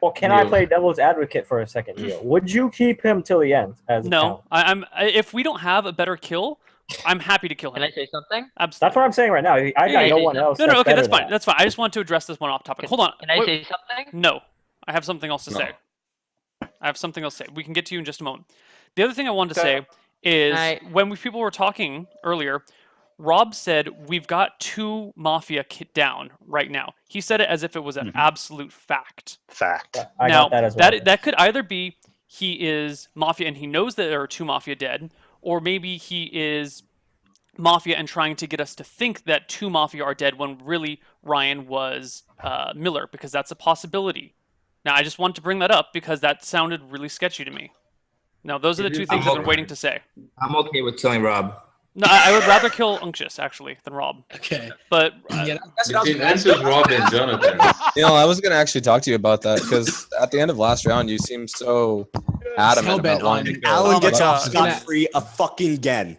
[SPEAKER 15] Well, can I play devil's advocate for a second, Neil? Would you keep him till the end as a
[SPEAKER 2] No,
[SPEAKER 15] count?
[SPEAKER 2] if we don't have a better kill, I'm happy to kill him.
[SPEAKER 6] Can I say something?
[SPEAKER 2] Absolutely.
[SPEAKER 15] That's what I'm saying right now. I got no one else.
[SPEAKER 2] No,
[SPEAKER 15] that's
[SPEAKER 2] okay,
[SPEAKER 15] better
[SPEAKER 2] that's
[SPEAKER 15] than
[SPEAKER 2] fine. That's fine. I just want to address this one off topic. Hold on.
[SPEAKER 6] Can I say something?
[SPEAKER 2] No, I have something else to say. I have something else to say. We can get to you in just a moment. The other thing I wanted to say is when people were talking earlier, Rob said we've got 2 Mafia down right now. He said it as if it was an absolute fact.
[SPEAKER 15] I
[SPEAKER 2] Now
[SPEAKER 15] got that as well.
[SPEAKER 2] that could either be he is Mafia and he knows that there are 2 Mafia dead, or maybe he is Mafia and trying to get us to think that 2 Mafia are dead when really Ryan was Miller, because that's a possibility. Now, I just want to bring that up because that sounded really sketchy to me. Now, those are the 2 things I've been waiting to say.
[SPEAKER 4] I'm okay with killing Rob.
[SPEAKER 2] No, I would rather kill Unctious, actually, than Rob.
[SPEAKER 16] Okay.
[SPEAKER 2] But
[SPEAKER 13] Between Unctious, Rob, and Jonathan.
[SPEAKER 9] I was gonna actually talk to you about that because at the end of last round, you seemed so adamant about wanting to go.
[SPEAKER 12] Alan gets off
[SPEAKER 9] God.
[SPEAKER 12] scot-free a fucking again.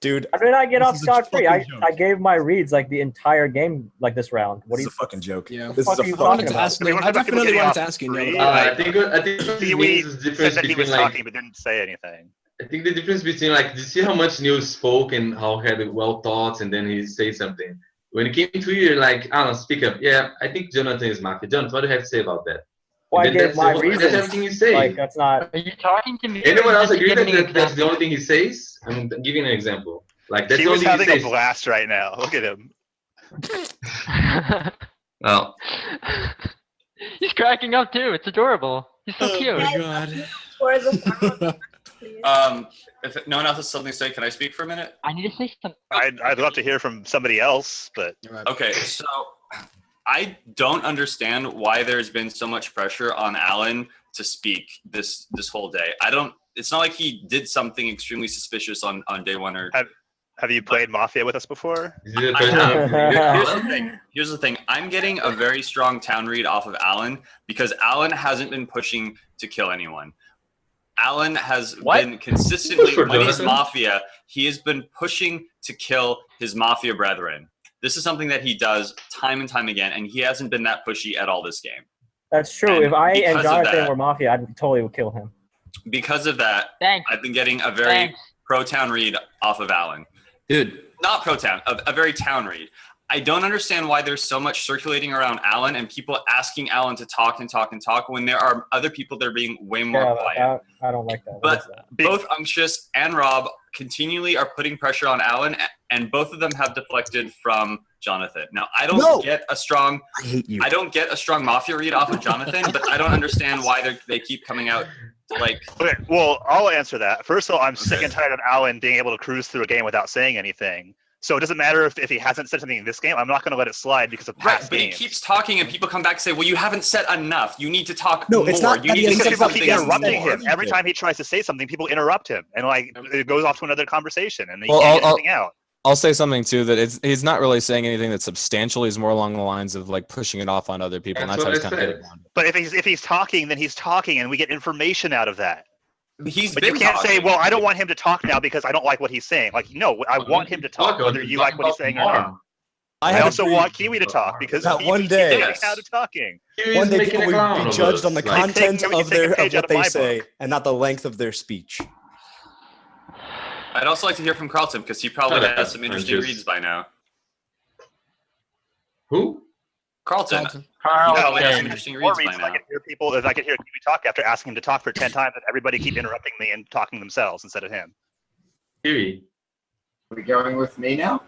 [SPEAKER 12] Dude.
[SPEAKER 15] How did I get off
[SPEAKER 12] This is a
[SPEAKER 15] scot-free? I
[SPEAKER 12] fucking
[SPEAKER 15] gave my reads like the entire game like this round. What
[SPEAKER 12] This
[SPEAKER 15] are
[SPEAKER 12] is a fucking joke.
[SPEAKER 16] Yeah.
[SPEAKER 12] This
[SPEAKER 15] fuck
[SPEAKER 12] is
[SPEAKER 15] are you
[SPEAKER 12] a
[SPEAKER 15] talking
[SPEAKER 12] fucking
[SPEAKER 15] about?
[SPEAKER 12] joke.
[SPEAKER 16] I definitely wanted to ask you.
[SPEAKER 13] I think the
[SPEAKER 1] Kiwi
[SPEAKER 13] difference
[SPEAKER 1] said that he was
[SPEAKER 13] between like
[SPEAKER 1] talking but didn't say anything.
[SPEAKER 13] I think the difference between like, do you see how much Neil spoke and how he had well thoughts and then he said something. When it came to you, you're like, I don't know, speak up. Yeah, I think Jonathan is Mafia. Jonathan, what do you have to say about that?
[SPEAKER 15] Well, I
[SPEAKER 13] And then
[SPEAKER 15] gave my reasons.
[SPEAKER 13] That's everything you say.
[SPEAKER 15] Like that's not.
[SPEAKER 6] Are you talking to me?
[SPEAKER 13] Anyone
[SPEAKER 6] or
[SPEAKER 13] else
[SPEAKER 6] just
[SPEAKER 13] agree
[SPEAKER 6] giving
[SPEAKER 13] that
[SPEAKER 6] an
[SPEAKER 13] that's the
[SPEAKER 6] example?
[SPEAKER 13] only thing he says? I'm giving an example. Like that's
[SPEAKER 1] He
[SPEAKER 13] the
[SPEAKER 1] was
[SPEAKER 13] only thing
[SPEAKER 1] having
[SPEAKER 13] he
[SPEAKER 1] a
[SPEAKER 13] says.
[SPEAKER 1] blast right now. Look at him.
[SPEAKER 13] Well,
[SPEAKER 6] He's cracking up too. It's adorable. He's so cute.
[SPEAKER 7] If no one else has something to say, can I speak for a minute?
[SPEAKER 6] I need to say something.
[SPEAKER 1] I'd love to hear from somebody else, but
[SPEAKER 7] Okay, so I don't understand why there's been so much pressure on Alan to speak this whole day. It's not like he did something extremely suspicious on day one or.
[SPEAKER 1] Have you played Mafia with us before?
[SPEAKER 7] Here's the thing. I'm getting a very strong town read off of Alan because Alan hasn't been pushing to kill anyone. Alan has been consistently, when he's Mafia, he has been pushing to kill his Mafia brethren. This is something that he does time and time again, and he hasn't been that pushy at all this game.
[SPEAKER 15] That's true.
[SPEAKER 7] And
[SPEAKER 15] If I and
[SPEAKER 7] because of
[SPEAKER 15] Jonathan
[SPEAKER 7] that-
[SPEAKER 15] were Mafia, I'd totally would kill him.
[SPEAKER 7] Because of that,
[SPEAKER 6] Thanks.
[SPEAKER 7] I've been getting a very pro-town read off of Alan.
[SPEAKER 4] Dude.
[SPEAKER 7] Not pro-town, a very town read. I don't understand why there's so much circulating around Alan and people asking Alan to talk and talk and talk when there are other people that are being way more quiet.
[SPEAKER 15] I don't like that.
[SPEAKER 7] But both Unctious and Rob continually are putting pressure on Alan, and both of them have deflected from Jonathan. Now, I don't get a strong.
[SPEAKER 12] I hate you.
[SPEAKER 7] I don't get a strong Mafia read off of Jonathan, but I don't understand why they keep coming out like.
[SPEAKER 1] Okay, well, I'll answer that. First of all, I'm sick and tired of Alan being able to cruise through a game without saying anything. So it doesn't matter if he hasn't said something in this game. I'm not going to let it slide because of past
[SPEAKER 7] But
[SPEAKER 1] games.
[SPEAKER 7] he keeps talking, and people come back and say, "Well, you haven't said enough. You need to talk
[SPEAKER 1] No,
[SPEAKER 7] more.
[SPEAKER 1] it's not
[SPEAKER 7] You need to
[SPEAKER 1] because
[SPEAKER 7] say
[SPEAKER 1] people
[SPEAKER 7] something
[SPEAKER 1] keep interrupting
[SPEAKER 7] more."
[SPEAKER 1] him. Every time he tries to say something, people interrupt him, and like it goes off to another conversation, and he
[SPEAKER 9] Well,
[SPEAKER 1] can't get anything out.
[SPEAKER 9] I'll say something too that he's not really saying anything that's substantial. He's more along the lines of like pushing it off on other people, and that's how he's kind of getting around it.
[SPEAKER 1] But if he's talking, then he's talking, and we get information out of that. But you
[SPEAKER 7] been
[SPEAKER 1] can't say,
[SPEAKER 7] talking.
[SPEAKER 1] "Well, I don't want him to talk now because I don't like what he's saying." Like, no, I want him to talk, whether you like what he's saying or not. I also want Kiwi to talk because
[SPEAKER 12] That
[SPEAKER 1] he
[SPEAKER 12] one
[SPEAKER 1] keeps
[SPEAKER 12] day-
[SPEAKER 1] getting out of talking.
[SPEAKER 12] One day people will be judged on the content
[SPEAKER 1] Take a
[SPEAKER 12] of
[SPEAKER 1] page out
[SPEAKER 12] what
[SPEAKER 1] of
[SPEAKER 12] they
[SPEAKER 1] my
[SPEAKER 12] say
[SPEAKER 1] book.
[SPEAKER 12] and not the length of their speech.
[SPEAKER 7] I'd also like to hear from Carlton because he probably
[SPEAKER 13] Shut up,
[SPEAKER 7] has some interesting
[SPEAKER 13] Unctious.
[SPEAKER 7] reads by now.
[SPEAKER 13] Who?
[SPEAKER 7] Carlton.
[SPEAKER 1] No,
[SPEAKER 7] He probably has some
[SPEAKER 1] and
[SPEAKER 7] interesting
[SPEAKER 1] more
[SPEAKER 7] reads by
[SPEAKER 1] reasons I
[SPEAKER 7] now.
[SPEAKER 1] could hear people. If I could hear Kiwi talk after asking him to talk for 10 times, and everybody keep interrupting me and talking themselves instead of him.
[SPEAKER 13] Kiwi.
[SPEAKER 17] We're going with me now?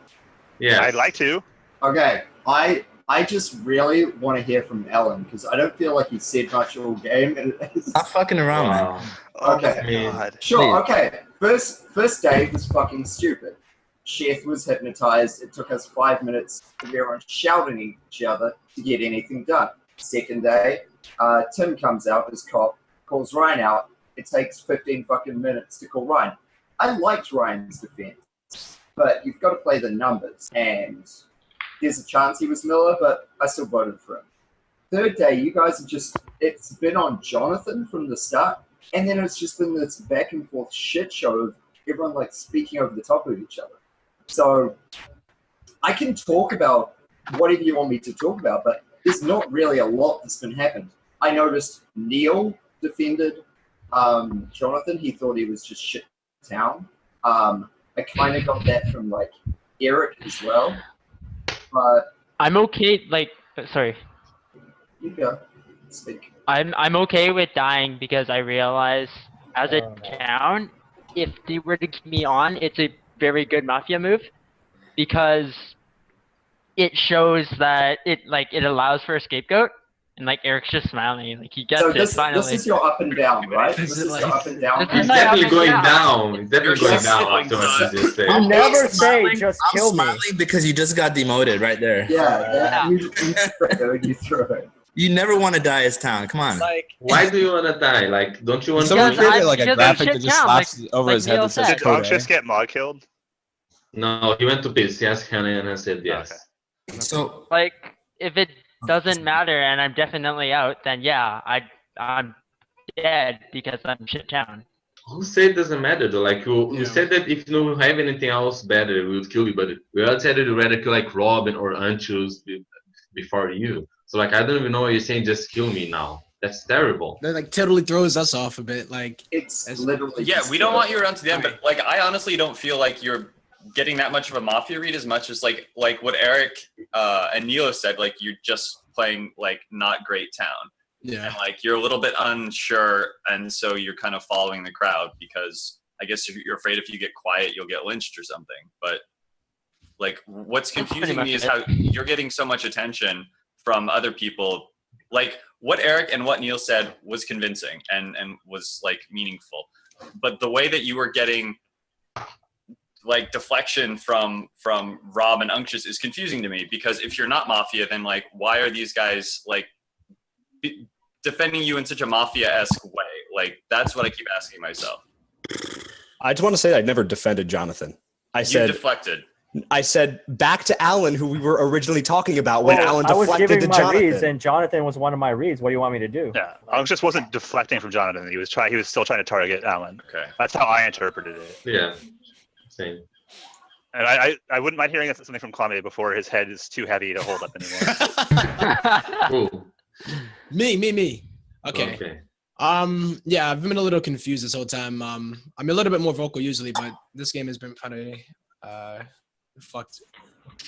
[SPEAKER 13] Yeah.
[SPEAKER 1] I'd like to.
[SPEAKER 17] Okay, I just really want to hear from Ellen because I don't feel like he said much all game.
[SPEAKER 4] Stop fucking around, man.
[SPEAKER 17] Okay,
[SPEAKER 1] God.
[SPEAKER 17] sure. Okay, first Dave was fucking stupid. Chef was hypnotized. It took us 5 minutes of everyone shouting at each other to get anything done. Second day, Tim comes out as cop, calls Ryan out. It takes 15 fucking minutes to call Ryan. I liked Ryan's defense, but you've got to play the numbers. And there's a chance he was Miller, but I still voted for him. Third day, you guys have it's been on Jonathan from the start, and then it's just been this back and forth shit show of everyone like speaking over the top of each other. So I can talk about whatever you want me to talk about, but there's not really a lot that's been happened. I noticed Neil defended Jonathan. He thought he was just shit town. I kind of got that from like Eric as well. But
[SPEAKER 6] I'm okay. Like, sorry.
[SPEAKER 17] You go. Speak.
[SPEAKER 6] I'm okay with dying because I realize as a town, if they were to keep me on, it's a very good Mafia move because it shows that it allows for a scapegoat, and like Eric's just smiling, like he gets it finally.
[SPEAKER 17] This is your up and down, right? This is your up and down.
[SPEAKER 13] It's definitely going down. It's definitely going down after what you just said.
[SPEAKER 15] You never say just
[SPEAKER 4] I'm
[SPEAKER 15] kill me.
[SPEAKER 4] smiling because you just got demoted right there.
[SPEAKER 17] Yeah. You threw it.
[SPEAKER 4] You never want to die as town. Come on.
[SPEAKER 13] Why do you want to die? Like, don't you want
[SPEAKER 9] Someone
[SPEAKER 13] to?
[SPEAKER 9] created like a graphic that just slaps over his head that says
[SPEAKER 1] Did
[SPEAKER 9] Code.
[SPEAKER 1] Unctious get mod killed?
[SPEAKER 13] No, he went to peace. He asked Hannah and I said yes.
[SPEAKER 4] So,
[SPEAKER 6] like, if it doesn't matter and I'm definitely out, then yeah, I'm dead because I'm shit town.
[SPEAKER 13] Who said it doesn't matter though? Like you said that if you don't have anything else better, we would kill you. But we all said you'd rather kill like Robin or Anchus before you. So like I don't even know what you're saying. Just kill me now. That's terrible.
[SPEAKER 16] That like totally throws us off a bit. Like
[SPEAKER 17] it's literally.
[SPEAKER 7] Yeah, we don't want you around to the end, but like I honestly don't feel like you're getting that much of a Mafia read as much as like what Eric and Nilo said. Like you're just playing like not great town.
[SPEAKER 16] Yeah.
[SPEAKER 7] And like you're a little bit unsure, and so you're kind of following the crowd because I guess if you're afraid if you get quiet you'll get lynched or something. But like what's confusing me is how you're getting so much attention from other people. Like what Eric and what Neil said was convincing and was like meaningful, but the way that you were getting like deflection from Rob and Unctious is confusing to me, because if you're not Mafia, then like why are these guys like defending you in such a Mafia-esque way? Like that's what I keep asking myself.
[SPEAKER 12] I just want to say I never defended Jonathan.
[SPEAKER 7] You deflected.
[SPEAKER 12] I said back to Alan, who we were originally talking about when Alan
[SPEAKER 15] I was
[SPEAKER 12] deflected
[SPEAKER 15] giving
[SPEAKER 12] to
[SPEAKER 15] my
[SPEAKER 12] Jonathan.
[SPEAKER 15] reads, and Jonathan was one of my reads. What do you want me to do?
[SPEAKER 1] Yeah, Unctious wasn't deflecting from Jonathan. He was still trying to target Alan.
[SPEAKER 7] Okay,
[SPEAKER 1] that's how I interpreted it.
[SPEAKER 13] Yeah, same.
[SPEAKER 1] And I wouldn't mind hearing something from Kwame before his head is too heavy to hold up anymore.
[SPEAKER 16] Me. Okay. Yeah, I've been a little confused this whole time. I'm a little bit more vocal usually, but this game has been kind of fucked.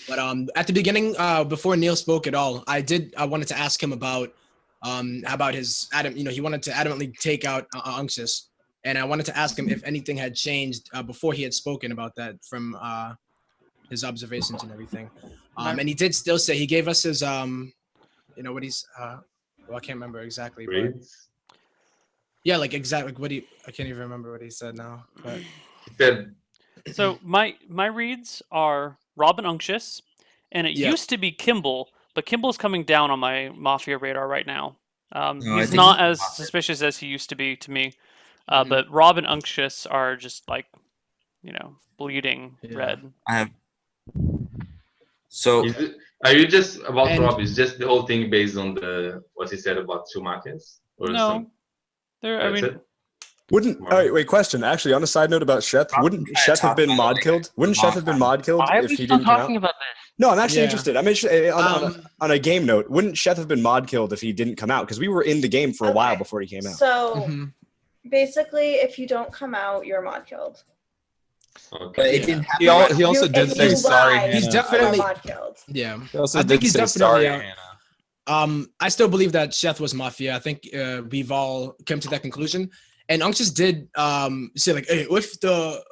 [SPEAKER 16] But at the beginning, before Neil spoke at all, I wanted to ask him about his he wanted to adamantly take out Unctious, and I wanted to ask him if anything had changed before he had spoken about that from his observations and everything. And he did still say he gave us his what he's I can't remember exactly, but yeah, like exactly I can't even remember what he said now. But
[SPEAKER 2] so my reads are Robin Unctious, and it used to be Kimball, but Kimball's coming down on my Mafia radar right now. He's not as suspicious as he used to be to me, but Rob and Unctious are just like, bleeding red.
[SPEAKER 4] I have. So
[SPEAKER 13] are you just about Rob? Is just the whole thing based on what he said about two Mafias?
[SPEAKER 2] No,
[SPEAKER 12] Wouldn't wait? Question. Actually, on a side note about Sheth, wouldn't Sheth have been mod killed? Wouldn't Sheth have been mod killed if he didn't come out?
[SPEAKER 6] About this?
[SPEAKER 12] No, I'm actually interested. I'm interested on a game note. Wouldn't Sheth have been mod killed if he didn't come out? Because we were in the game for a while before he came out.
[SPEAKER 8] So basically, if you don't come out, you're mod killed.
[SPEAKER 9] Okay. He also did say sorry, Hannah.
[SPEAKER 16] He's definitely
[SPEAKER 8] mod killed.
[SPEAKER 16] Yeah.
[SPEAKER 9] He also
[SPEAKER 16] I
[SPEAKER 9] did
[SPEAKER 16] think he's
[SPEAKER 9] say
[SPEAKER 16] definitely
[SPEAKER 9] sorry,
[SPEAKER 16] out.
[SPEAKER 9] Hannah.
[SPEAKER 16] I still believe that Sheth was Mafia. I think we've all come to that conclusion. And Unctious did say like, hey, if the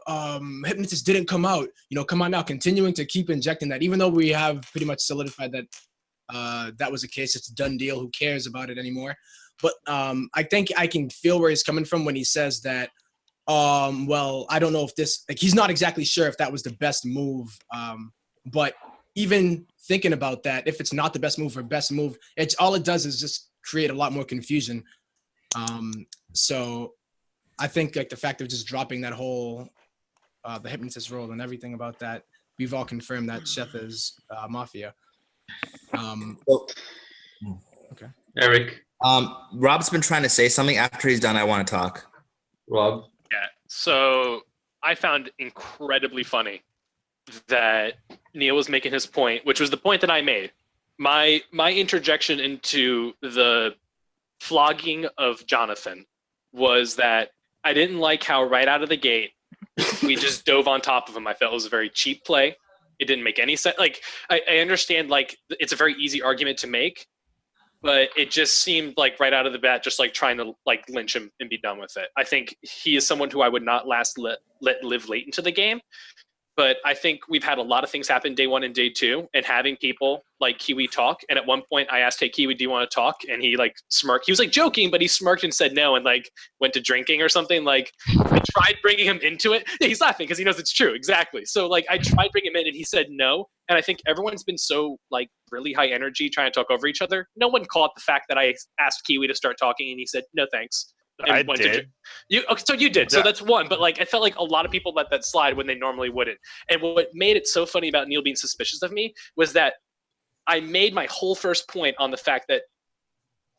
[SPEAKER 16] hypnotist didn't come out, come on now, continuing to keep injecting that, even though we have pretty much solidified that that was the case. It's a done deal. Who cares about it anymore? But I think I can feel where he's coming from when he says that well, I don't know if this, like, he's not exactly sure if that was the best move. But even thinking about that, if it's not the best move or best move, it's all it does is just create a lot more confusion. So I think like the fact of just dropping that whole the hypnotist role and everything about that, we've all confirmed that Chef is Mafia. Okay.
[SPEAKER 13] Eric.
[SPEAKER 4] Rob's been trying to say something. After he's done, I want to talk.
[SPEAKER 13] Rob.
[SPEAKER 3] Yeah. So I found incredibly funny that Neil was making his point, which was the point that I made. My interjection into the flogging of Jonathan was that I didn't like how right out of the gate we just dove on top of him. I felt it was a very cheap play. It didn't make any sense. Like I understand, like it's a very easy argument to make, but it just seemed like right out of the bat, just like trying to like lynch him and be done with it. I think he is someone who I would not let live late into the game. But I think we've had a lot of things happen day one and day two, and having people like Kiwi talk. And at one point I asked, hey, Kiwi, do you want to talk? And he like smirked. He was like joking, but he smirked and said no and like went to drinking or something. Like I tried bringing him into it. Yeah, he's laughing because he knows it's true. Exactly. So like I tried bringing him in and he said no. And I think everyone's been so like really high energy trying to talk over each other. No one caught the fact that I asked Kiwi to start talking and he said, no, thanks.
[SPEAKER 1] I did.
[SPEAKER 3] Okay, so you did. So that's one. But like, I felt like a lot of people let that slide when they normally wouldn't. And what made it so funny about Neil being suspicious of me was that I made my whole first point on the fact that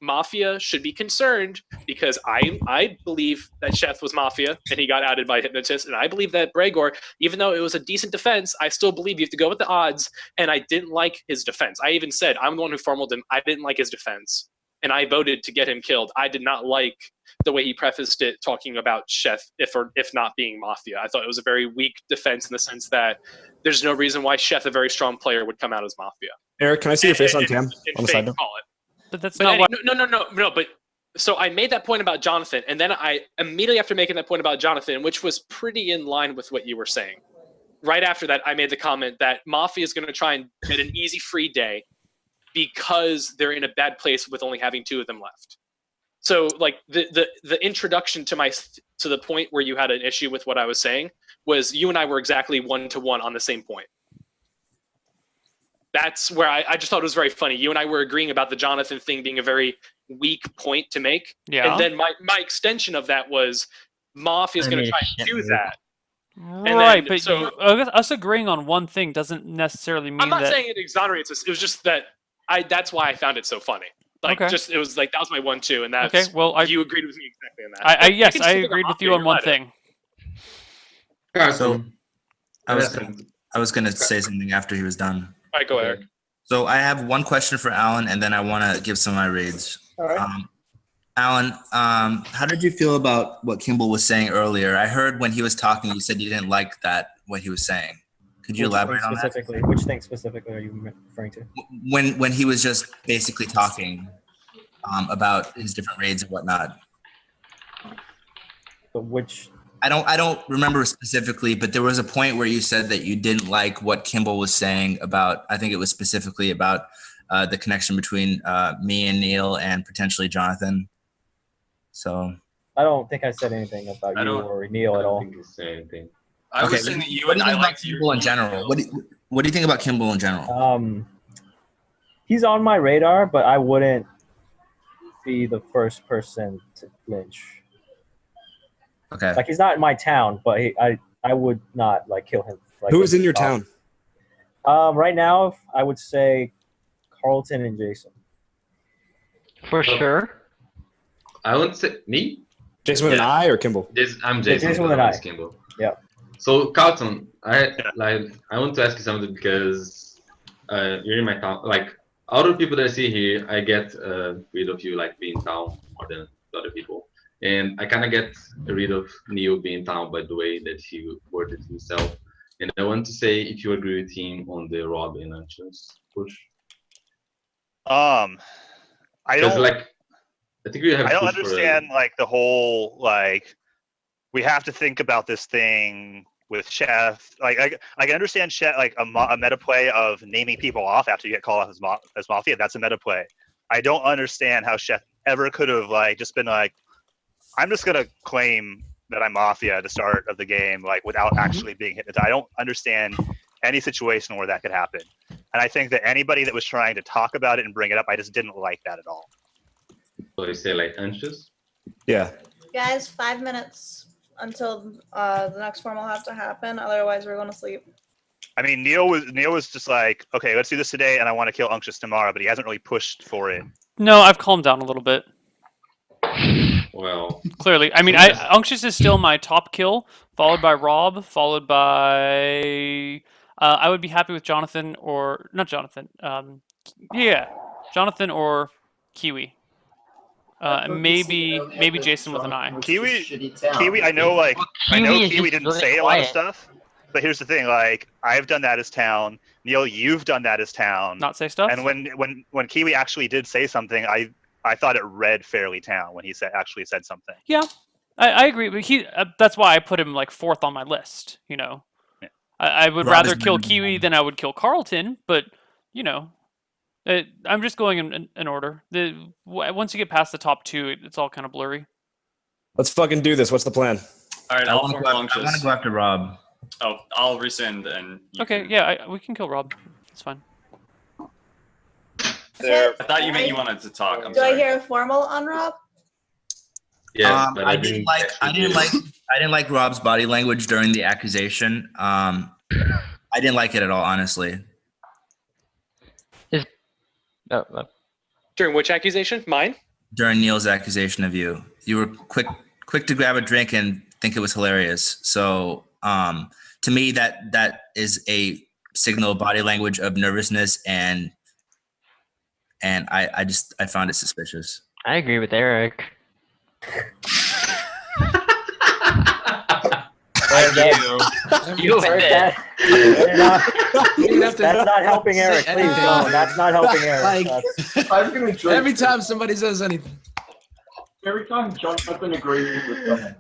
[SPEAKER 3] Mafia should be concerned because I believe that Chef was Mafia and he got outed by Hypnotist, and I believe that Bregor, even though it was a decent defense, I still believe you have to go with the odds. And I didn't like his defense. I even said I'm the one who formaled him. I didn't like his defense, and I voted to get him killed. I did not like the way he prefaced it, talking about Chef if not being Mafia. I thought it was a very weak defense in the sense that there's no reason why Chef, a very strong player, would come out as Mafia.
[SPEAKER 12] Eric, can I see your face on cam? On the side note?
[SPEAKER 3] Call it.
[SPEAKER 2] But that's
[SPEAKER 3] But
[SPEAKER 2] not
[SPEAKER 3] any-
[SPEAKER 2] what.
[SPEAKER 3] no. But so I made that point about Jonathan, and then I immediately after making that point about Jonathan, which was pretty in line with what you were saying. Right after that, I made the comment that Mafia is going to try and get an easy free day because they're in a bad place with only having two of them left. So like the introduction to the point where you had an issue with what I was saying was you and I were exactly 1-to-1 on the same point. That's where I just thought it was very funny. You and I were agreeing about the Jonathan thing being a very weak point to make.
[SPEAKER 2] Yeah.
[SPEAKER 3] And then my extension of that was Mafia is going to try and do that.
[SPEAKER 2] Right, but us agreeing on one thing doesn't necessarily mean
[SPEAKER 3] I'm not
[SPEAKER 2] that.
[SPEAKER 3] saying it exonerates us. It was just that that's why I found it so funny. Like,
[SPEAKER 2] Okay.
[SPEAKER 3] it was like, that was my 1-2, and that's,
[SPEAKER 2] Okay, well,
[SPEAKER 3] you agreed with me exactly on that.
[SPEAKER 2] Yes,
[SPEAKER 3] can
[SPEAKER 2] I
[SPEAKER 3] still
[SPEAKER 2] agreed
[SPEAKER 3] go
[SPEAKER 2] with you
[SPEAKER 3] Mafia,
[SPEAKER 2] on one
[SPEAKER 3] let it.
[SPEAKER 2] thing.
[SPEAKER 4] So I was gonna say something after he was done.
[SPEAKER 3] All right, go Eric.
[SPEAKER 4] So I have one question for Alan, and then I want to give some of my reads.
[SPEAKER 15] All right.
[SPEAKER 4] Alan, how did you feel about what Kimball was saying earlier? I heard when he was talking, you said you didn't like what he was saying. Could you elaborate on that?
[SPEAKER 15] Which thing specifically are you referring to?
[SPEAKER 4] When he was just basically talking about his different raids and whatnot.
[SPEAKER 15] But which?
[SPEAKER 4] I don't remember specifically, but there was a point where you said that you didn't like what Kimball was saying about. I think it was specifically about the connection between me and Neil and potentially Jonathan. So
[SPEAKER 15] I don't think I said anything about you or Neil at all.
[SPEAKER 13] Anything.
[SPEAKER 7] I was saying that you
[SPEAKER 4] what
[SPEAKER 7] and
[SPEAKER 4] do you
[SPEAKER 7] I
[SPEAKER 4] think
[SPEAKER 7] like
[SPEAKER 4] about Kimball in general? What do you think about Kimball in general?
[SPEAKER 15] He's on my radar, but I wouldn't be the first person to lynch.
[SPEAKER 4] Okay.
[SPEAKER 15] Like, he's not in my town, but I would not like kill him. Like,
[SPEAKER 12] Who is in your town?
[SPEAKER 15] Right now, I would say Carlton and Jason.
[SPEAKER 6] For sure.
[SPEAKER 13] I would say me.
[SPEAKER 12] Jason with an I or Kimball?
[SPEAKER 13] I'm Jason.
[SPEAKER 15] Jason with an I.
[SPEAKER 13] Kimball.
[SPEAKER 15] Yeah.
[SPEAKER 13] So Carlton, I want to ask you something because you're in my town. Like, out of people that I see here, I get rid of you like being town more than the other people, and I kind of get rid of Neil being town by the way that he worded himself. And I want to say if you agree with him on the Rob and Anxious push.
[SPEAKER 1] I don't
[SPEAKER 13] like. I think we have.
[SPEAKER 1] I don't
[SPEAKER 13] push for
[SPEAKER 1] understand like the whole like we have to think about this thing with Chef. Like I can understand Chef like a meta play of naming people off after you get called off as Mafia. That's a meta play. I don't understand how Chef ever could have like just been like, I'm just gonna claim that I'm Mafia at the start of the game, like without actually being hypnotized. I don't understand any situation where that could happen. And I think that anybody that was trying to talk about it and bring it up, I just didn't like that at all.
[SPEAKER 13] So you say like anxious?
[SPEAKER 12] Yeah.
[SPEAKER 8] Guys, 5 minutes until the next formal has to happen. Otherwise, we're going to sleep.
[SPEAKER 1] I mean, Neil was just like, okay, let's do this today, and I want to kill Unctuous tomorrow, but he hasn't really pushed for it.
[SPEAKER 2] No, I've calmed down a little bit.
[SPEAKER 13] Well,
[SPEAKER 2] Clearly, I mean, Unctuous is still my top kill, followed by Rob, followed by. I would be happy with Jonathan or not Jonathan. Jonathan or Kiwi. Maybe Jason with an eye.
[SPEAKER 1] Kiwi, I know, Kiwi didn't say a lot of stuff, but here's the thing: like, I've done that as town. Neil, you've done that as town.
[SPEAKER 2] Not say stuff.
[SPEAKER 1] And when Kiwi actually did say something, I thought it read fairly town when he actually said something.
[SPEAKER 2] Yeah, I agree, but that's why I put him like 4th on my list. You know, yeah. I would rather kill Kiwi than I would kill Carlton, but you know. I'm just going in order. Once you get past the top 2, it's all kind of blurry.
[SPEAKER 12] Let's fucking do this. What's the plan?
[SPEAKER 7] All right,
[SPEAKER 4] I want to go after Rob.
[SPEAKER 7] Oh, I'll rescind and.
[SPEAKER 2] Okay, yeah, we can kill Rob. It's fine.
[SPEAKER 7] I thought you meant you wanted to talk. I'm
[SPEAKER 8] Do
[SPEAKER 7] sorry.
[SPEAKER 8] I hear a formal on Rob?
[SPEAKER 13] Yeah,
[SPEAKER 4] I didn't like Rob's body language during the accusation. I didn't like it at all, honestly.
[SPEAKER 3] During which accusation? Mine?
[SPEAKER 4] During Neil's accusation of you. You were quick to grab a drink and think it was hilarious. So to me, that is a signal of body language of nervousness, and I found it suspicious.
[SPEAKER 6] I agree with Eric.
[SPEAKER 15] You that's not helping Eric. Please, no, that's not helping Eric.
[SPEAKER 11] I'm gonna drink.
[SPEAKER 16] Every time somebody says anything.
[SPEAKER 11] Every time Jonathan agrees with someone.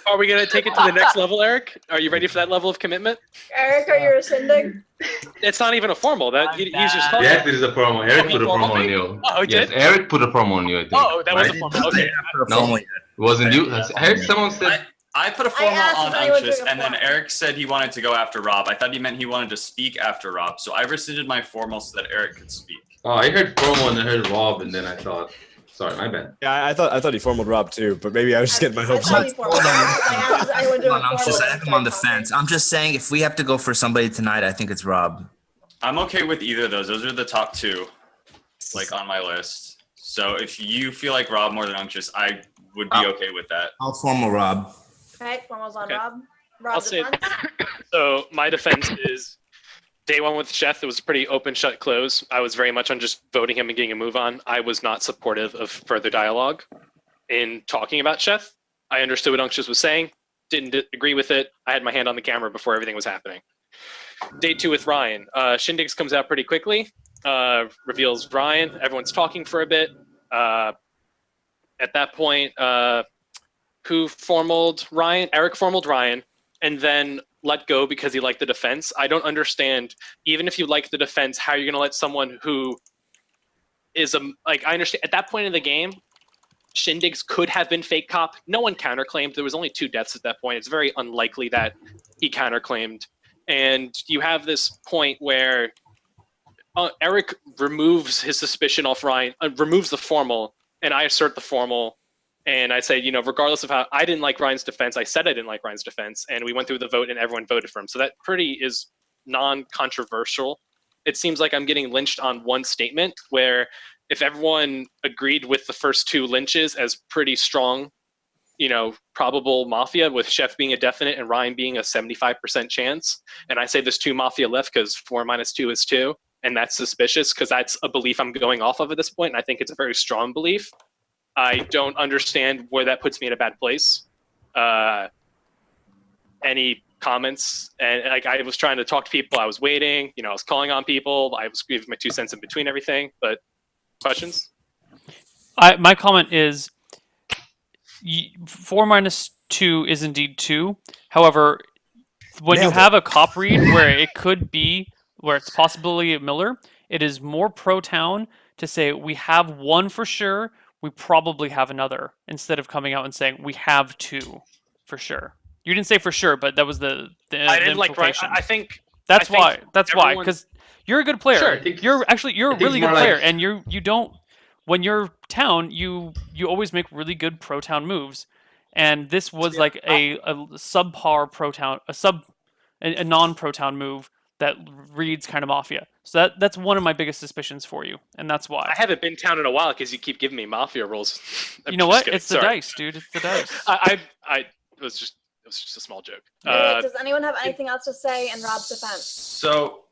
[SPEAKER 3] Are we going to take it to the next level, Eric? Are you ready for that level of commitment?
[SPEAKER 8] Eric, are you rescinding?
[SPEAKER 3] It's not even a formal. He's just talking.
[SPEAKER 13] Yes, it is a promo. Eric put a promo on you.
[SPEAKER 3] Oh, he
[SPEAKER 13] yes,
[SPEAKER 3] did?
[SPEAKER 13] Eric put a promo on you, I think.
[SPEAKER 3] Oh, that was a formal. Okay.
[SPEAKER 13] No, it wasn't you. I heard someone said.
[SPEAKER 7] I put a formal on Unctuous, and then Eric said he wanted to go after Rob. I thought he meant he wanted to speak after Rob, so I rescinded my formal so that Eric could speak.
[SPEAKER 13] Oh, I heard promo and then I heard Rob, and then I thought, sorry, my bad.
[SPEAKER 12] Yeah, I thought he formaled Rob too, but maybe I was just getting my hopes up.
[SPEAKER 4] I'm on the fence. I'm just saying, if we have to go for somebody tonight, I think it's Rob.
[SPEAKER 7] I'm okay with either of those. Those are the top 2, like on my list. So if you feel like Rob more than Unctuous, I would be okay with that.
[SPEAKER 4] I'll formal Rob.
[SPEAKER 8] Okay, formal's on Rob.
[SPEAKER 3] I'll say so. My defense is day 1 with Chef. It was a pretty open, shut, close. I was very much on just voting him and getting a move on. I was not supportive of further dialogue in talking about Chef. I understood what Unctuous was saying, didn't agree with it. I had my hand on the camera before everything was happening. Day 2 with Ryan. Shindigs comes out pretty quickly, reveals Ryan. Everyone's talking for a bit. At that point, who formaled Ryan? Eric formaled Ryan, and then let go because he liked the defense. I don't understand, even if you like the defense, how you're going to let someone who is I understand at that point in the game, Shindigs could have been fake cop. No one counterclaimed. There was only 2 deaths at that point. It's very unlikely that he counterclaimed. And you have this point where Eric removes his suspicion off Ryan, removes the formal, and I assert the formal. And I say, regardless of how I didn't like Ryan's defense, I said I didn't like Ryan's defense, and we went through the vote and everyone voted for him. So that pretty is non-controversial. It seems like I'm getting lynched on one statement where if everyone agreed with the first 2 lynches as pretty strong, probable Mafia, with Chef being a definite and Ryan being a 75% chance, and I say there's 2 Mafia left because 4 minus 2 is 2, and that's suspicious because that's a belief I'm going off of at this point, and I think it's a very strong belief. I don't understand where that puts me in a bad place. Any comments? And I was trying to talk to people. I was waiting. I was calling on people. I was giving my 2 cents in between everything. But questions?
[SPEAKER 2] My comment is 4 minus 2 is indeed 2. However, when you have a cop read where it could be, where it's possibly a Miller, it is more pro-town to say we have 1 for sure. we probably have another, instead of coming out and saying we have two for sure. You didn't say for sure, but that was the
[SPEAKER 3] I didn't like Ryan.
[SPEAKER 2] implication.
[SPEAKER 3] I think
[SPEAKER 2] That's
[SPEAKER 3] I think
[SPEAKER 2] why. That's why.
[SPEAKER 3] everyone-
[SPEAKER 2] Because you're a good player.
[SPEAKER 13] Sure, I think
[SPEAKER 2] you're a
[SPEAKER 13] I think
[SPEAKER 2] really
[SPEAKER 13] it's
[SPEAKER 2] good
[SPEAKER 13] more
[SPEAKER 2] player,
[SPEAKER 13] like-
[SPEAKER 2] and you don't. When you're town, you always make really good pro town moves, and this was like a subpar pro town, a non pro town move that reads kind of Mafia. So that's one of my biggest suspicions for you, and that's why.
[SPEAKER 3] I haven't been town in a while because you keep giving me Mafia rolls. I'm
[SPEAKER 2] You know
[SPEAKER 3] just
[SPEAKER 2] what?
[SPEAKER 3] kidding.
[SPEAKER 2] It's the
[SPEAKER 3] Sorry.
[SPEAKER 2] dice, dude. It's the dice.
[SPEAKER 3] It was just a small joke.
[SPEAKER 8] Does anyone have anything else to say in Rob's defense?
[SPEAKER 7] So,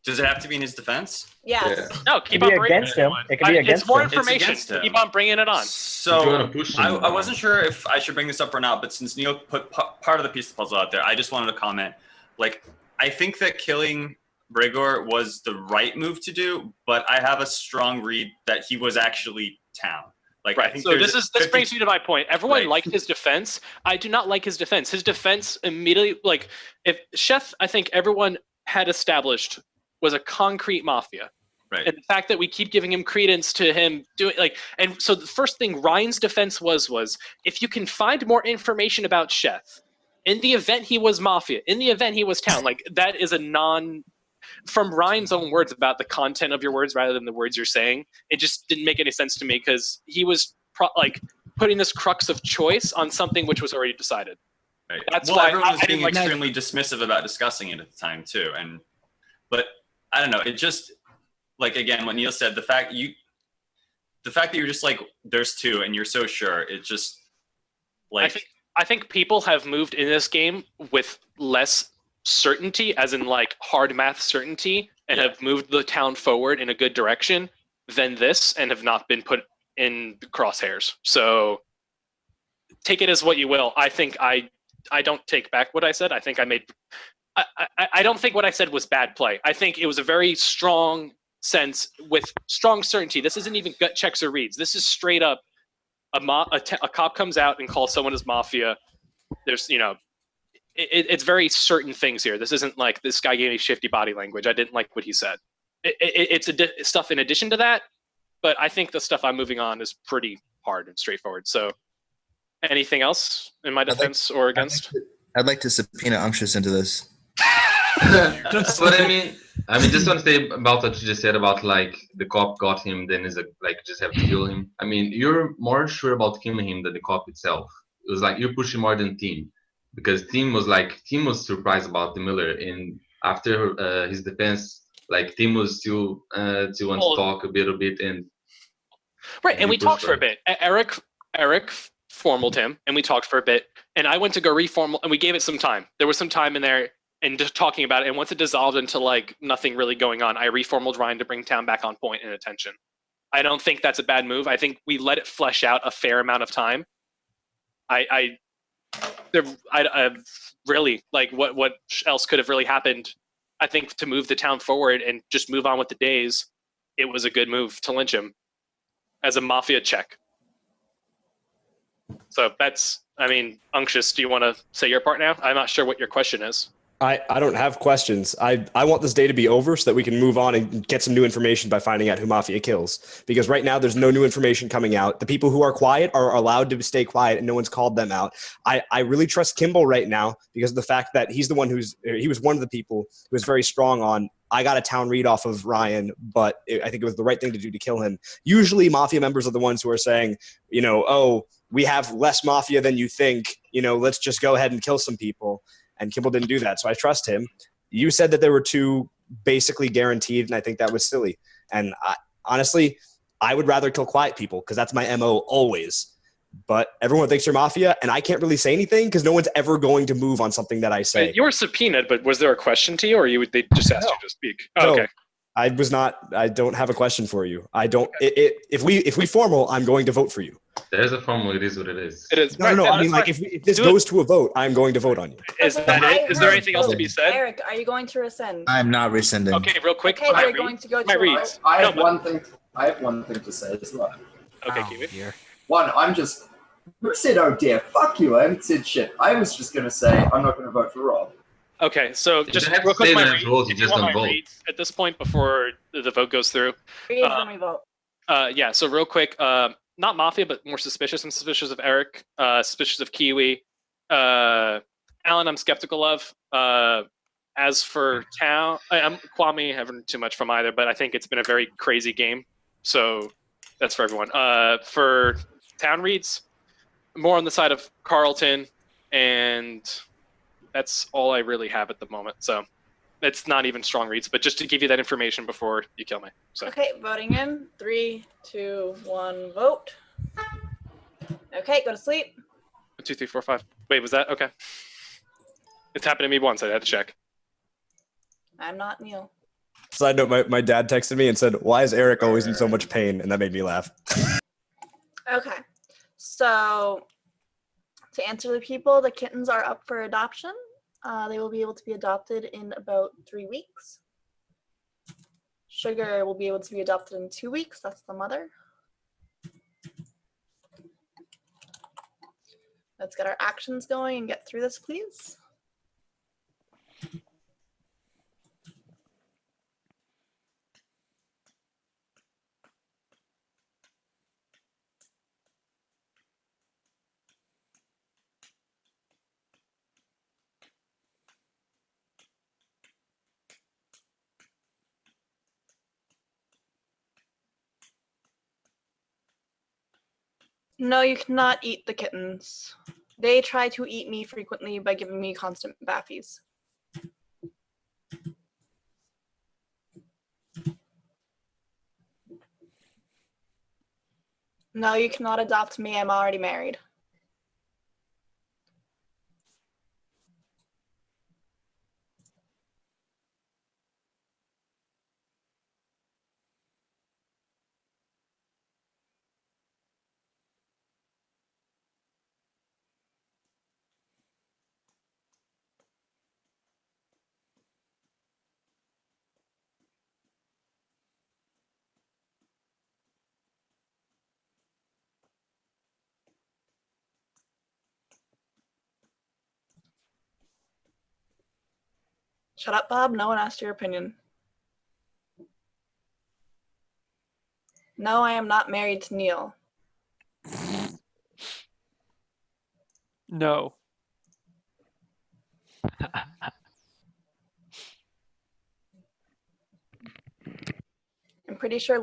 [SPEAKER 7] does it have to be in his defense?
[SPEAKER 8] Yes.
[SPEAKER 3] No,
[SPEAKER 15] It
[SPEAKER 3] keep
[SPEAKER 15] can
[SPEAKER 3] on
[SPEAKER 15] be
[SPEAKER 3] bringing
[SPEAKER 15] against
[SPEAKER 3] it.
[SPEAKER 15] him. It can be against
[SPEAKER 3] It's more
[SPEAKER 15] him.
[SPEAKER 3] information.
[SPEAKER 7] against him.
[SPEAKER 3] Keep on bringing it on.
[SPEAKER 13] If you
[SPEAKER 7] So
[SPEAKER 13] wanna push him,
[SPEAKER 7] I wasn't sure if I should bring this up or not, but since Neil put part of the piece of the puzzle out there, I just wanted to comment. Like, I think that killing Bregor was the right move to do, but I have a strong read that he was actually town. Like, I
[SPEAKER 3] Right.
[SPEAKER 7] think
[SPEAKER 3] So
[SPEAKER 7] there's
[SPEAKER 3] this
[SPEAKER 7] 50
[SPEAKER 3] brings me to my point. Everyone
[SPEAKER 7] Right.
[SPEAKER 3] liked his defense. I do not like his defense. His defense immediately, like, if Chef, I think everyone had established was a concrete Mafia.
[SPEAKER 7] Right.
[SPEAKER 3] And the fact that we keep giving him credence to him doing like, and so the first thing Ryan's defense was if you can find more information about Chef, in the event he was Mafia, in the event he was town, like that is a from Ryan's own words about the content of your words rather than the words you're saying. It just didn't make any sense to me because he was like putting this crux of choice on something which was already decided.
[SPEAKER 7] Right.
[SPEAKER 3] That's
[SPEAKER 7] well,
[SPEAKER 3] why
[SPEAKER 7] everyone was
[SPEAKER 3] I
[SPEAKER 7] being
[SPEAKER 3] didn't like
[SPEAKER 7] extremely dismissive about discussing it at the time too, but I don't know. It just like again what Neil said. The fact that you're just like there's two and you're so sure. It just like
[SPEAKER 3] I think people have moved in this game with less certainty, as in like hard math certainty, and have moved the town forward in a good direction than this, and have not been put in crosshairs. So take it as what you will. I think I don't take back what I said. I think I don't think what I said was bad play. I think it was a very strong sense with strong certainty. This isn't even gut checks or reads. This is straight up a cop comes out and calls someone as Mafia. There's, it's very certain things here. This isn't like this guy gave me shifty body language. I didn't like what he said. It's stuff in addition to that, but I think the stuff I'm moving on is pretty hard and straightforward. So anything else in my defense or against?
[SPEAKER 4] I'd like to subpoena Unctious into this.
[SPEAKER 13] But I mean, just want to say about what you just said about like the cop got him, then is like just have to kill him. I mean, you're more sure about killing him than the cop itself. It was like you're pushing more than Tim, because Tim was surprised about the Miller, and after his defense, like Tim was still want to talk a little bit and
[SPEAKER 3] right. And we talked for a bit. Eric formaled him, and we talked for a bit, and I went to go reformal, and we gave it some time. There was some time in there. And just talking about it, and once it dissolved into like nothing really going on, I reformaled Ryan to bring town back on point and attention. I don't think that's a bad move. I think we let it flesh out a fair amount of time. I really like what else could have really happened. I think to move the town forward and just move on with the days, it was a good move to lynch him as a Mafia check. So that's, I mean, Unctious, do you want to say your part now? I'm not sure what your question is.
[SPEAKER 12] I don't have questions. I want this day to be over so that we can move on and get some new information by finding out who Mafia kills. Because right now there's no new information coming out. The people who are quiet are allowed to stay quiet and no one's called them out. I really trust Kimball right now because of the fact that he's the one he was one of the people who was very strong on, I got a town read off of Ryan, but I think it was the right thing to do to kill him. Usually Mafia members are the ones who are saying, oh, we have less Mafia than you think, let's just go ahead and kill some people. And Kimball didn't do that, so I trust him. You said that there were two basically guaranteed, and I think that was silly. And honestly, I would rather kill quiet people because that's my MO always. But everyone thinks you're Mafia, and I can't really say anything because no one's ever going to move on something that I say.
[SPEAKER 3] You were subpoenaed, but was there a question to you, or they just asked you to speak? Oh,
[SPEAKER 12] No,
[SPEAKER 3] okay.
[SPEAKER 12] I don't have a question for you. I don't. If we formal, I'm going to vote for you.
[SPEAKER 13] There's a formal. It is what it is.
[SPEAKER 3] It is.
[SPEAKER 12] No. I mean, like, if this goes to a vote, I'm going to vote on you.
[SPEAKER 3] Is that it? Is there anything else to be said?
[SPEAKER 8] Eric, are you going to rescind?
[SPEAKER 4] I'm not rescinding.
[SPEAKER 3] Okay, real quick.
[SPEAKER 8] Okay, we're going to go to a vote.
[SPEAKER 17] I have one thing to say as well.
[SPEAKER 3] Okay, Kiwi.
[SPEAKER 17] One, who said, oh dear, fuck you, I haven't said shit. I was just going to say, I'm not going to vote for Rob.
[SPEAKER 3] Okay, so just
[SPEAKER 13] have to
[SPEAKER 3] real quick,
[SPEAKER 13] say
[SPEAKER 3] my
[SPEAKER 13] that
[SPEAKER 3] reads,
[SPEAKER 13] rules, you
[SPEAKER 3] if you
[SPEAKER 13] just
[SPEAKER 3] want
[SPEAKER 13] don't
[SPEAKER 3] my
[SPEAKER 13] vote.
[SPEAKER 3] reads at this point before the vote goes through.
[SPEAKER 8] Read, then we vote.
[SPEAKER 3] Yeah, so real quick, not Mafia, but more suspicious. I'm suspicious of Eric, suspicious of Kiwi. Alan, I'm skeptical of. As for Town, I'm Kwame, haven't too much from either, but I think it's been a very crazy game. So that's for everyone. For Town reads, more on the side of Carlton, and that's all I really have at the moment. So it's not even strong reads, but just to give you that information before you kill me. So.
[SPEAKER 8] Okay, voting in. 3, 2, 1, vote. Okay, go to sleep.
[SPEAKER 3] 1, 2, 3, 4, 5. Wait, was that okay? It's happened to me once. I had to check.
[SPEAKER 8] I'm not Neil.
[SPEAKER 12] Side note, my dad texted me and said, "Why is Eric always in so much pain?" And that made me laugh.
[SPEAKER 8] Okay, so to answer the people, the kittens are up for adoption. They will be able to be adopted in about 3 weeks. Sugar will be able to be adopted in 2 weeks. That's the mother. Let's get our actions going and get through this, please. No, you cannot eat the kittens. They try to eat me frequently by giving me constant baffies. No, you cannot adopt me. I'm already married. Shut up, Bob. No one asked your opinion. No, I am not married to Neil.
[SPEAKER 2] No.
[SPEAKER 8] I'm pretty sure